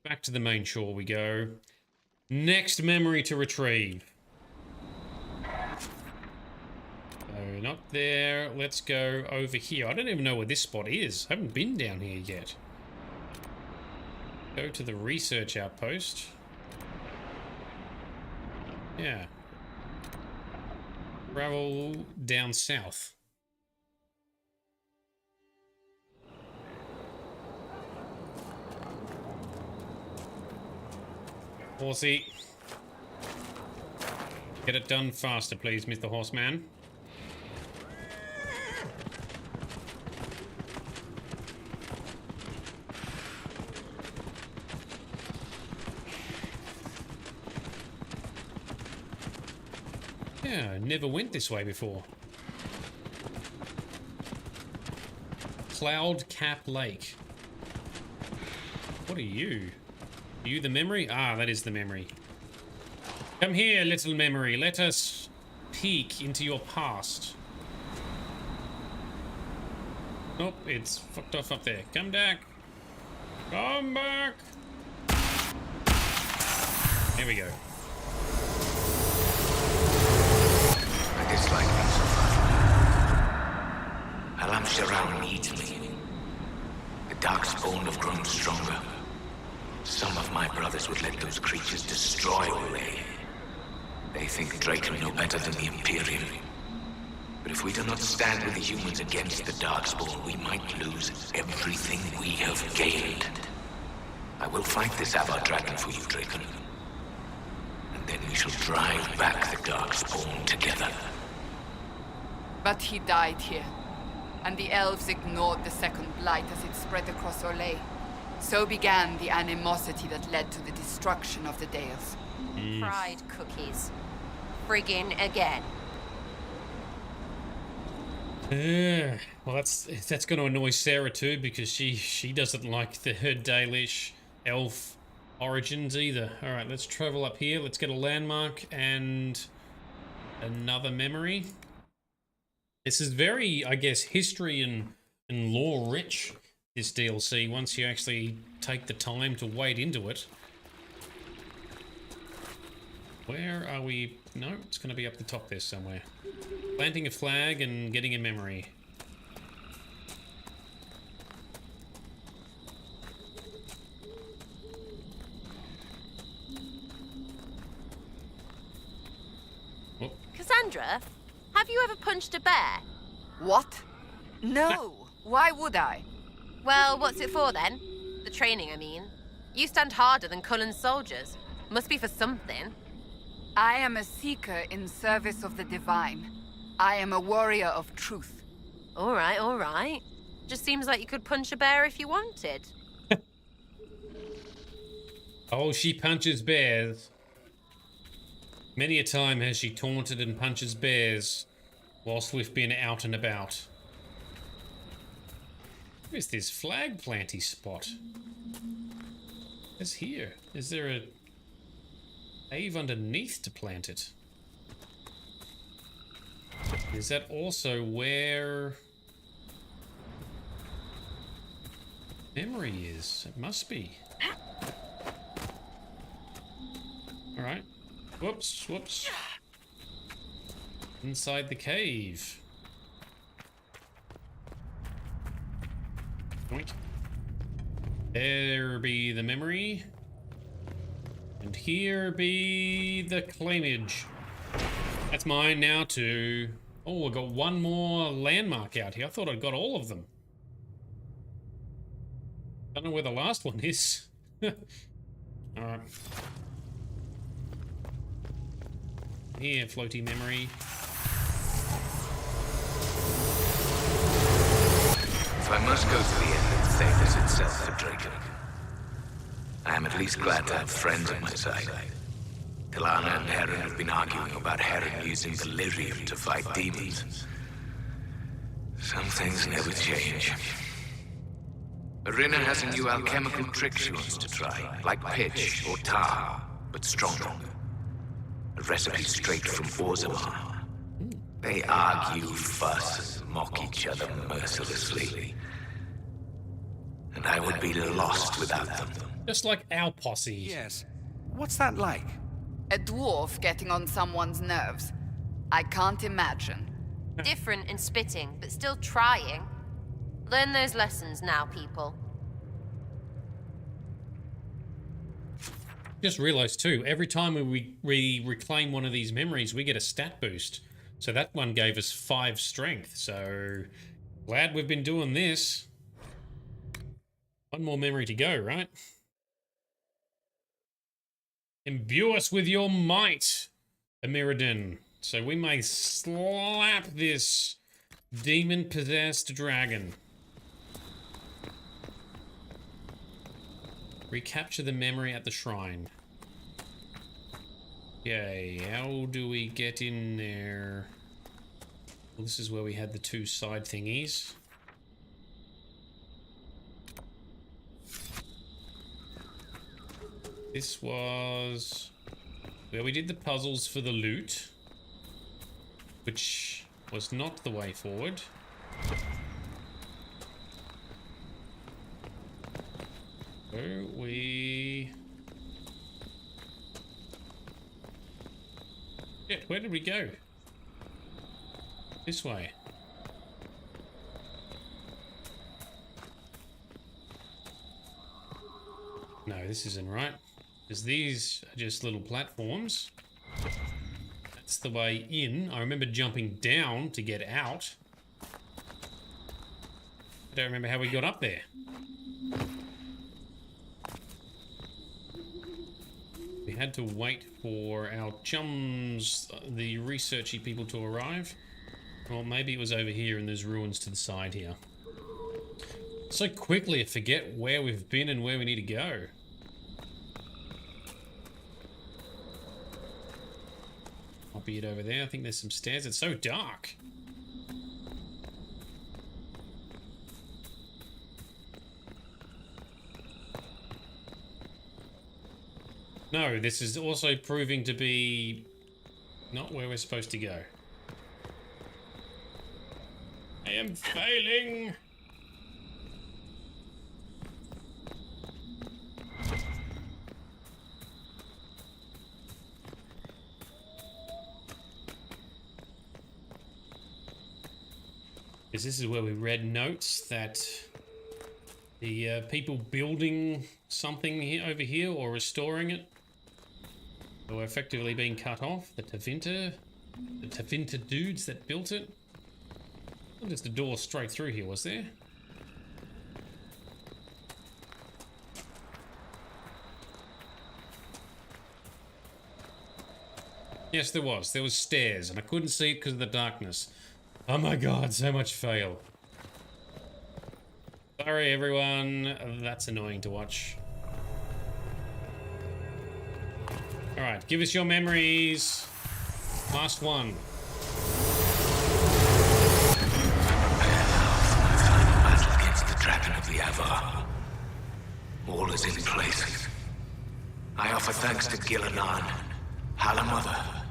Speaker 1: Back to the main shore we go. Next memory to retrieve. So, not there. Let's go over here. I don't even know where this spot is. I haven't been down here yet. Go to the research outpost. Yeah. Travel down south. Horsey. Get it done faster, please, Mr. Horseman. Yeah, never went this way before. Cloud Cap Lake. What are you? Are you the memory? Ah, that is the memory. Come here, little memory. Let us peek into your past. Nope, it's fucked off up there. Come back. Come back. Here we go.
Speaker 19: I dislike them so far. Alam Sharan needs me. The Darkspawn have grown stronger. Some of my brothers would let those creatures destroy Olay. They think Draken no better than the Imperium. But if we do not stand with the humans against the Darkspawn, we might lose everything we have gained. I will fight this Avar Dragon for you, Draken. And then we shall drive back the Darkspawn together.
Speaker 9: But he died here, and the elves ignored the second blight as it spread across Olay. So began the animosity that led to the destruction of the Dales.
Speaker 12: Fried cookies. Friggin' again.
Speaker 1: Well, that's going to annoy Sarah too, because she doesn't like her Dalish elf origins either. All right, let's travel up here. Let's get a landmark and another memory. This is very, I guess, history and lore rich, this DLC, once you actually take the time to wade into it. Where are we? No, it's going to be up the top there somewhere. Planting a flag and getting a memory. Oh.
Speaker 12: Cassandra, have you ever punched a bear?
Speaker 9: What? No! Why would I?
Speaker 12: Well, what's it for then? The training, I mean. You stand harder than Cullen's soldiers. Must be for something.
Speaker 9: I am a seeker in service of the divine. I am a warrior of truth.
Speaker 12: All right, all right. Just seems like you could punch a bear if you wanted.
Speaker 1: Oh, she punches bears. Many a time has she taunted and punches bears whilst we've been out and about. Where's this flag planty spot? It's here. Is there a cave underneath to plant it? Is that also where memory is? It must be. Alright. Whoops, whoops. Inside the cave. Point. There be the memory. And here be the claimage. That's mine now too. Oh, I got one more landmark out here. I thought I'd got all of them. Don't know where the last one is. Alright. Here, floaty memory.
Speaker 19: If I must go to the end of Thedas itself for Draken, I am at least glad to have friends on my side. Tilana and Heron have been arguing about Heron using the lyrium to fight demons. Some things never change. Arena has a new alchemical trick she wants to try, like pitch or tar, but stronger. A recipe straight from Orzammar. They argue, fuss, and mock each other mercilessly. And I would be lost without them.
Speaker 1: Just like our posse.
Speaker 8: Yes. What's that like?
Speaker 9: A dwarf getting on someone's nerves. I can't imagine.
Speaker 12: Different in spitting, but still trying. Learn those lessons now, people.
Speaker 1: Just realized too, every time we reclaim one of these memories, we get a stat boost. So that one gave us 5 strength. So glad we've been doing this. One more memory to go, right? Imbue us with your might, Amiradin, so we may slap this demon-possessed dragon. Recapture the memory at the shrine. Okay, how do we get in there? Well, this is where we had the two side thingies. This was where we did the puzzles for the loot, which was not the way forward. So Shit, where did we go? This way. No, this isn't right. Because these are just little platforms. That's the way in. I remember jumping down to get out. I don't remember how we got up there. We had to wait for our chums, the researchy people, to arrive. Or maybe it was over here and there's ruins to the side here. So quickly I forget where we've been and where we need to go. Might be it over there. I think there's some stairs. It's so dark. No, this is also proving to be not where we're supposed to go. I am failing. Because this is where we read notes that the people building something here, over here, or restoring it, were effectively being cut off. The Tevinter dudes that built it. Well, there's the door straight through here, was there? Yes, there was. There was stairs, and I couldn't see it because of the darkness. Oh my god, so much fail. Sorry, everyone. That's annoying to watch. Alright, give us your memories. Last one.
Speaker 19: Battle against the Dragon of the Avar. All is in place. I offer thanks to Gillinan, Halamother,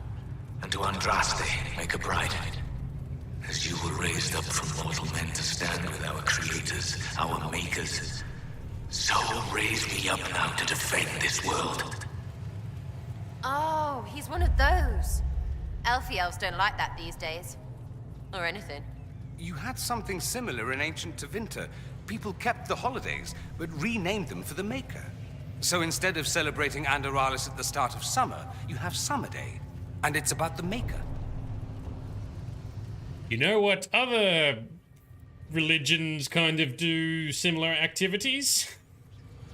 Speaker 19: and to Andraste, Maker Bride. As you were raised up from mortal men to stand with our creators, our makers, so raise me up now to defend this world.
Speaker 12: Oh, he's one of those. Elfie elves don't like that these days. Or anything.
Speaker 8: You had something similar in ancient Tevinter. People kept the holidays, but renamed them for the Maker. So instead of celebrating Andaralis at the start of summer, you have Summer Day. And it's about the Maker.
Speaker 1: You know what other religions kind of do similar activities?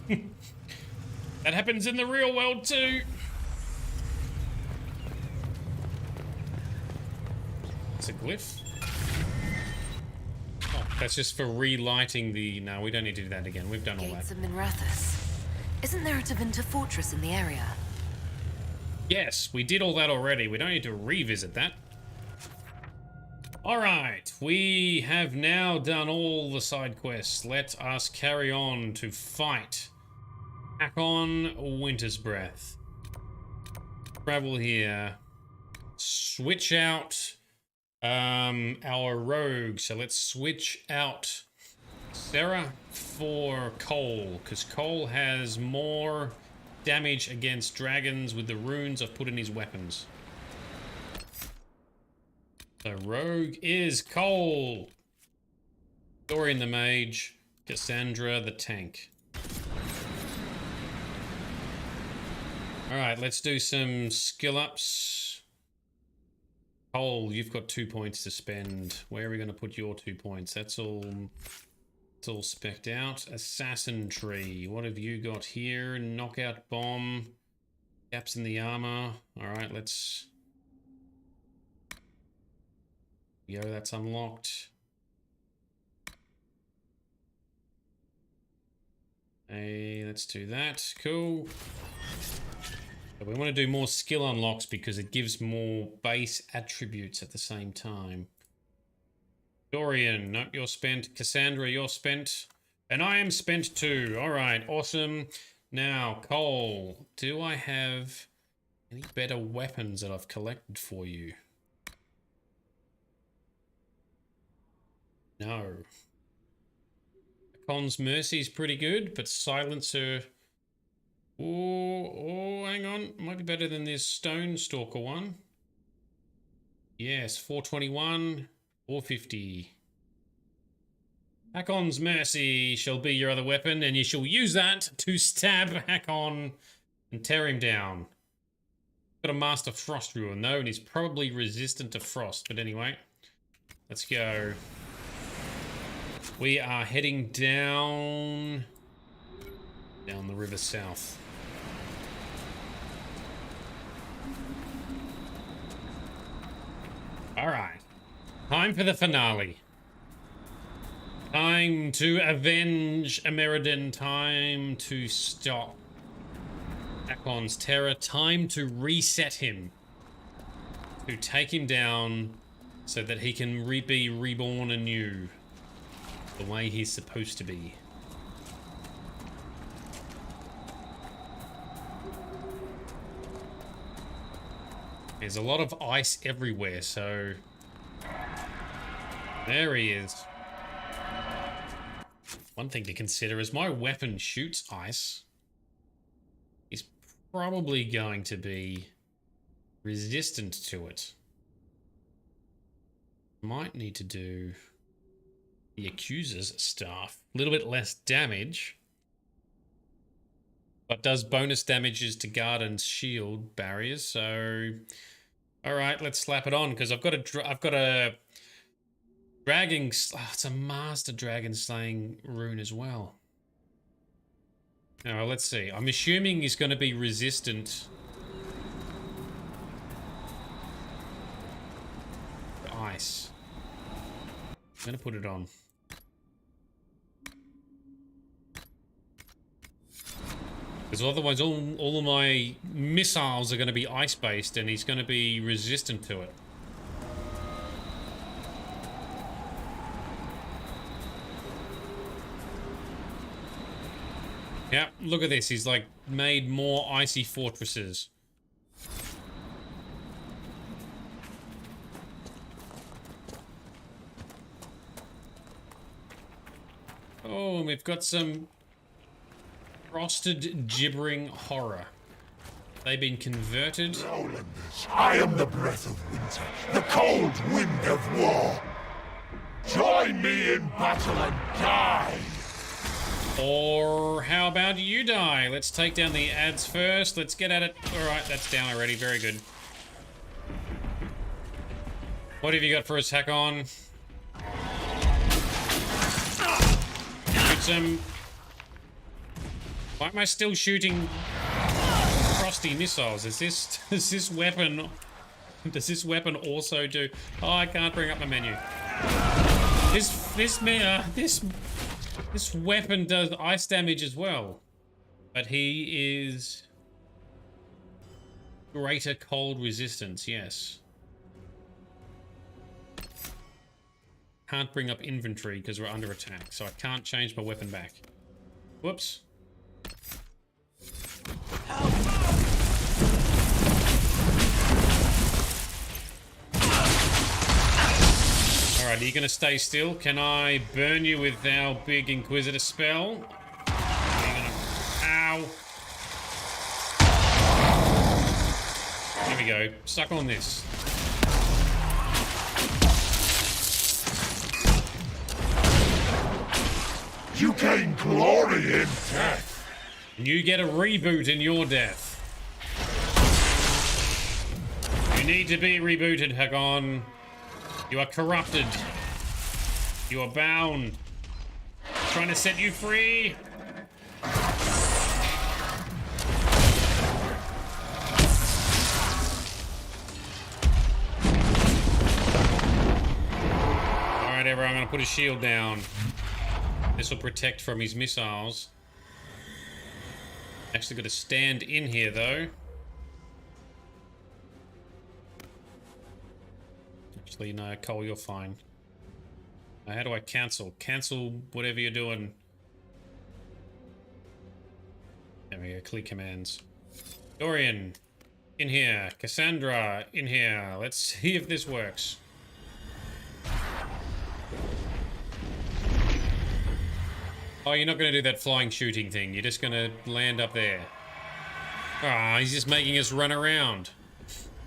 Speaker 1: That happens in the real world too. It's a glyph. Oh, that's just for relighting the... No, we don't need to do that again. We've done all that.
Speaker 7: Gates of Minrathous. Isn't there a Tevinter fortress in the area?
Speaker 1: Yes, we did all that already. We don't need to revisit that. Alright, we have now done all the side quests. Let us carry on to fight Hakkon Winter's Breath. Travel here. Switch out our rogue. So let's switch out Sarah for Cole, because Cole has more damage against dragons with the runes I've put in his weapons. So rogue is Cole. Dorian the mage. Cassandra the tank. Alright, let's do some skill ups. Cole, you've got 2 points to spend. Where are we going to put your 2 points? That's all specced out. Assassin tree. What have you got here? Knockout bomb. Gaps in the armor. Alright, let's go. That's unlocked. Hey, let's do that. Cool. But we want to do more skill unlocks because it gives more base attributes at the same time. Dorian, nope, you're spent. Cassandra, you're spent. And I am spent too. Alright, awesome. Now, Cole, do I have any better weapons that I've collected for you? No. Hakkon's Mercy is pretty good, but Silencer... Oh, hang on. Might be better than this Stone Stalker one. Yes, 421, 450. Hakkon's Mercy shall be your other weapon, and you shall use that to stab Hakkon and tear him down. Got a Master Frost Ruin though, and he's probably resistant to frost. But anyway, let's go. We are heading down the river south. All right, time for the finale. Time to avenge Ameridan. Time to stop Hakkon's terror. Time to reset him. To take him down so that he can be reborn anew. The way he's supposed to be. There's a lot of ice everywhere, so... There he is. One thing to consider is my weapon shoots ice. He's probably going to be resistant to it. Might need to do the Accuser's Staff. A little bit less damage. But does bonus damages to guard and shield barriers, so... Alright, let's slap it on, because I've got a dragon... Oh, it's a Master Dragon Slaying rune as well. Now, let's see. I'm assuming he's going to be resistant to ice. I'm going to put it on. Because otherwise all of my missiles are going to be ice-based and he's going to be resistant to it. Yeah, look at this. He's like made more icy fortresses. Oh, and we've got some frosted gibbering horror. They've been converted.
Speaker 20: Lowlanders, I am the breath of winter, the cold wind of war. Join me in battle and die.
Speaker 1: Or how about you die? Let's take down the ads first. Let's get at it. Alright, that's down already. Very good. What have you got for us, Hakkon? Shoot some... Why am I still shooting frosty missiles? Does this weapon also do... Oh, I can't bring up my menu. This weapon does ice damage as well. But he is greater cold resistance, yes. Can't bring up inventory because we're under attack, so I can't change my weapon back. Whoops. Alright, are you gonna stay still? Can I burn you with our big Inquisitor spell? Are you gonna... Ow! There we go. Suck on this.
Speaker 20: You gain glory in death.
Speaker 1: And you get a reboot in your death. You need to be rebooted, Hakkon. You are corrupted. You are bound. I'm trying to set you free. whatever. I'm gonna put a shield down. This will protect from his missiles. Actually got to stand in here, though. Actually, no, Cole, you're fine. Now, how do I cancel? Cancel whatever you're doing. There we go, clear commands. Dorian, in here. Cassandra, in here. Let's see if this works. Oh, you're not going to do that flying shooting thing. You're just going to land up there. Ah, he's just making us run around.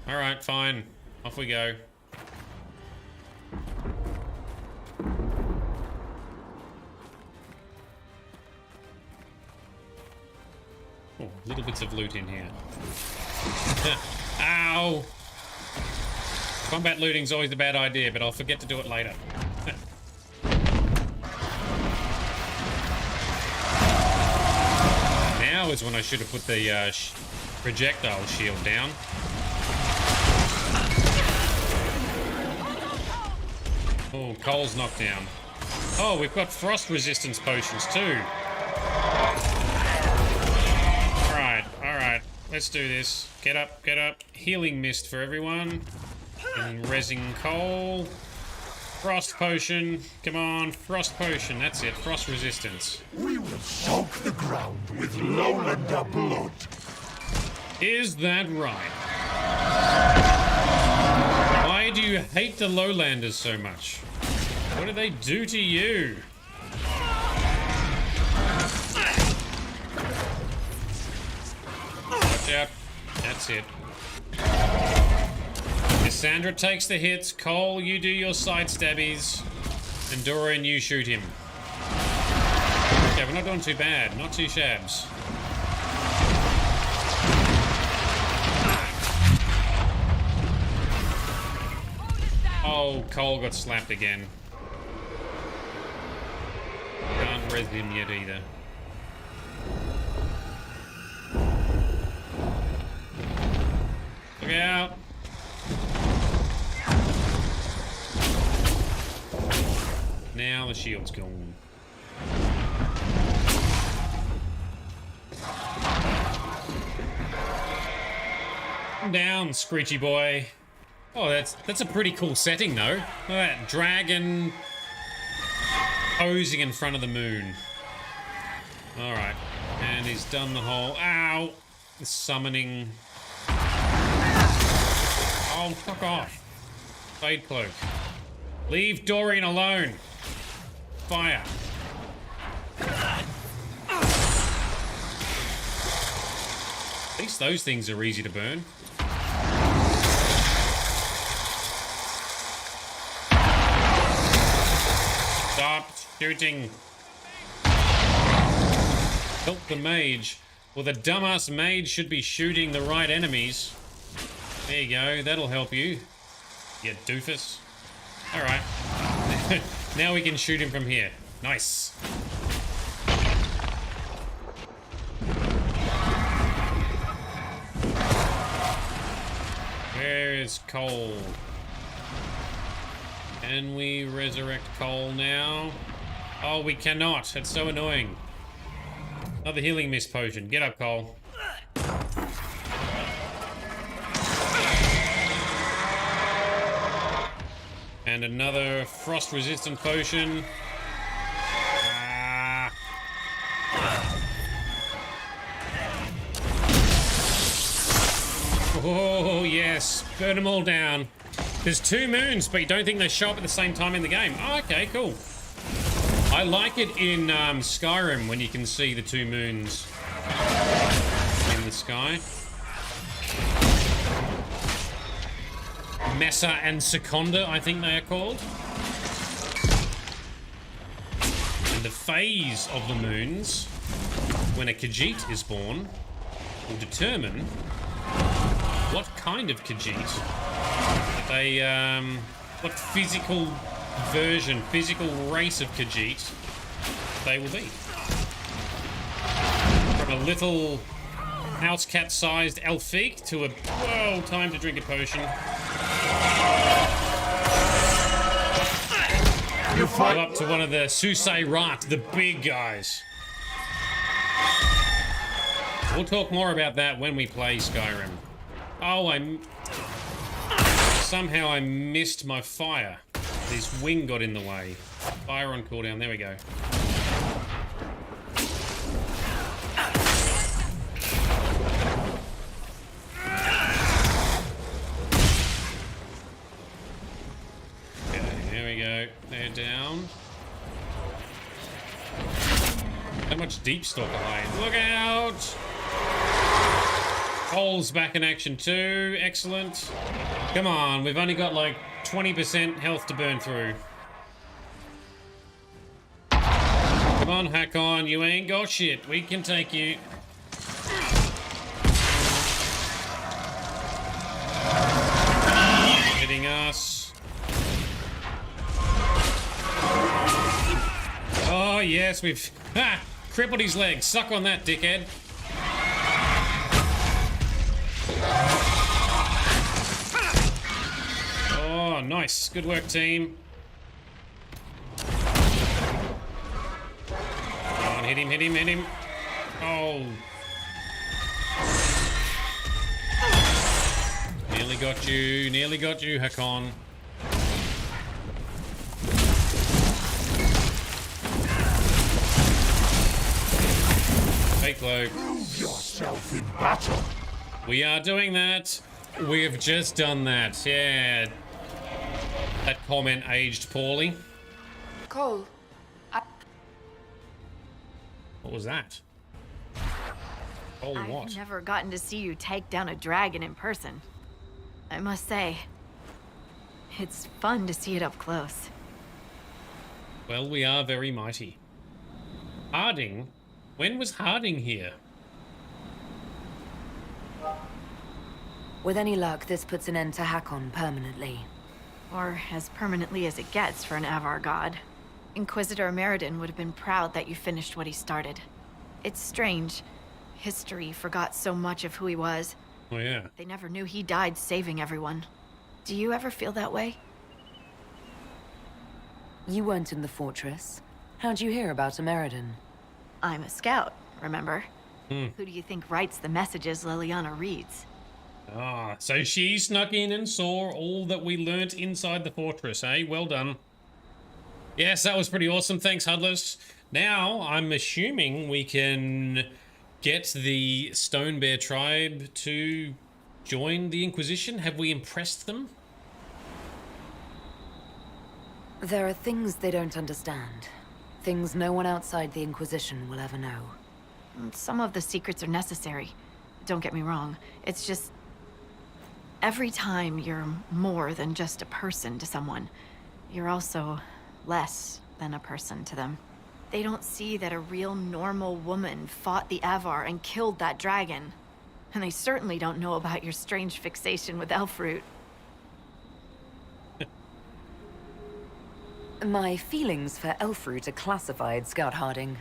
Speaker 1: Alright, fine. Off we go. Oh, little bits of loot in here. Ow! Combat looting's always a bad idea, but I'll forget to do it later. Now is when I should have put the projectile shield down. Oh, Cole's knocked down. Oh, we've got frost resistance potions too. Alright, let's do this. Get up, get up. Healing mist for everyone. And resin Cole. Frost potion. Come on, frost potion. That's it, frost resistance.
Speaker 20: We will soak the ground with lowlander blood.
Speaker 1: Is that right? Why do you hate the lowlanders so much? What do they do to you? Watch out. That's it. Cassandra takes the hits. Cole, you do your side stabbies. And Dorian, you shoot him. Okay, we're not doing too bad. Not too shabs. Oh, Cole got slapped again. Can't res him yet either. Look out! Now the shield's gone. Down, Screechy boy. Oh, that's a pretty cool setting, though. Look at that dragon posing in front of the moon. All right, and he's done the whole ow summoning. Oh, fuck off, Fade Cloak. Leave Dorian alone. Fire. At least those things are easy to burn. Stop shooting. Help the mage. Well, the dumbass mage should be shooting the right enemies. There you go. That'll help you. You doofus. Alright. Now we can shoot him from here. Nice. Where is Cole? Can we resurrect Cole now? Oh, we cannot. That's so annoying. Another healing mist potion. Get up, Cole. And another frost resistant potion. Ah. Oh, yes. Burn them all down. There's 2 moons, but you don't think they show up at the same time in the game. Oh, okay, cool. I like it in Skyrim when you can see the 2 moons in the sky. Mesa and Seconda, I think they are called. And the phase of the moons, when a Khajiit is born, will determine what kind of Khajiit they, what physical version, physical race of Khajiit they will be. From a little house cat-sized elfique to a, whoa, time to drink a potion.
Speaker 20: You fight.
Speaker 1: Go up to one of the Susei Rat, the big guys. We'll talk more about that when we play Skyrim. Oh, somehow I missed my fire. This wing got in the way. Fire on cooldown. There we go. Okay, here we go. They're down. How much deep stalker lane? Look out! Cole's back in action too. Excellent. Come on, we've only got like 20% health to burn through. Come on, Hakkon, you ain't got shit. We can take you. Hitting us. Oh, yes, we've crippled his legs. Suck on that, dickhead. Oh, nice. Good work, team. Come on, hit him, hit him, hit him. Oh. Nearly got you, Hakkon. Fake low.
Speaker 20: Prove yourself in battle.
Speaker 1: We are doing that. We have just done that. Yeah. That comment aged poorly.
Speaker 5: Cole,
Speaker 1: What was that? Oh, what?
Speaker 5: I've never gotten to see you take down a dragon in person. I must say, it's fun to see it up close.
Speaker 1: Well, we are very mighty. Harding? When was Harding here?
Speaker 7: With any luck, this puts an end to Hakkon permanently.
Speaker 5: Or as permanently as it gets for an Avar god. Inquisitor Meriden would have been proud that you finished what he started. It's strange. History forgot so much of who he was.
Speaker 1: Oh, yeah.
Speaker 5: They never knew he died saving everyone. Do you ever feel that way?
Speaker 7: You weren't in the fortress. How'd you hear about Meriden?
Speaker 5: I'm a scout, remember?
Speaker 1: Hmm.
Speaker 5: Who do you think writes the messages Liliana reads?
Speaker 1: Ah, so she snuck in and saw all that we learnt inside the fortress, eh? Well done. Yes, that was pretty awesome. Thanks, Hudless. Now, I'm assuming we can get the Stone Bear tribe to join the Inquisition. Have we impressed them?
Speaker 7: There are things they don't understand. Things no one outside the Inquisition will ever know.
Speaker 5: Some of the secrets are necessary. Don't get me wrong. It's just... every time you're more than just a person to someone, you're also less than a person to them. They don't see that a real normal woman fought the Avar and killed that dragon. And they certainly don't know about your strange fixation with Elfroot.
Speaker 7: My feelings for Elfroot are classified, Scout Harding.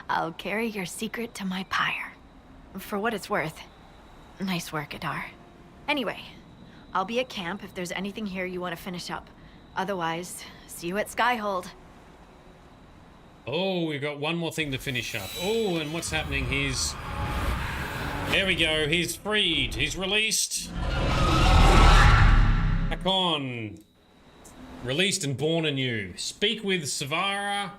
Speaker 5: I'll carry your secret to my pyre. For what it's worth. Nice work, Adar. Anyway, I'll be at camp if there's anything here you want to finish up. Otherwise, see you at Skyhold.
Speaker 1: Oh, we've got one more thing to finish up. Oh, and what's happening? There we go. He's freed. He's released. Hakkon. Released and born anew. Speak with Savara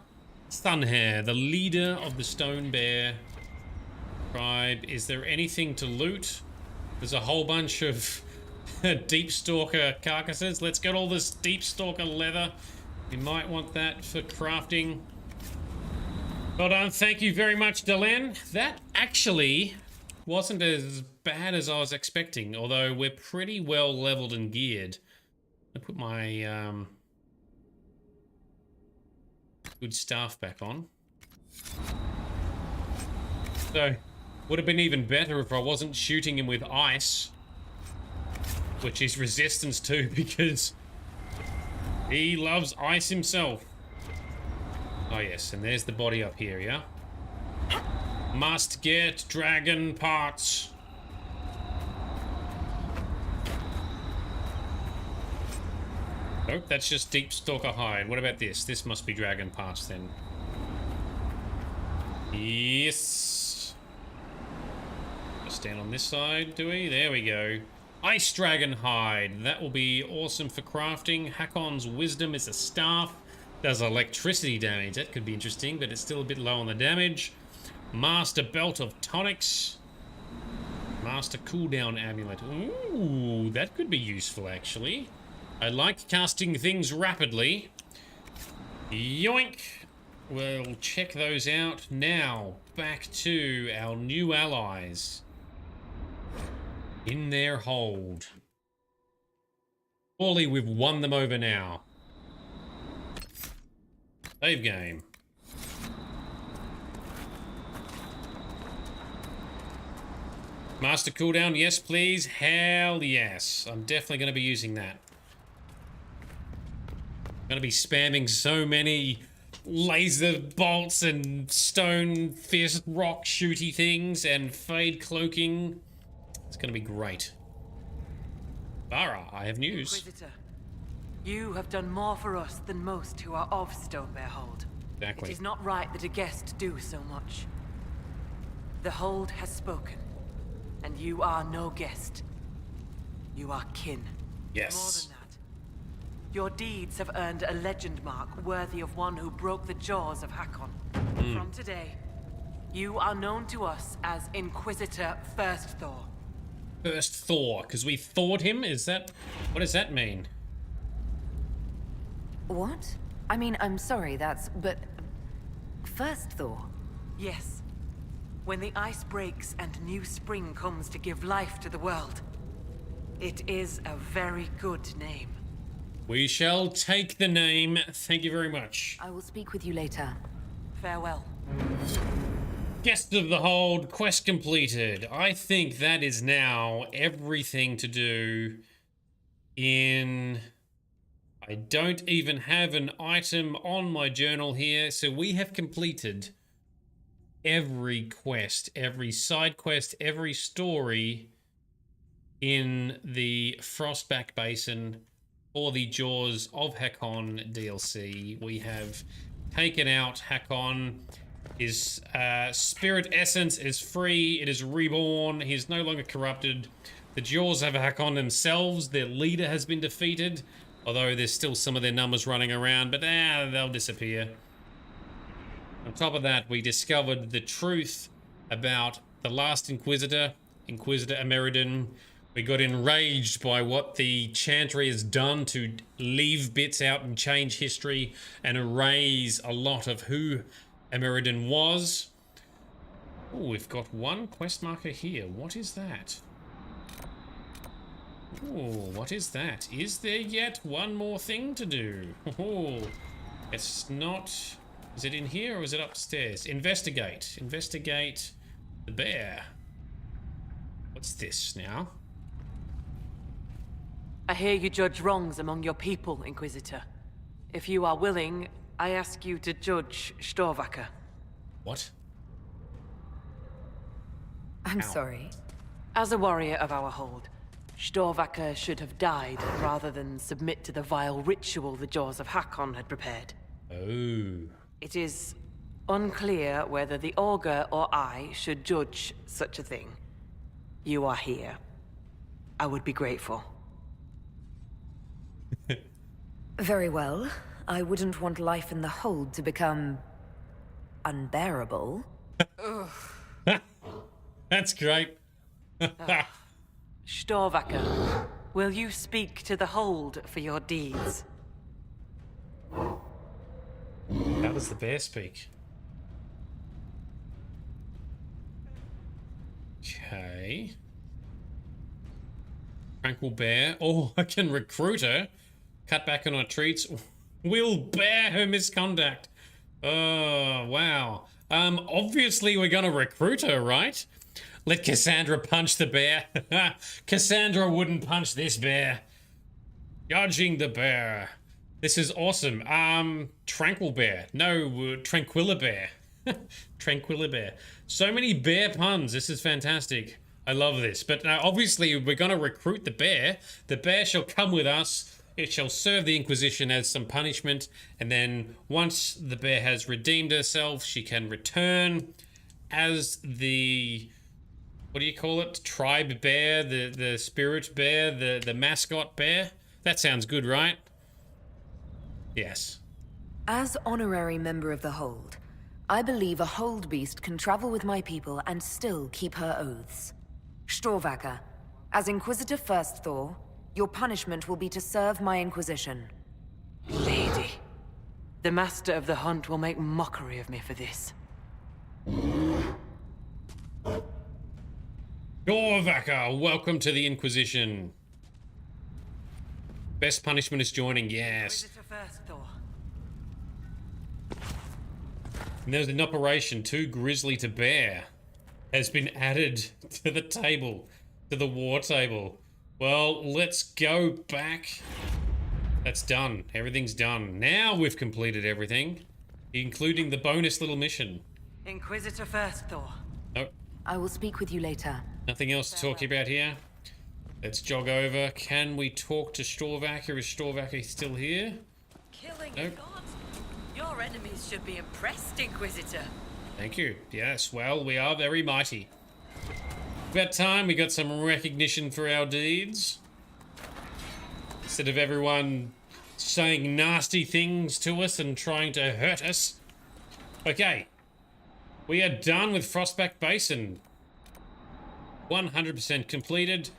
Speaker 1: Sunhair, the leader of the Stone Bear tribe. Is there anything to loot? There's a whole bunch of Deep Stalker carcasses. Let's get all this Deep Stalker leather. You might want that for crafting. Well done. Thank you very much, Delenn. That actually wasn't as bad as I was expecting, although we're pretty well leveled and geared. I put my good staff back on. So, would have been even better if I wasn't shooting him with ice, which is resistance to, because he loves ice himself. Oh yes, and there's the body up here, yeah? Must get dragon parts. Nope, that's just Deep Stalker hide. What about this? This must be dragon parts then. Yes. Stand on this side, do we? There we go. Ice dragon hide. That will be awesome for crafting. Hakkon's wisdom is a staff. Does electricity damage. That could be interesting, but it's still a bit low on the damage. Master belt of tonics. Master cooldown amulet. Ooh, that could be useful actually. I like casting things rapidly. Yoink! We'll check those out. Now, back to our new allies. In their hold. Surely we've won them over now. Save game. Master cooldown, yes please. Hell yes. I'm definitely going to be using that. I'm going to be spamming so many laser bolts and stone fierce rock shooty things and fade cloaking. It's going to be great. Vara, I have news.
Speaker 21: Inquisitor, you have done more for us than most who are of Stonebear Hold.
Speaker 1: Exactly.
Speaker 21: It is not right that a guest do so much. The Hold has spoken, and you are no guest. You are kin.
Speaker 1: Yes.
Speaker 21: More than that, your deeds have earned a legend mark worthy of one who broke the jaws of Hakkon. From today, you are known to us as Inquisitor First Thor.
Speaker 1: First Thor, because we thawed him? Is that... What does that mean?
Speaker 7: What? I mean, I'm sorry, but... First Thor?
Speaker 21: Yes. When the ice breaks and new spring comes to give life to the world. It is a very good name.
Speaker 1: We shall take the name. Thank you very much.
Speaker 7: I will speak with you later.
Speaker 21: Farewell.
Speaker 1: Guest of the Hold, quest completed. I think that is now everything to do in... I don't even have an item on my journal here, so we have completed every quest, every side quest, every story in the Frostback Basin for the Jaws of Hakkon DLC. We have taken out Hakkon. His spirit essence is free. It is reborn. He is no longer corrupted. The Jaws of Hakkon themselves, their leader has been defeated. Although there's still some of their numbers running around, but they'll disappear. On top of that, we discovered the truth about the last Inquisitor, Inquisitor Emeridon. We got enraged by what the Chantry has done to leave bits out and change history and erase a lot of who Emeridon was. Oh, we've got one quest marker here. What is that? Oh, what is that? Is there yet one more thing to do? Oh, it's not... Is it in here or is it upstairs? Investigate. Investigate the bear. What's this now?
Speaker 21: I hear you judge wrongs among your people, Inquisitor. If you are willing, I ask you to judge Storvacker.
Speaker 1: What?
Speaker 7: I'm sorry.
Speaker 21: As a warrior of our hold, Storvacker should have died rather than submit to the vile ritual the Jaws of Hakkon had prepared.
Speaker 1: Oh.
Speaker 21: It is unclear whether the Augur or I should judge such a thing. You are here. I would be grateful.
Speaker 7: Very well. I wouldn't want life in the hold to become... unbearable.
Speaker 1: That's great.
Speaker 21: Storvacker, will you speak to the hold for your deeds?
Speaker 1: How does the bear speak? Okay. Tranquil bear. Oh, I can recruit her. Cut back on our treats. We'll bear her misconduct. Oh, wow. Obviously we're gonna recruit her, right? Let Cassandra punch the bear. Cassandra wouldn't punch this bear. Judging the bear. This is awesome. Tranquil bear. No, Tranquilla bear. Tranquilla bear. So many bear puns. This is fantastic. I love this. But obviously we're gonna recruit the bear. The bear shall come with us It shall serve the Inquisition as some punishment, and then once the bear has redeemed herself, she can return as the, what do you call it? Tribe bear, the spirit bear, the mascot bear. That sounds good, right? Yes.
Speaker 7: As honorary member of the Hold, I believe a Hold Beast can travel with my people and still keep her oaths. Storvacker, as Inquisitor First Thor, your punishment will be to serve my Inquisition.
Speaker 21: Lady, the Master of the Hunt will make mockery of me for this.
Speaker 1: Storvacker, welcome to the Inquisition. Best punishment is joining, yes.
Speaker 21: Inquisitor First Thor.
Speaker 1: And there's an operation too grisly to bear has been added to the table, to the war table. Well, let's go back. That's done. Everything's done. Now we've completed everything, including the bonus little mission.
Speaker 21: Inquisitor First Thor.
Speaker 1: Nope.
Speaker 7: I will speak with you later.
Speaker 1: Nothing else to talk about here. Let's jog over. Can we talk to Storvacker? Is Storvacker still here?
Speaker 21: Killing
Speaker 1: Nope.
Speaker 21: God. Your enemies should be impressed, Inquisitor.
Speaker 1: Thank you. Yes, well, we are very mighty. About time we got some recognition for our deeds. Instead of everyone saying nasty things to us and trying to hurt us. Okay. We are done with Frostback Basin. 100% completed.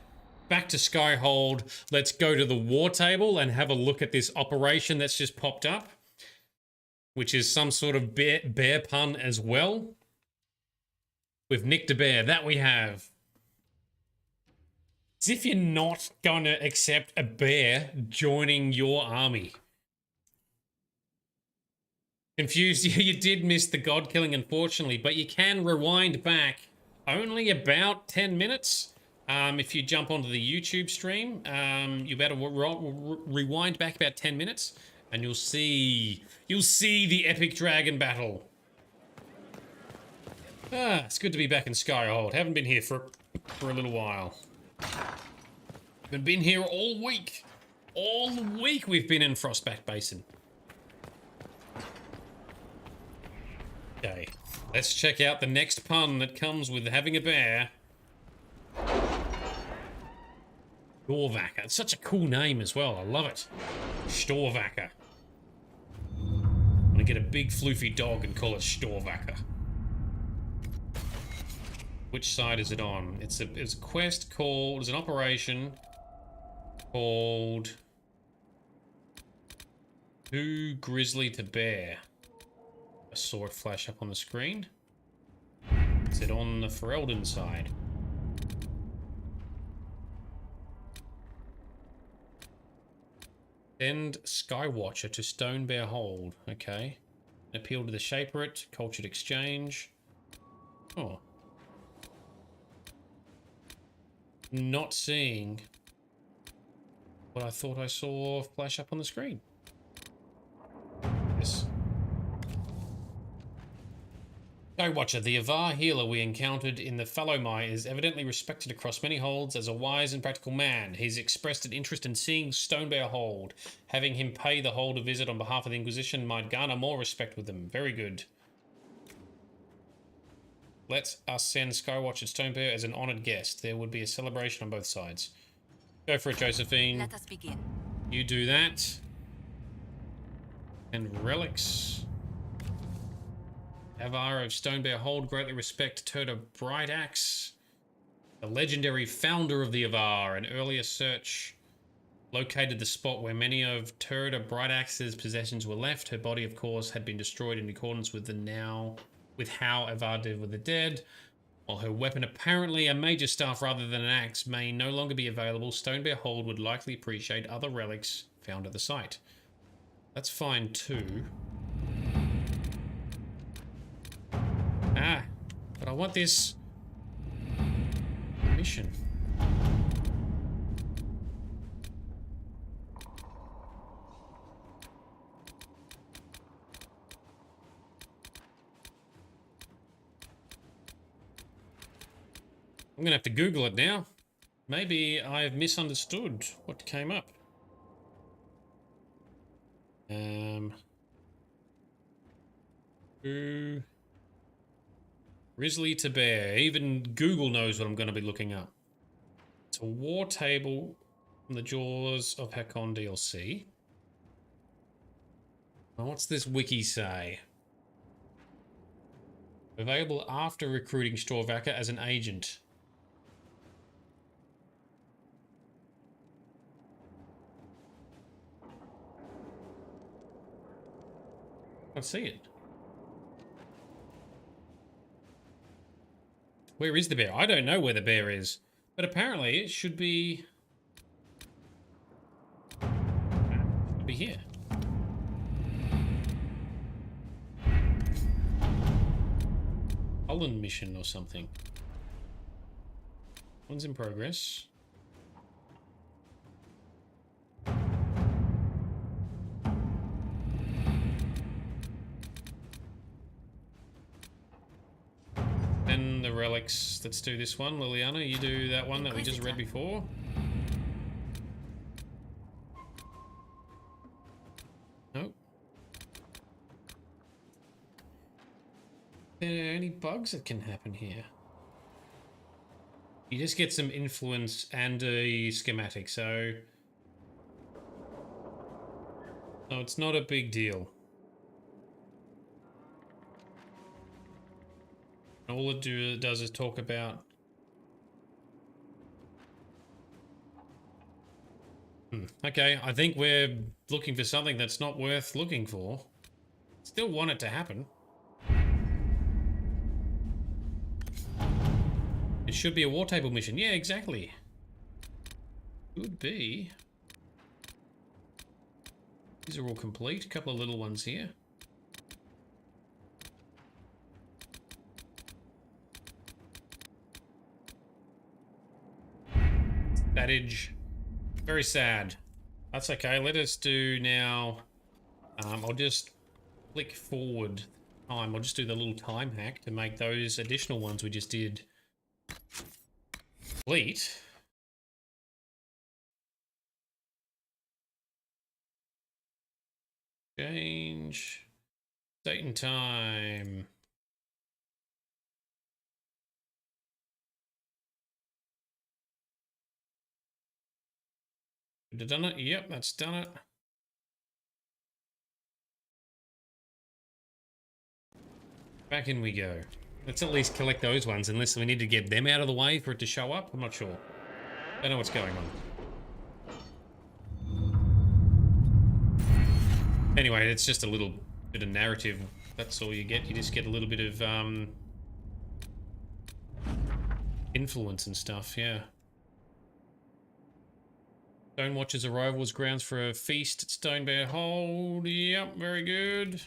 Speaker 1: Back to Skyhold. Let's go to the war table and have a look at this operation that's just popped up, which is some sort of bear pun as well. We've nicked a bear. That we have. As if you're not going to accept a bear joining your army. Confused, you did miss the god killing, unfortunately, but you can rewind back only about 10 minutes. If you jump onto the YouTube stream, you better rewind back about 10 minutes. And you'll see the epic dragon battle. It's good to be back in Skyhold. Haven't been here for a little while. Haven't been here all week. All week we've been in Frostback Basin. Okay, let's check out the next pun that comes with having a bear. Storvacker. It's such a cool name as well. I love it. Storvacker. I'm gonna get a big floofy dog and call it Storvacker. Which side is it on? It's a quest called, it's an operation called Too Grisly to Bear. I saw it flash up on the screen. Is it on the Ferelden side? Send Skywatcher to Stonebear Hold. Okay. Appeal to the Shaperate. Cultured Exchange. Oh. Not seeing what I thought I saw flash up on the screen. Yes. Skywatcher, the Avar healer we encountered in the Falomai, is evidently respected across many holds as a wise and practical man. He's expressed an interest in seeing Stonebear Hold. Having him pay the hold a visit on behalf of the Inquisition might garner more respect with them. Very good. Let us send Skywatcher Stonebear as an honoured guest. There would be a celebration on both sides. Go for it, Josephine.
Speaker 2: Let us begin.
Speaker 1: You do that. And relics. Avar of Stonebear Hold greatly respect Turda Brightaxe, the legendary founder of the Avar. An earlier search located the spot where many of Turda Brightaxe's possessions were left. Her body, of course, had been destroyed in accordance with how Avar did with the dead. While her weapon, apparently a major staff rather than an axe, may no longer be available, Stonebear Hold would likely appreciate other relics found at the site. That's fine too. But I want this mission. I'm gonna have to Google it now. Maybe I've misunderstood what came up. Ooh. Grizzly to bear. Even Google knows what I'm going to be looking up. It's a war table from the Jaws of Hakkon DLC. Now, what's this wiki say? Available after recruiting Storvacker as an agent. I see it. Where is the bear? I don't know where the bear is, but apparently it should be here. Holland mission or something. One's in progress. And the relics. Let's do this one. Liliana, you do that one that we just read before. Nope. Are there any bugs that can happen here? You just get some influence and a schematic, so... No, it's not a big deal. All it does is talk about... Okay, I think we're looking for something that's not worth looking for. Still want it to happen. It should be a war table mission. Yeah, exactly. Could be. These are all complete. A couple of little ones here. Adage. Very sad. That's okay. Let us do now. I'll just click forward time. I'll just do the little time hack to make those additional ones we just did complete. Change date and time. Done it? Yep, that's done it. Back in we go. Let's at least collect those ones, unless we need to get them out of the way for it to show up. I'm not sure. Don't know what's going on. Anyway, it's just a little bit of narrative. That's all you get. You just get a little bit of influence and stuff, yeah. Stonewatch's arrival was grounds for a feast at Stonebear Hold. Yep, very good.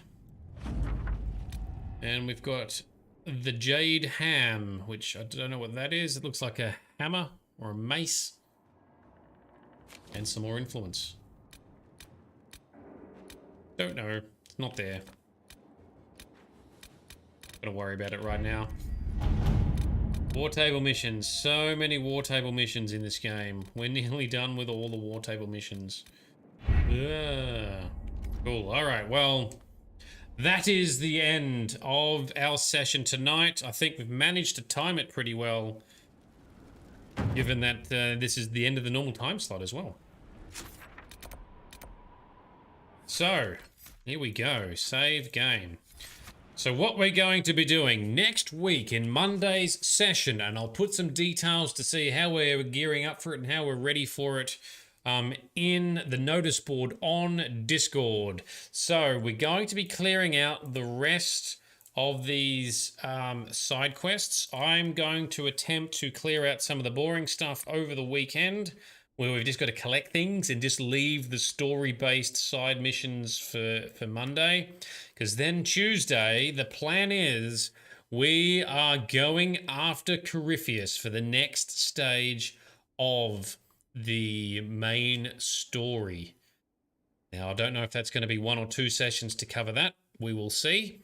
Speaker 1: And we've got the Jade Ham, which I don't know what that is. It looks like a hammer or a mace. And some more influence. Don't know. It's not there. Gonna worry about it right now. War table missions. So many war table missions in this game. We're nearly done with all the war table missions. Cool. Alright, well, that is the end of our session tonight. I think we've managed to time it pretty well, given that this is the end of the normal time slot as well. So, here we go. Save game. So what we're going to be doing next week in Monday's session, and I'll put some details to see how we're gearing up for it and how we're ready for it in the notice board on Discord. So we're going to be clearing out the rest of these side quests. I'm going to attempt to clear out some of the boring stuff over the weekend, where we've just got to collect things and just leave the story-based side missions for Monday. Because then Tuesday, the plan is we are going after Corypheus for the next stage of the main story. Now, I don't know if that's going to be 1 or 2 sessions to cover that. We will see.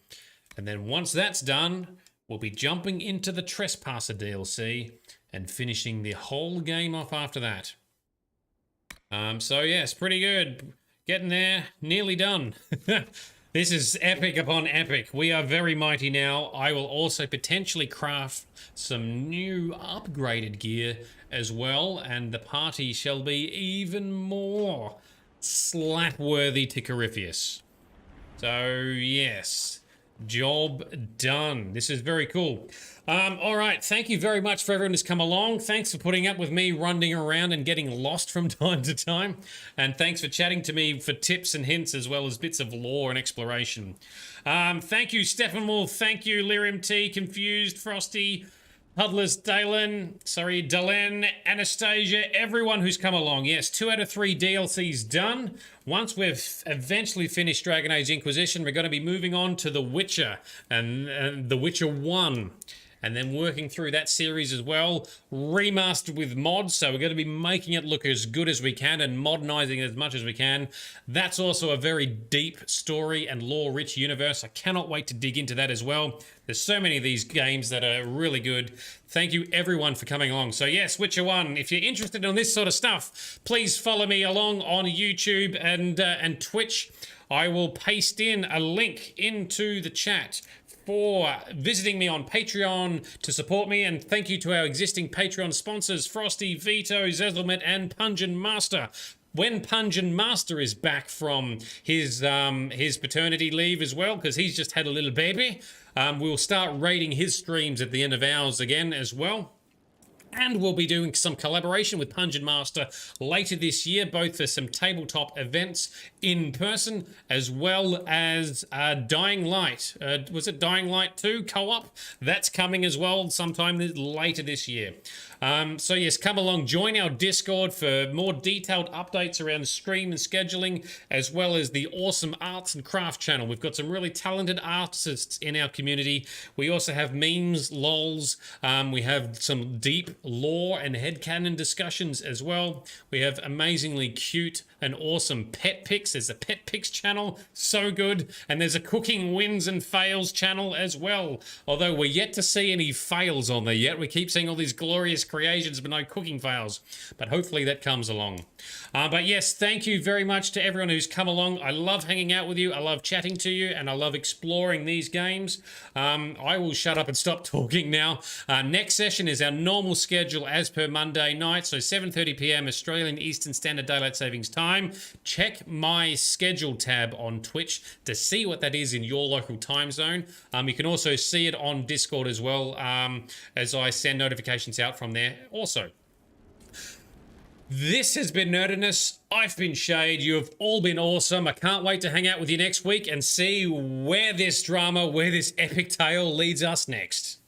Speaker 1: And then once that's done, we'll be jumping into the Trespasser DLC and finishing the whole game off after that. So yes, pretty good. Getting there. Nearly done. This is epic upon epic. We are very mighty now. I will also potentially craft some new upgraded gear as well, and the party shall be even more slap-worthy to Corypheus. So, yes. Job done. This is very cool. All right, thank you very much for everyone who's come along. Thanks for putting up with me running around and getting lost from time to time. And thanks for chatting to me for tips and hints as well as bits of lore and exploration. Thank you, Stephen Wolf. Thank you, Lyrium T, Confused, Frosty, Puddlers, Dalen, Anastasia, everyone who's come along. Yes, 2 out of 3 DLCs done. Once we've eventually finished Dragon Age Inquisition, we're going to be moving on to The Witcher and The Witcher 1. And then working through that series as well, remastered with mods, so we're going to be making it look as good as we can and modernizing it as much as we can. That's also a very deep story and lore-rich universe. I cannot wait to dig into that as well. There's so many of these games that are really good. Thank you everyone for coming along. So yes, Witcher 1, if you're interested in this sort of stuff, please follow me along on YouTube and Twitch. I will paste in a link into the chat for visiting me on Patreon to support me, and thank you to our existing Patreon sponsors, Frosty, Vito, Zezelmet, and Pungent Master. When Pungent Master is back from his paternity leave as well, because he's just had a little baby, we'll start raiding his streams at the end of ours again as well. And we'll be doing some collaboration with Pungent Master later this year, both for some tabletop events in person, as well as Dying Light. Was it Dying Light 2 co-op? That's coming as well sometime later this year. So yes, come along, join our Discord for more detailed updates around the stream and scheduling, as well as the awesome arts and craft channel. We've got some really talented artists in our community. We also have memes, lols. We have some deep lore and headcanon discussions as well. We have amazingly cute and awesome pet pics. There's a pet pics channel, so good. And there's a cooking wins and fails channel as well. Although we're yet to see any fails on there yet. We keep seeing all these glorious creations, but no cooking fails. But hopefully that comes along. But yes, thank you very much to everyone who's come along. I love hanging out with you. I love chatting to you, and I love exploring these games. I will shut up and stop talking now. Next session is our normal schedule as per Monday night, so 7:30 p.m. Australian Eastern Standard Daylight Savings Time. Check my schedule tab on Twitch to see what that is in your local time zone. You can also see it on Discord as well, as I send notifications out from there also. This has been Nerdedness. I've been Shade. You have all been awesome. I can't wait to hang out with you next week and see where this drama, where this epic tale leads us next.